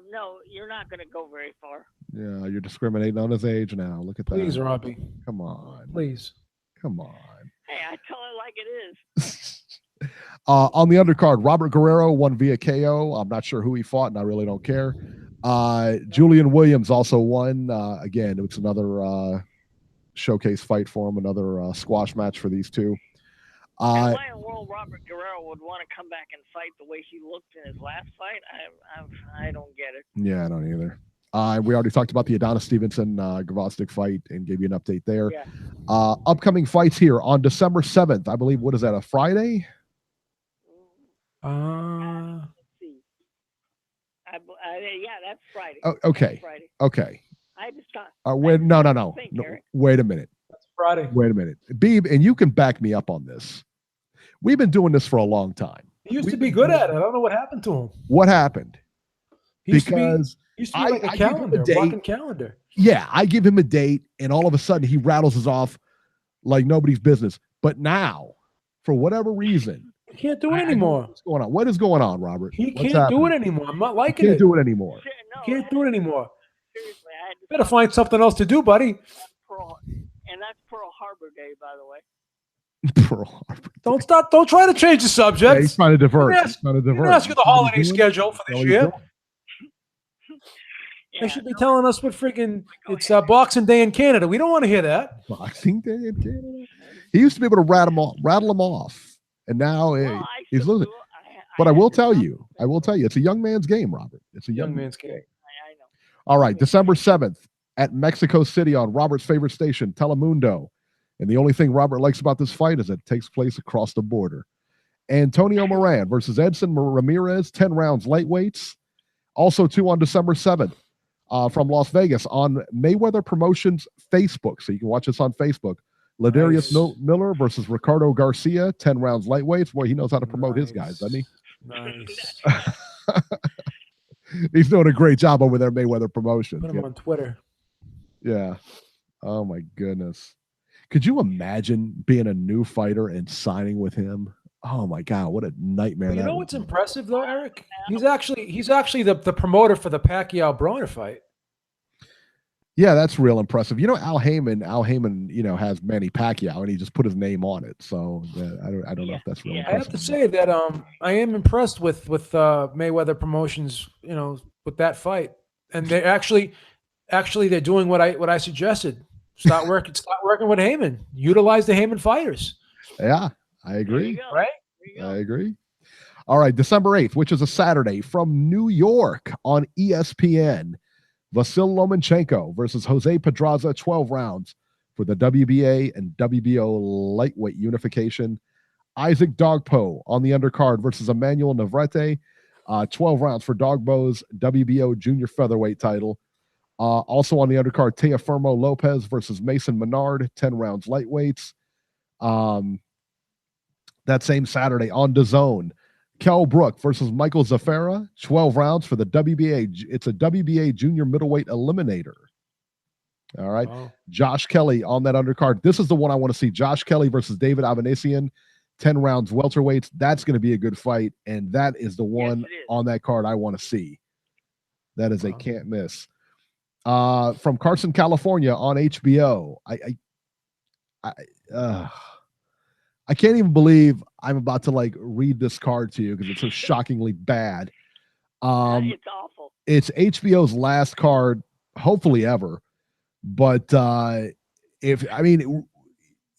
No, you're not going to go very far. Yeah, you're discriminating on his age now. Look at that. Please, Robbie. Come on. Please. Come on. Hey, I tell it like it is. On the undercard, Robert Guerrero won via KO. I'm not sure who he fought, and I really don't care. Julian Williams also won. Again, it's another showcase fight for him, another squash match for these two. Why in the world Robert Guerrero would want to come back and fight the way he looked in his last fight, I don't get it. Yeah, I don't either. We already talked about the Adonis Stevenson Gvozdyk fight and gave you an update there. Yeah. Upcoming fights here on December 7th. I believe, what is that, a Friday? Let's see. Yeah, that's Friday. Oh, okay. That's Friday. Okay. I just thought. No. Wait a minute. That's Friday. Wait a minute. Beeb, and you can back me up on this. We've been doing this for a long time. He used to be good at it. I don't know what happened to him. What happened? He used to be like a calendar, walking calendar. Yeah, I give him a date, and all of a sudden he rattles us off like nobody's business. But now, for whatever reason, he can't do it anymore. What's going on? What is going on, Robert? He can't do it anymore. I'm not liking it. Can't do it anymore. He can't do it anymore. Seriously, Better find something else to do, buddy. And that's Pearl Harbor Day, by the way. Pearl Harbor. Don't try to change the subject. Yeah, he's trying to divert. Ask you the holiday schedule for this year. They should be telling us what freaking it's Boxing Day in Canada. We don't want to hear that. Boxing Day in Canada. He used to be able to rattle them off, and now he's losing. But I will tell you, it's a young man's game, Robert. It's a young man's game. I know. All right, December 7th at Mexico City on Robert's favorite station, Telemundo. And the only thing Robert likes about this fight is it takes place across the border. Antonio Moran versus Edson Ramirez, 10 rounds lightweights. Also, 2 on December 7th from Las Vegas on Mayweather Promotions Facebook. So you can watch this on Facebook. Ladarius Miller versus Ricardo Garcia, 10 rounds lightweights. Boy, he knows how to promote his guys, doesn't he? Nice. He's doing a great job over there, Mayweather Promotions. Put him on Twitter. Yeah. Oh, my goodness. Could you imagine being a new fighter and signing with him? Oh, my God. What a nightmare. But you that know would what's be. impressive, though, Eric? He's actually the promoter for the Pacquiao-Broner fight. Yeah, that's real impressive. You know, Al Heyman, you know, has Manny Pacquiao, and he just put his name on it. So I don't know if that's real impressive. I have to say that I am impressed with Mayweather Promotions, you know, with that fight, and they actually they're doing what I suggested. Start working with Heyman. Utilize the Heyman fighters. Yeah, I agree. Right? I agree. All right, December 8th, which is a Saturday, from New York on ESPN. Vasil Lomachenko versus Jose Pedraza, 12 rounds for the WBA and WBO lightweight unification. Isaac Dogpo on the undercard versus Emmanuel Navarrete, 12 rounds for Dogbo's WBO junior featherweight title. Also on the undercard, Teofimo Lopez versus Mason Menard, 10 rounds lightweights. That same Saturday on DAZN, Kell Brook versus Michael Zafara, 12 rounds for the WBA. It's a WBA junior middleweight eliminator. All right. Wow. Josh Kelly on that undercard. This is the one I want to see. Josh Kelly versus David Avanesian, 10 rounds welterweights. That's going to be a good fight. And that is the one on that card I want to see. That is a can't miss. From Carson, California on HBO. I can't even believe I'm about to like read this card to you because it's so shockingly bad. It's awful. It's HBO's last card, hopefully ever. But you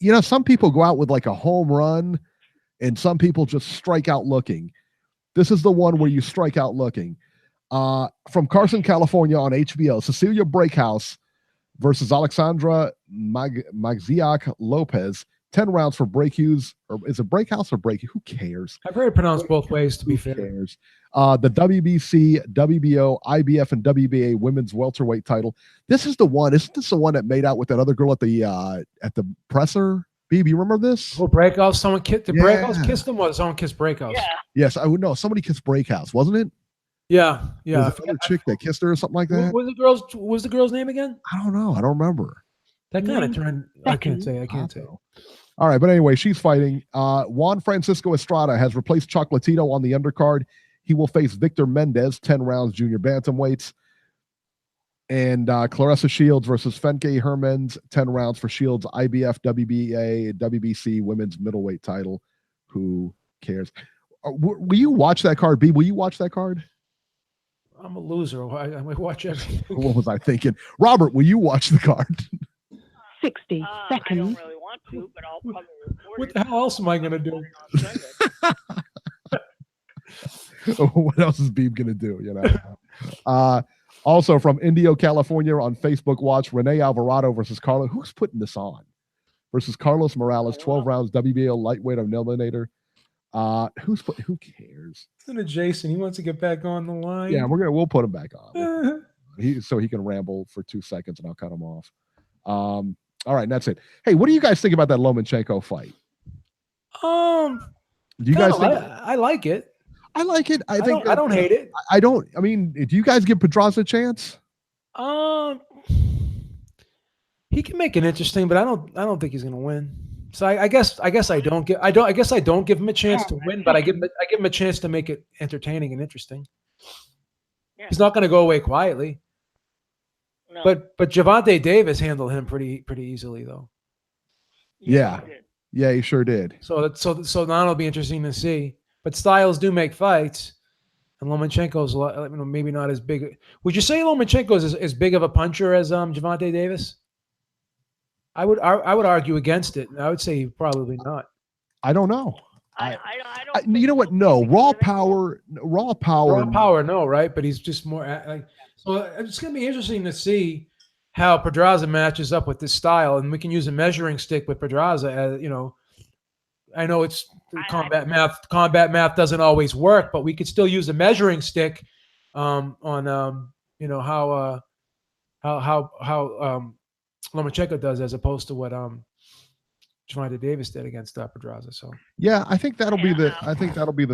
know, some people go out with like a home run and some people just strike out looking. This is the one where you strike out looking. From Carson, California on HBO, Cecilia Breakhouse versus Alexandra Magziak Lopez. 10 rounds for Breakhouse, or is it Breakhouse or Break? Who cares? I've heard it pronounced both ways, to be fair. Who cares? The WBC, WBO, IBF, and WBA women's welterweight title. This is the one. Isn't this the one that made out with that other girl at the presser? Beeb, you remember this? Oh, Breakhouse. Someone kissed. Did Breakhouse kiss them? Or someone kissed Breakhouse? Yeah. Yes, I would know. Somebody kissed Breakhouse, wasn't it? Yeah. Was it a chick that kissed her or something like that? What was the girl's name again? I don't know. I don't remember. That kind of turned. I can't say. All right, but anyway, she's fighting. Juan Francisco Estrada has replaced Chocolatito on the undercard. He will face Victor Mendez, 10 rounds junior bantamweights. And Clarissa Shields versus Fenke Hermans, 10 rounds for Shields, IBF, WBA, WBC women's middleweight title. Who cares? Will you watch that card, B? Will you watch that card? I'm a loser. I watch everything. What was I thinking? Robert, will you watch the card? 60 seconds. I don't really want to, but I'll probably record What the hell else am I going to do? What else is Beeb going to do? You know. Also from Indio, California on Facebook Watch, Rene Alvarado versus Carlos. Who's putting this on? Versus Carlos Morales, 12 rounds, WBO lightweight eliminator. Who cares? Listen to Jason. He wants to get back on the line. Yeah, we'll put him back on. So he can ramble for 2 seconds and I'll cut him off. All right, and that's it. Hey, what do you guys think about that Lomachenko fight? Do you guys think? I like it. I like it. I don't hate it. I don't. I mean, do you guys give Pedraza a chance? He can make it interesting, but I don't think he's going to win. So I guess I don't give him a chance to win, but I give him a chance to make it entertaining and interesting. Yeah. He's not going to go away quietly. No. But Gervonta Davis handled him pretty easily though. Yeah, he sure did. So now it'll be interesting to see. But styles do make fights, and Lomachenko's maybe not as big. Would you say Lomachenko is as big of a puncher as Gervonta Davis? I would argue against it. I would say probably not. I don't know. You know what? No, raw power. No, right? But he's just more like. So it's going to be interesting to see how Pedraza matches up with this style, and we can use a measuring stick with Pedraza. As you know, I know it's combat math. Combat math doesn't always work, but we could still use a measuring stick on you know how Lomachenko does, as opposed to what Gervonta Davis did against Pedraza. So yeah, I think that'll be the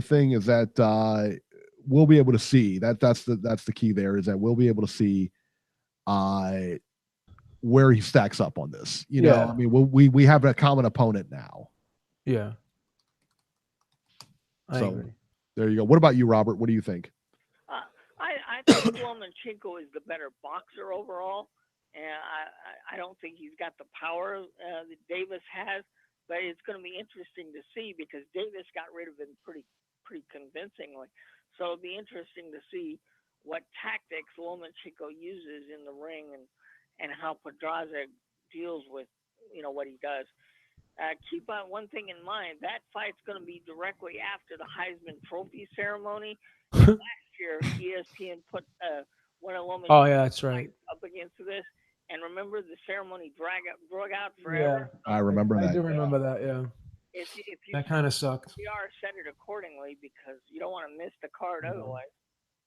thing, is that we'll be able to see that's the key there, is that we'll be able to see where he stacks up on this. You know, I mean, we have a common opponent now. Yeah. I agree. There you go. What about you, Robert? What do you think? I think Lomachenko is the better boxer overall. And I don't think he's got the power that Davis has, but it's going to be interesting to see, because Davis got rid of him pretty convincingly. So it'll be interesting to see what tactics Lomachenko uses in the ring, and how Pedraza deals with what he does. Keep one thing in mind: that fight's going to be directly after the Heisman Trophy ceremony. Last year, ESPN put one of Lomachenko's that's right, up against this. And remember, the ceremony drug out forever. Yeah, I remember that. I do remember that. Yeah. If you that kind of sucked. PR set it accordingly, because you don't want to miss the card otherwise.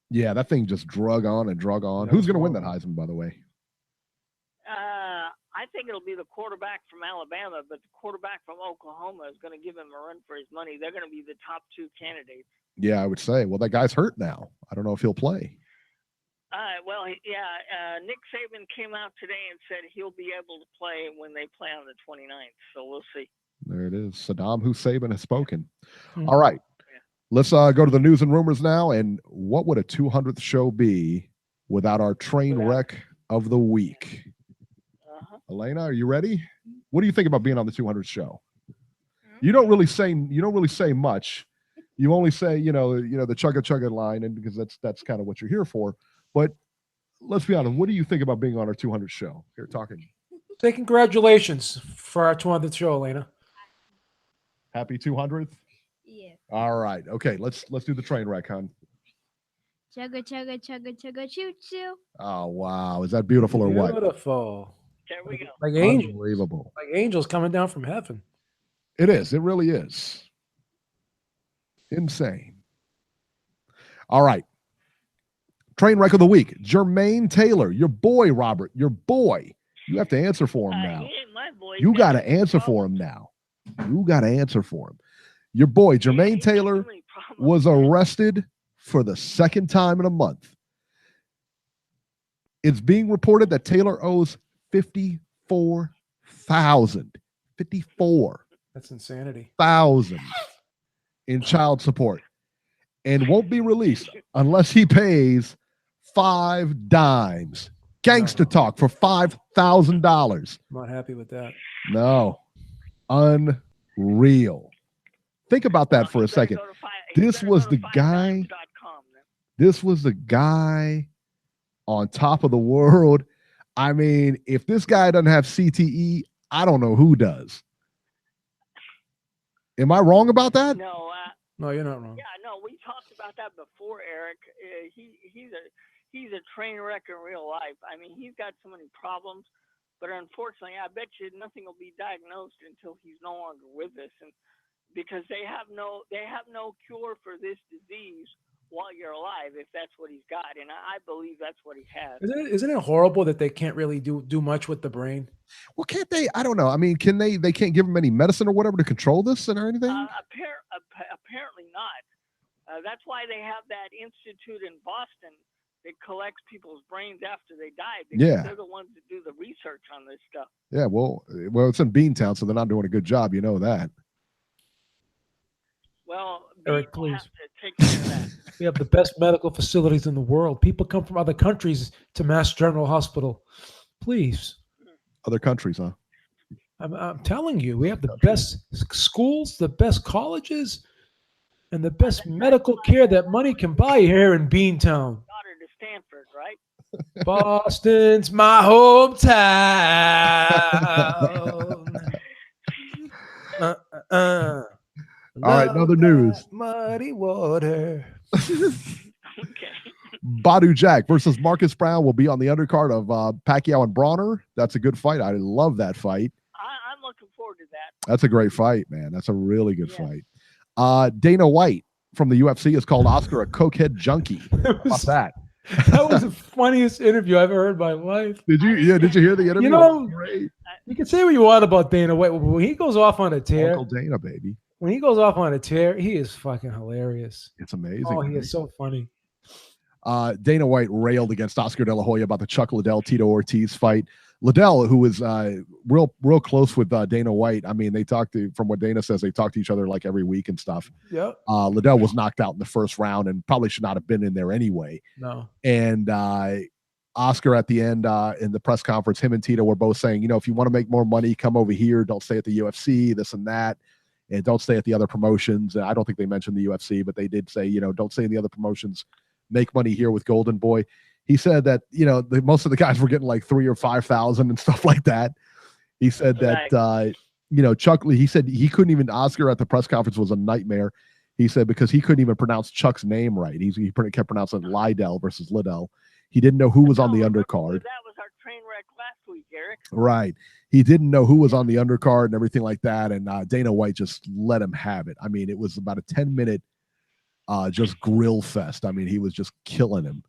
Yeah, that thing just drug on and drug on. Who's going to win that Heisman, by the way? I think it'll be the quarterback from Alabama, but the quarterback from Oklahoma is going to give him a run for his money. They're going to be the top two candidates. Yeah, I would say. Well, that guy's hurt now. I don't know if he'll play. Nick Saban came out today and said he'll be able to play when they play on the 29th. So we'll see. There it is. Saddam Hussein has spoken. All right. Yeah. Let's go to the news and rumors now. And what would a 200th show be without our train wreck of the week? Elena, are you ready? What do you think about being on the 200th show? You don't really say much. You only say, the chugga line, and because that's kind of what you're here for. But let's be honest. What do you think about being on our 200th show? Here, talking. Say congratulations for our 200th show, Elena. Happy 200th. Yeah. All right. Okay. Let's do the train wreck, hon. Chugga chugga chugga chugga choo choo. Oh wow! Is that beautiful or what? Beautiful. There we go. Like angels. Unbelievable. Like angels coming down from heaven. It is. It really is. Insane. All right. Train wreck of the week. Jermaine Taylor, your boy, Robert, your boy. You have to answer for him now. He ain't my boy. You got to answer for him now. You got to answer for him. Your boy, Jermaine Taylor, was arrested for the second time in a month. It's being reported that Taylor owes $54,000. 54. That's insanity. $1,000 in child support, and won't be released unless he pays 5 dimes. Gangster talk for $5,000. Not happy with that. No. Unreal. Think about that for a second. This was the guy on top of the world. I mean, if this guy doesn't have CTE, I don't know who does. Am I wrong about that? No. No, you're not wrong. Yeah, no, we talked about that before, Eric. He's a train wreck in real life. I mean, he's got so many problems, but unfortunately, I bet you nothing will be diagnosed until he's no longer with us, and because they have no cure for this disease while you're alive, if that's what he's got, and I believe that's what he has. Isn't it horrible that they can't really do much with the brain? Well, can't they? I don't know. I mean, can they? They can't give him any medicine or whatever to control this or anything? Apparently not. That's why they have that institute in Boston that collects people's brains after they die, because they're the ones that do the research on this stuff. Yeah, well, it's in Beantown, so they're not doing a good job. You know that. Well, Eric, please. Have to take care of that. We have the best medical facilities in the world. People come from other countries to Mass General Hospital. Please. Other countries, huh? I'm telling you, we have the best schools, the best colleges, and the best medical care that money can buy here in Beantown. Daughter to Stanford, right? Boston's my hometown. All right, another news. Muddy water. Badu Jack versus Marcus Brown will be on the undercard of Pacquiao and Bronner. That's a good fight. I love that fight. I'm looking forward to that. That's a great fight, man. That's a really good fight. Dana White from the UFC has called Oscar a cokehead junkie. How about that? That was the funniest interview I've ever heard in my life. Did you? Yeah. Did you hear the interview? You know, you can say what you want about Dana White. When he goes off on a tear, Uncle Dana, baby. When he goes off on a tear, he is fucking hilarious. It's amazing. Oh, he is so funny. Dana White railed against Oscar De La Hoya about the Chuck Liddell-Tito Ortiz fight. Liddell, who was real close with Dana White, I mean, they talked to, from what Dana says, they talk to each other like every week and stuff. Yep. Liddell was knocked out in the first round and probably should not have been in there anyway. No. And Oscar at the end in the press conference, him and Tito were both saying, you know, if you want to make more money, come over here. Don't stay at the UFC, this and that. And don't stay at the other promotions. I don't think they mentioned the UFC, but they did say, you know, don't stay in the other promotions. Make money here with Golden Boy. He said that, you know, most of the guys were getting like 3,000 or 5,000 and stuff like that. He said that, you know, Chuck, he said he couldn't even, Oscar at the press conference was a nightmare. He said because he couldn't even pronounce Chuck's name right. He kept pronouncing Liddell versus Liddell. He didn't know who was on the undercard. That was our train wreck last week, Eric. Right. He didn't know who was on the undercard and everything like that. And Dana White just let him have it. I mean, it was about a 10-minute just grill fest. I mean, he was just killing him.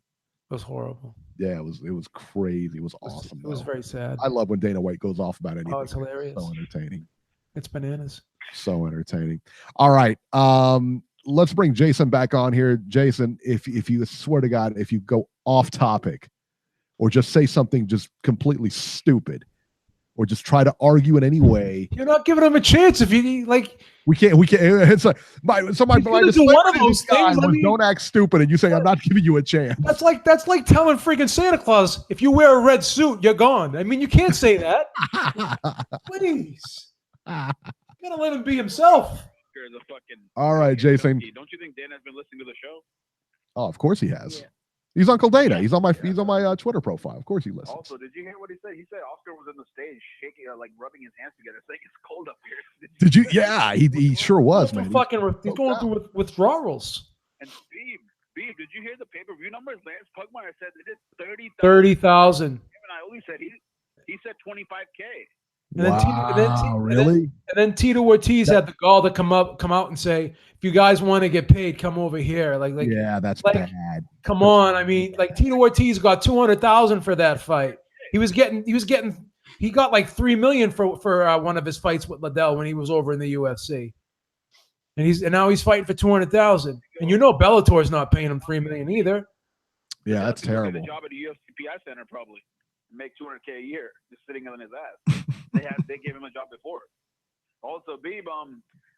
It was horrible. Yeah, it was crazy. It was awesome. It was very sad. I love when Dana White goes off about anything. Oh, it's hilarious. So entertaining. It's bananas. So entertaining. All right. Let's bring Jason back on here. Jason, if you swear to God, if you go off topic or just say something just completely stupid or just try to argue in any way, you're not giving him a chance. If you like, we can't. It's like my do one of those things. I mean, don't act stupid, and you say I'm not giving you a chance. That's like telling freaking Santa Claus if you wear a red suit, you're gone. I mean, you can't say that. Please, you gotta let him be himself. All right, Jason. Don't you think Dana's been listening to the show? Oh, of course he has. Yeah. He's Uncle Dana. He's on my Twitter profile. Of course he listens. Also, did you hear what he said? He said Oscar was on the stage shaking, like rubbing his hands together, saying it's cold up here. Did you? Yeah, he sure was, man. He's going through withdrawals. And Beeb, did you hear the pay-per-view numbers? Lance Pugmire said they did 30,000. And I only said he said 25K. And then Tito Ortiz had the gall to come out and say, if you guys want to get paid, come over here. Like yeah, that's bad. Come on. I mean, like Tito Ortiz got 200,000 for that fight. He got like $3 million for one of his fights with Liddell when he was over in the UFC. And now he's fighting for 200,000. And you know Bellator's not paying him $3 million either. Yeah, that's terrible. Get a job at the UFC PI Center probably. Make $200K a year just sitting on his ass. They gave him a job before. Also, Beeb,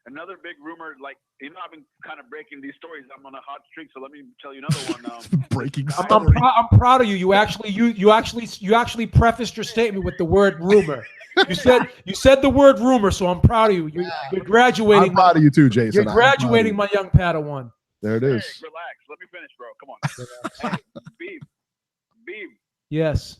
another big rumor, like, you know, I've been kind of breaking these stories. I'm on a hot streak, so let me tell you another one. Breaking story. I'm proud of you. You actually prefaced your statement with the word rumor. You said the word rumor, so I'm proud of you. You're graduating. I'm proud of you too, Jason. You're graduating, my young Padawan. There it is. Hey, relax. Let me finish, bro. Come on. Hey, Beeb. Yes.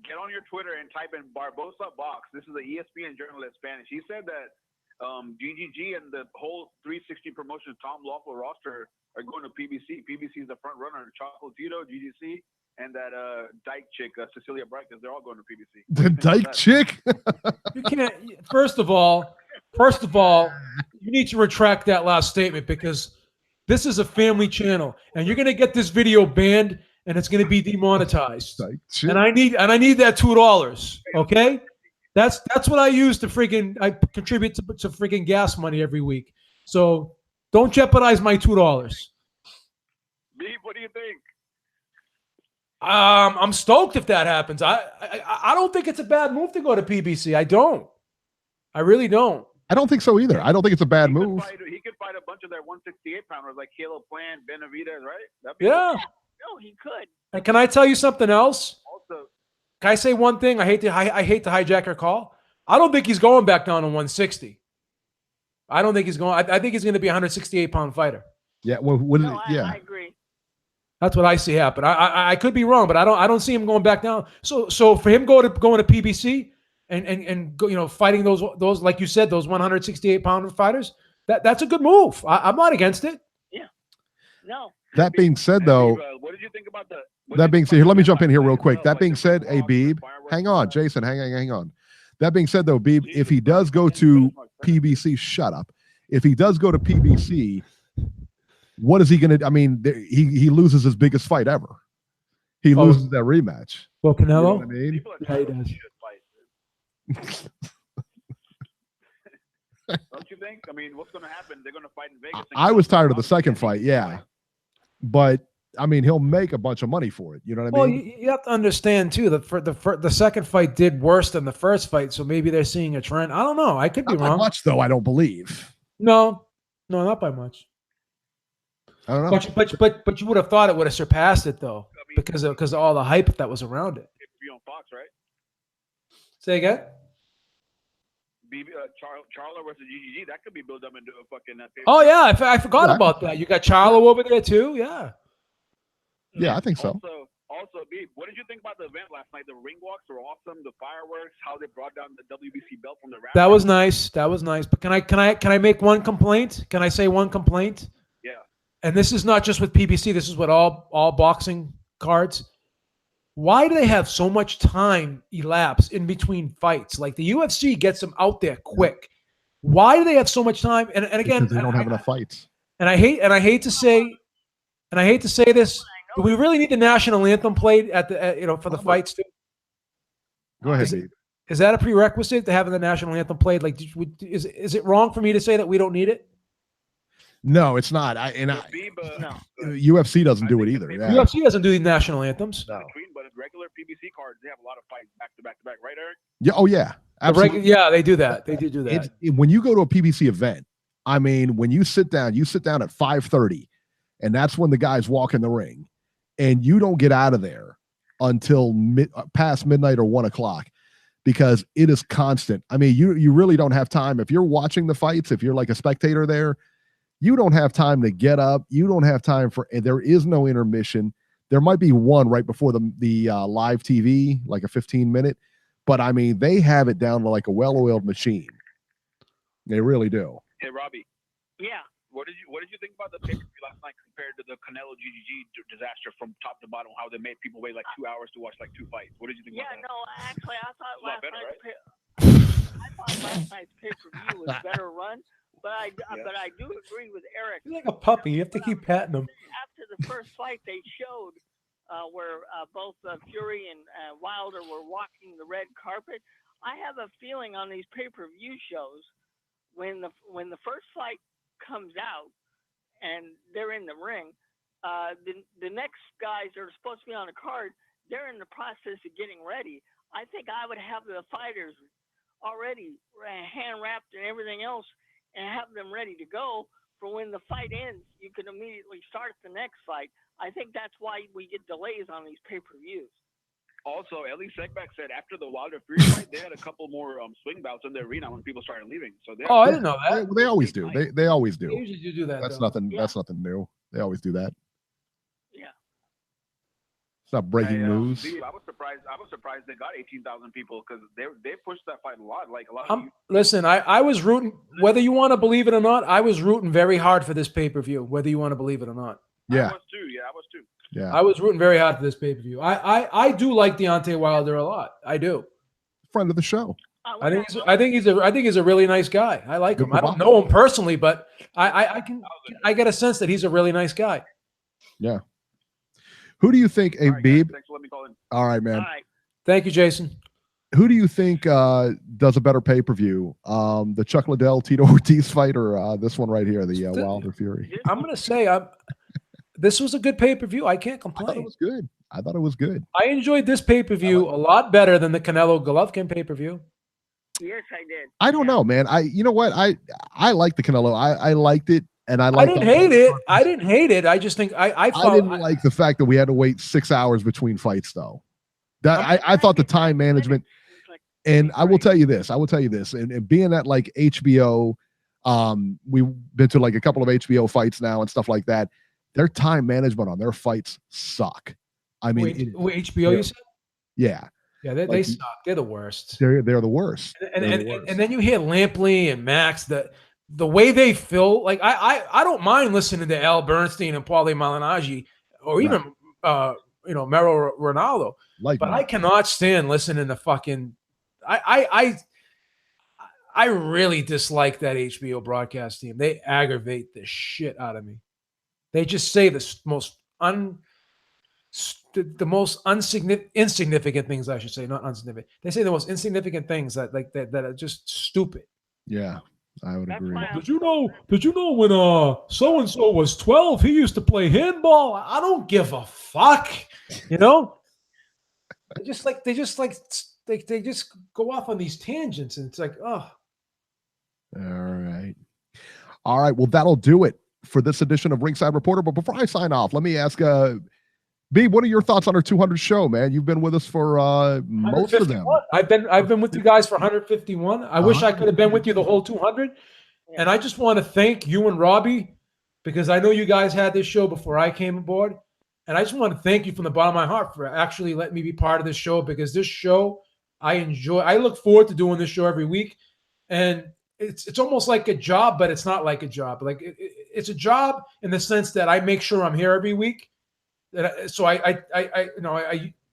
Get on your Twitter and type in Barbosa Box. This is an ESPN journalist, Spanish. He said that GGG and the whole 360 promotion Tom Lawful roster are going to PBC. PBC is the front runner. Chocolatito, GGC, and that dyke chick, Cecilia Bright, because they're all going to PBC. The dyke chick? You can't. First of all, you need to retract that last statement because this is a family channel, and you're going to get this video banned. And it's going to be demonetized. And I need that $2. Okay, that's what I use to I contribute to freaking gas money every week. So don't jeopardize my $2. Beeb, what do you think? I'm stoked if that happens. I don't think it's a bad move to go to PBC. I don't. I really don't. I don't think so either. I don't think it's a bad move. He could fight a bunch of their 168-pounders like Caleb Plant, Benavidez, right? Yeah. No, he could. And can I tell you something else? Also, can I say one thing? I hate to hijack your call. I don't think he's going back down to 160. I don't think he's going. I think he's going to be a 168-pound fighter. Yeah. Well, I agree. That's what I see happen. I could be wrong, but I don't see him going back down. So for him going to PBC and go, fighting those like you said, those 168-pound fighters, That's a good move. I'm not against it. Yeah. No. That being said, though, what did you think about the? that being said, here, let me jump in here real quick. That being said, hey, Beeb, hang on, Jason, hang on. That being said, though, Beeb, if he does go to PBC, shut up. If he does go to PBC, what is he going to? I mean, he loses his biggest fight ever. He loses that rematch. Well, Canelo. You know what I mean? Yeah, he does. Don't you think? I mean, what's going to happen? They're going to fight in Vegas. I was tired of the second fight, yeah. But I mean, he'll make a bunch of money for it. You know what I mean? Well, you have to understand too that the second fight did worse than the first fight, so maybe they're seeing a trend. I don't know. I could be Not by wrong. much, though. I don't believe. No, not by much. I don't know. But you would have thought it would have surpassed it though, because of all the hype that was around it. Be on Fox, right? Say again. Charlo versus GGG, that could be built up into a fucking. Oh yeah, I forgot about that. You got Charlo over there too. Yeah. Yeah, I think so. Also, Beeb, what did you think about the event last night? The ring walks were awesome. The fireworks, how they brought down the WBC belt from the round. That was nice. That was nice. But can I make one complaint? Can I say one complaint? Yeah. And this is not just with PBC. This is with all boxing cards. Why do they have so much time elapse in between fights? Like the UFC gets them out there quick. Why do they have so much time? And again, because they don't have enough fights. And I hate to say this. Do we really need the national anthem played at the for the fights too? Go ahead, Beeb. Is that a prerequisite to having the national anthem played? Like, is it wrong for me to say that we don't need it? No, it's not. UFC doesn't do it either. Yeah. UFC doesn't do the national anthems. No. But regular PBC cards, they have a lot of fights back to back to back, right, Eric? Yeah. Oh, yeah. Absolutely. Yeah, they do that. They do that. When you go to a PBC event, I mean, when you sit down at 5:30, and that's when the guys walk in the ring, and you don't get out of there until past midnight or 1 o'clock, because it is constant. I mean, you really don't have time. If you're watching the fights, if you're like a spectator there, you don't have time to get up. You don't have time and there is no intermission. There might be one right before the live TV, like a 15-minute, but I mean, they have it down to like a well-oiled machine. They really do. Hey, Robbie. Yeah. What did you think about the pay-per-view last night compared to the Canelo GGG disaster from top to bottom? How they made people wait like 2 hours to watch like 2 fights. What did you think? Yeah, about that? no, actually, I thought last night's pay-per-view was better run, but I do agree with Eric. He's like a puppy. You have to keep patting him. After the first fight, they showed where both Fury and Wilder were walking the red carpet. I have a feeling on these pay-per-view shows when the first fight comes out and they're in the ring, the next guys that are supposed to be on the card, they're in the process of getting ready. I think I would have the fighters already hand wrapped and everything else and have them ready to go for when the fight ends. You can immediately start the next fight. I think that's why we get delays on these pay-per-views. Also, Ellie Segback said after the Wilder Fury fight, they had a couple more swing bouts in the arena when people started leaving. So I didn't know that. They always do. They always do. They usually do that. That's nothing. Yeah. That's nothing new. They always do that. Yeah. It's not breaking news. I was surprised they got 18,000 people because they pushed that fight a lot. Like a lot. Listen, I was rooting. Whether you want to believe it or not, I was rooting very hard for this pay-per-view. Whether you want to believe it or not. Yeah. I was too. Yeah, I was too. Yeah, I was rooting very hard for this pay-per-view. I do like Deontay Wilder a lot. I do. Friend of the show. I think he's a really nice guy. I like him. I don't know him personally, but I get a sense that he's a really nice guy. Yeah. Who do you think, Beeb? Thanks for letting me call in. All right, man. All right. Thank you, Jason. Who do you think does a better pay-per-view? The Chuck Liddell Tito Ortiz fight or this one right here, the Wilder Fury? I'm gonna say this was a good pay-per-view. I can't complain. I thought it was good. I enjoyed this pay-per-view a lot better than the Canelo Golovkin pay-per-view. Yes, I did. I don't know, man. You know what? I like the Canelo. I liked it, and I didn't hate it. I didn't hate it. I just think I didn't like the fact that we had to wait 6 hours between fights, though. That I thought the time management, and I will tell you this, and being at like HBO, we've been to like a couple of HBO fights now and stuff like that. Their time management on their fights suck. I mean, HBO, you said? Yeah. Yeah, they suck. They're the worst. They're the worst. And then you hear Lampley and Max. the way they feel, like I don't mind listening to Al Bernstein and Paulie Malignaggi or even Mero Ronaldo, but I cannot stand listening to fucking. I really dislike that HBO broadcast team. They aggravate the shit out of me. They just say the most insignificant things, I should say, not insignificant. They say the most insignificant things that are just stupid. Yeah, I would agree. Did you know when so and so was 12, he used to play handball? I don't give a fuck. You know? They just go off on these tangents, and it's like, oh. All right. Well, that'll do it for this edition of Ringside Reporter. But before I sign off, let me ask Beeb, what are your thoughts on our 200 show, man? You've been with us for most of them. I've been with you guys for 151. I wish I could have been with you the whole 200. And I just want to thank you and Robbie, because I know you guys had this show before I came aboard. And I just want to thank you from the bottom of my heart for actually letting me be part of this show, because this show I enjoy. I look forward to doing this show every week. And it's almost like a job, but it's not like a job. Like it's a job in the sense that I make sure I'm here every week. So I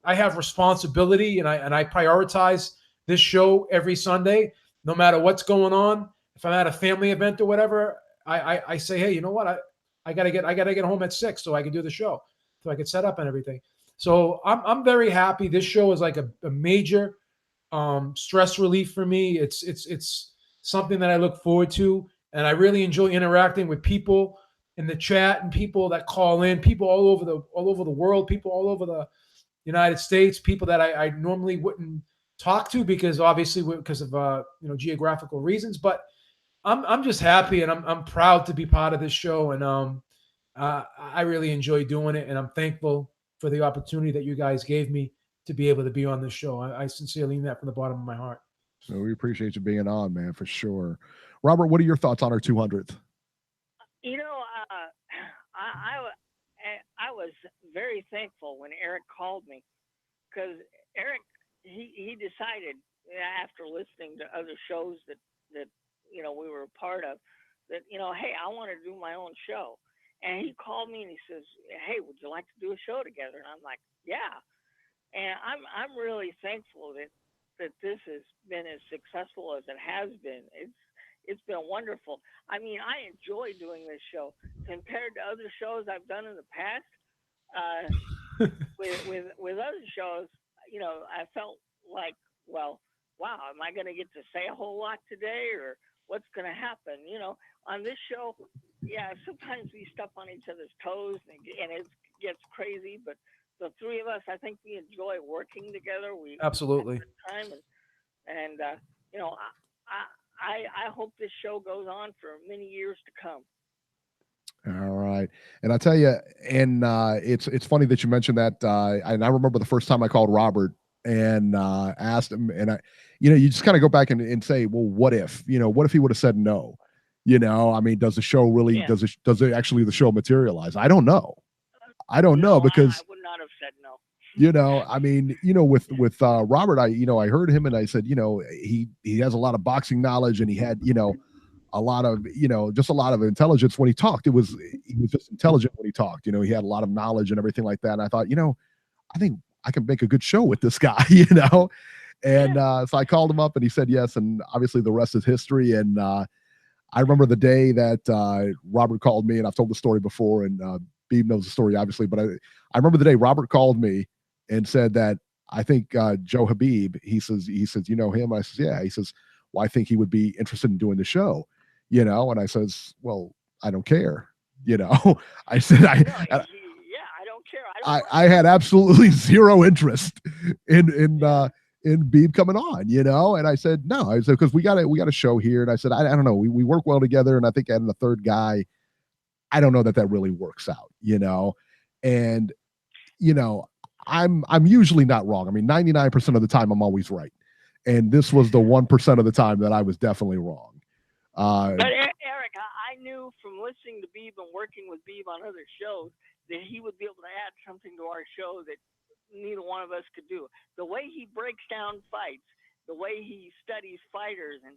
have responsibility, and I prioritize this show every Sunday, no matter what's going on. If I'm at a family event or whatever, I say, hey, you know what? I gotta get home at 6 so I can do the show, so I can set up and everything. So I'm very happy. This show is like a major stress relief for me. It's something that I look forward to, and I really enjoy interacting with people in the chat and people that call in, people all over the world, people all over the United States, people that I normally wouldn't talk to because of geographical reasons. But I'm just happy, and I'm proud to be part of this show, and I really enjoy doing it, and I'm thankful for the opportunity that you guys gave me to be able to be on this show. I sincerely mean that from the bottom of my heart. So we appreciate you being on, man, for sure. Robert, what are your thoughts on our 200th? You know, I was very thankful when Eric called me, because Eric, he decided after listening to other shows that we were a part of, that hey, I want to do my own show. And he called me and he says, hey, would you like to do a show together? And I'm like, yeah. And I'm really thankful that this has been as successful as it has been. It's been wonderful. I mean, I enjoy doing this show compared to other shows I've done in the past. With other shows, I felt like, well, wow, am I going to get to say a whole lot today, or what's going to happen? On this show, yeah, sometimes we step on each other's toes, and it gets crazy, but the three of us, I think we enjoy working together. We absolutely have time, and I hope this show goes on for many years to come. All right, and I tell you, and it's funny that you mentioned that. And I remember the first time I called Robert and asked him, and you just kind of go back and say, well, what if he would have said no? I mean, does the show really does it actually the show materialize? I don't know. Because I would not have said no. I mean, with Robert, I heard him and I said, he has a lot of boxing knowledge, and he had, a lot of, just a lot of intelligence when he talked. He was just intelligent when he talked. He had a lot of knowledge and everything like that. And I thought, I think I can make a good show with this guy, And so I called him up and he said yes. And obviously the rest is history. And I remember the day that Robert called me, and I've told the story before, and Beeb knows the story, obviously, but I remember the day Robert called me and said that I think Joe Habib, he says, you know him? I says, yeah. He says, well, I think he would be interested in doing the show, and I says, well, I don't care. I said, I don't care. I had absolutely zero interest in Beeb coming on, and I said, no, I said, because we got a show here. And I said, I don't know. We work well together. And I think adding the third guy, I don't know that really works out, and, I'm usually not wrong. I mean, 99% of the time I'm always right. And this was the 1% of the time that I was definitely wrong. But Eric, I knew from listening to Beeb and working with Beeb on other shows that he would be able to add something to our show that neither one of us could do. The way he breaks down fights, the way he studies fighters and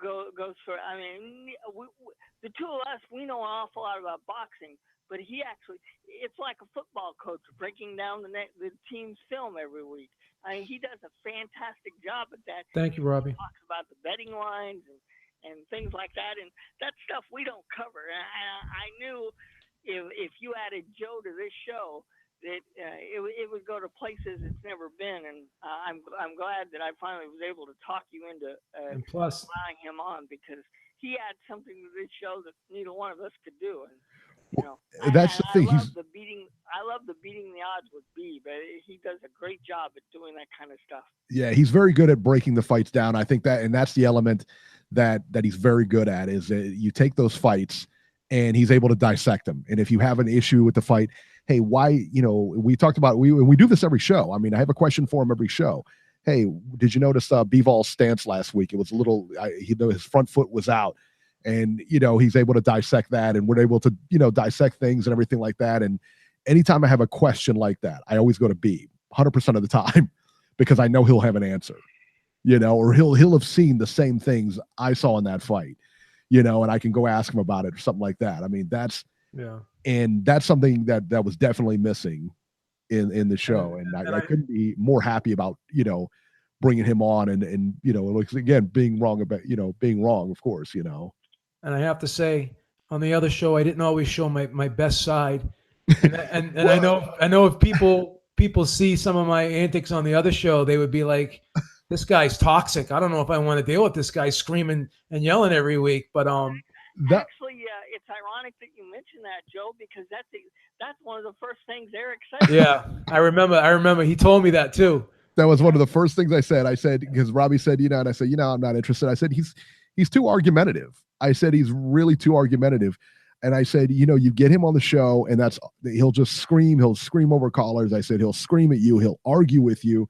goes for. I mean, the two of us, we know an awful lot about boxing, but he actually, it's like a football coach breaking down the team's film every week. I mean, he does a fantastic job at that. Thank you, Robbie. He talks about the betting lines and things like that, and that stuff we don't cover. And I knew if you added Joe to this show, that it would go to places it's never been, and I'm glad that I finally was able to talk you into and plus allowing him on, because he adds something to this show that neither one of us could do. And you know, that's the thing. I love the beating the odds with Beeb. He does a great job at doing that kind of stuff. Yeah, he's very good at breaking the fights down. I think that, and that's the element that he's very good at, is that you take those fights and he's able to dissect them. And if you have an issue with the fight, hey, why, you know, we talked about, we do this every show. I mean, I have a question for him every show. Hey, did you notice Bivall's stance last week? It was a little, his front foot was out, and, you know, he's able to dissect that, and we're able to, you know, dissect things and everything like that. And anytime I have a question like that, I always go to Beeb 100% of the time, because I know he'll have an answer, you know, or he'll have seen the same things I saw in that fight, you know, and I can go ask him about it or something like that. I mean, that's, and that's something that was definitely missing in the show. And I couldn't be more happy about, you know, bringing him on and, you know, again, being wrong, of course, you know. And I have to say, on the other show, I didn't always show my best side. And I know if people see some of my antics on the other show, they would be like, this guy's toxic. I don't know if I want to deal with this guy screaming and yelling every week. But actually, it's ironic that you mentioned that, Joe, because that's one of the first things Eric said. Yeah, I remember. He told me that too. That was one of the first things I said. I said, because Robbie said, you know, and I said, you know, I'm not interested. I said, he's too argumentative. I said, he's really too argumentative. And I said, you know, you get him on the show and he'll just scream. He'll scream over callers. I said, he'll scream at you. He'll argue with you.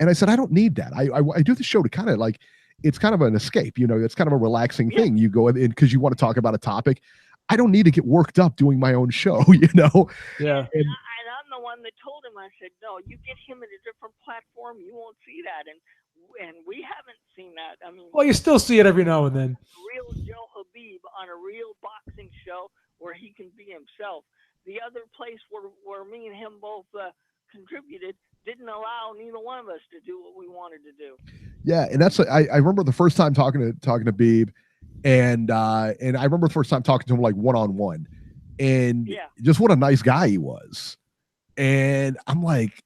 And I said, I don't need that. I do the show to kind of like, it's kind of an escape, you know, it's kind of a relaxing thing. You go in because you want to talk about a topic. I don't need to get worked up doing my own show, you know? Yeah. And I'm the one that told him, I said, no, you get him at a different platform, you won't see that. And we haven't seen that. I mean, well, you still see it every now and then. Real Joe Habib on a real boxing show where he can be himself. The other place where me and him both contributed didn't allow neither one of us to do what we wanted to do. Yeah, and that's I remember the first time talking to Beeb, and I remember the first time talking to him like one-on-one, and just what a nice guy he was. And I'm like,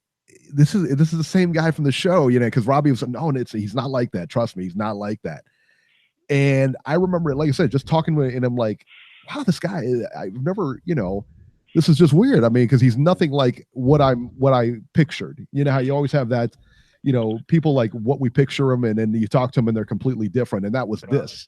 this is the same guy from the show, you know, because Robbie was no, he's not like that. Trust me, he's not like that. And I remember, like I said, just talking with him, and I'm like, wow, this guy, I've never, you know, this is just weird. I mean, because he's nothing like what I pictured. You know how you always have that, you know, people like what we picture them, and then you talk to them and they're completely different. And that was this.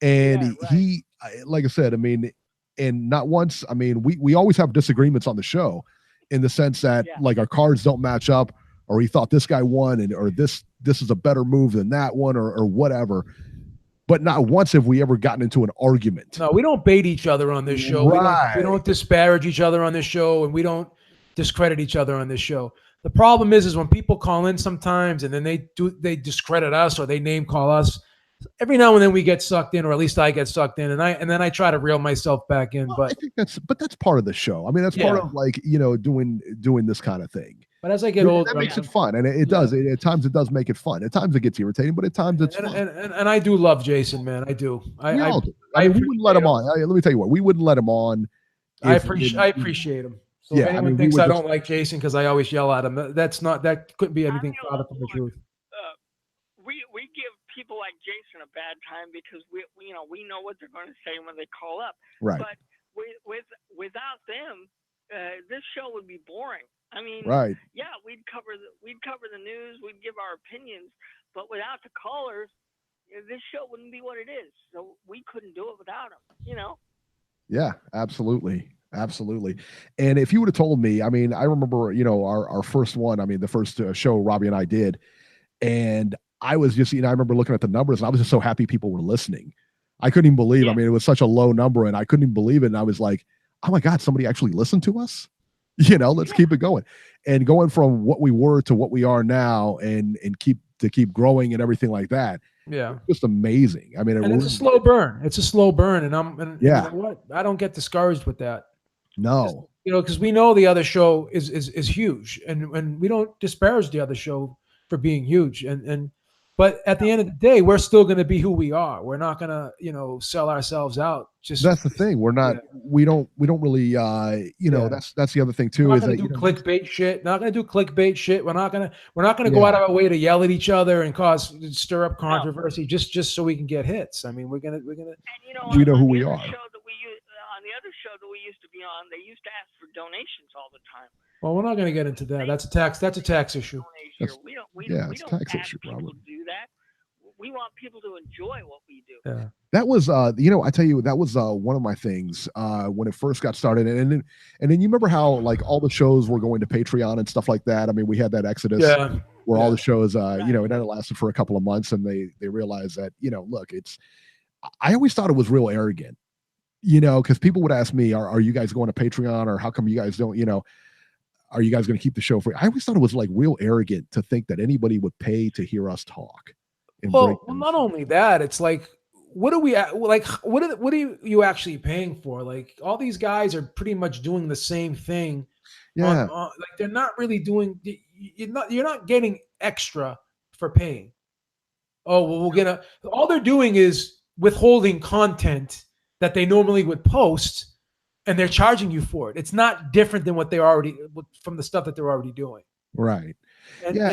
And he, like I said, I mean, and not once, I mean, we always have disagreements on the show in the sense that like our cards don't match up, or he thought this guy won, or this is a better move than that one, or whatever. But not once have we ever gotten into an argument. No, we don't bait each other on this show. Right. We don't disparage each other on this show, and we don't discredit each other on this show. The problem is when people call in sometimes and then they discredit us or they name call us. Every now and then we get sucked in, or at least I get sucked in, and then I try to reel myself back in. Well, but I think that's part of the show. I mean, that's part of like, you know, doing this kind of thing. But as I get older, that makes it fun, and it does. At times it does make it fun. At times it gets irritating, but at times it's fun. And I do love Jason, man. I do. We all do. I mean, we wouldn't let him on. Let me tell you what, we wouldn't let him on. I appreciate him. So if anyone thinks I don't like Jason because I always yell at him, that couldn't be anything farther from the truth. We give people like Jason a bad time because we know what they're going to say when they call up. Right. But without them, this show would be boring. I mean, yeah, we'd cover the news, we'd give our opinions, but without the callers, this show wouldn't be what it is. So we couldn't do it without them, you know? Yeah, absolutely. Absolutely. And if you would have told me, I mean, I remember, you know, our first one, I mean, the first show Robbie and I did, and I was just, you know, I remember looking at the numbers and I was just so happy people were listening. I couldn't even believe, I mean, it was such a low number and I couldn't even believe it. And I was like, oh my God, somebody actually listened to us. You know, let's keep it going. And going from what we were to what we are now and keep growing and everything like that. Yeah, just amazing. I mean, and it's a slow burn. It's a slow burn, and yeah, you know what? I don't get discouraged with that. No, you know, because we know the other show is huge, and we don't disparage the other show for being huge, but at the end of the day, we're still going to be who we are. We're not going to, you know, sell ourselves out. That's the thing. We're not. Yeah. We don't really. You know, that's the other thing too. We're is not that do clickbait shit. Not going to do clickbait shit. We're not going to go out of our way to yell at each other and stir up controversy just so we can get hits. I mean, we're gonna. And, you know, we know who we are. On the other show that we used to be on, they used to ask for donations all the time. Well, we're not going to get into that. That's a tax issue. We don't it's a tax ask issue, people probably. to do that. We want people to enjoy what we do. Yeah. That was, you know, I tell you, that was one of my things when it first got started, and then you remember how like all the shows were going to Patreon and stuff like that. I mean, we had that exodus where all the shows, you know, it only lasted for a couple of months, and they realized that, you know, look, I always thought it was real arrogant, you know, because people would ask me, are you guys going to Patreon, or how come you guys don't, you know, are you guys going to keep the show free? I always thought it was like real arrogant to think that anybody would pay to hear us talk. Well, not only that, it's like, what are we like? What are you actually paying for? Like, all these guys are pretty much doing the same thing. Yeah, like they're not really doing. You're not getting extra for paying. Oh well, all they're doing is withholding content that they normally would post, and they're charging you for it. It's not different than what they're already from the stuff that they're already doing. Right. And, yeah,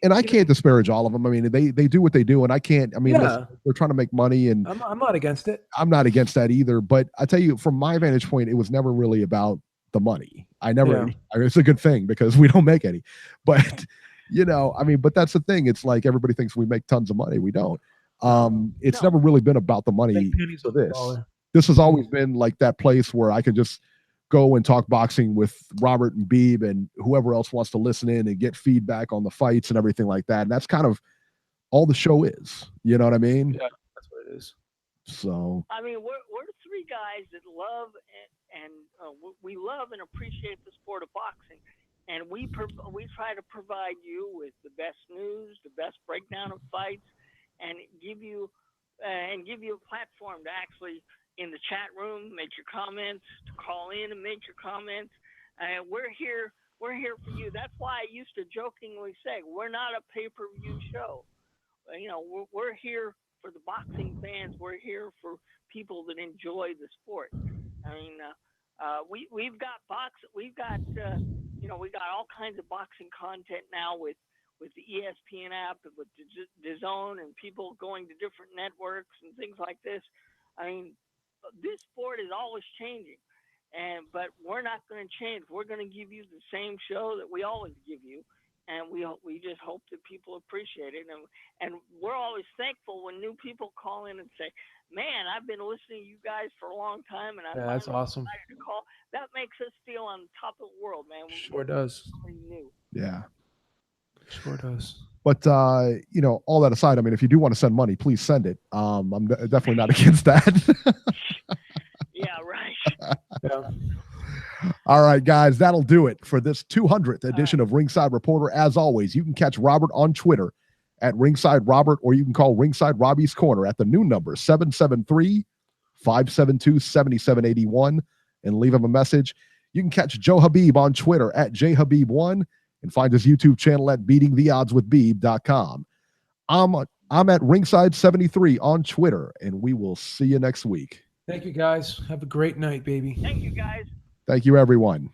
and I can't disparage all of them. I mean, they do what they do, and I can't. I mean, listen, they're trying to make money, and I'm not against it. I'm not against that either. But I tell you, from my vantage point, it was never really about the money. I mean, it's a good thing because we don't make any. But you know, I mean, but that's the thing. It's like everybody thinks we make tons of money. We don't. It's never really been about the money for this. This has always been like that place where I could just go and talk boxing with Robert and Beeb and whoever else wants to listen in and get feedback on the fights and everything like that. And that's kind of all the show is. You know what I mean? Yeah, that's what it is. So I mean, we're three guys that love and we love and appreciate the sport of boxing, and we try to provide you with the best news, the best breakdown of fights, and give you a platform to actually, in the chat room, make your comments, to call in and make your comments. We're here for you. That's why I used to jokingly say, we're not a pay-per-view show. You know, we're here for the boxing fans. We're here for people that enjoy the sport. I mean, we've got all kinds of boxing content now with the ESPN app, with DAZN, and people going to different networks and things like this. I mean, this sport is always changing, but we're not going to change. We're going to give you the same show that we always give you, and we just hope that people appreciate it. And we're always thankful when new people call in and say, "Man, I've been listening to you guys for a long time, and that's awesome." To call. That makes us feel on top of the world, man. Sure does. New. Yeah. Sure does. But you know, all that aside, I mean, if you do want to send money, please send it. I'm definitely not against that. Yeah, right. Yeah. All right, guys, that'll do it for this 200th edition of Ringside Reporter. As always, you can catch Robert on Twitter at Ringside Robert, or you can call Ringside Robbie's Corner at the new number 773-572-7781 and leave him a message. You can catch Joe Habib on Twitter at jhabib1 and find his YouTube channel at beatingtheoddswithbeeb.com. I'm at Ringside73 on Twitter, and we will see you next week. Thank you, guys. Have a great night, baby. Thank you, guys. Thank you, everyone.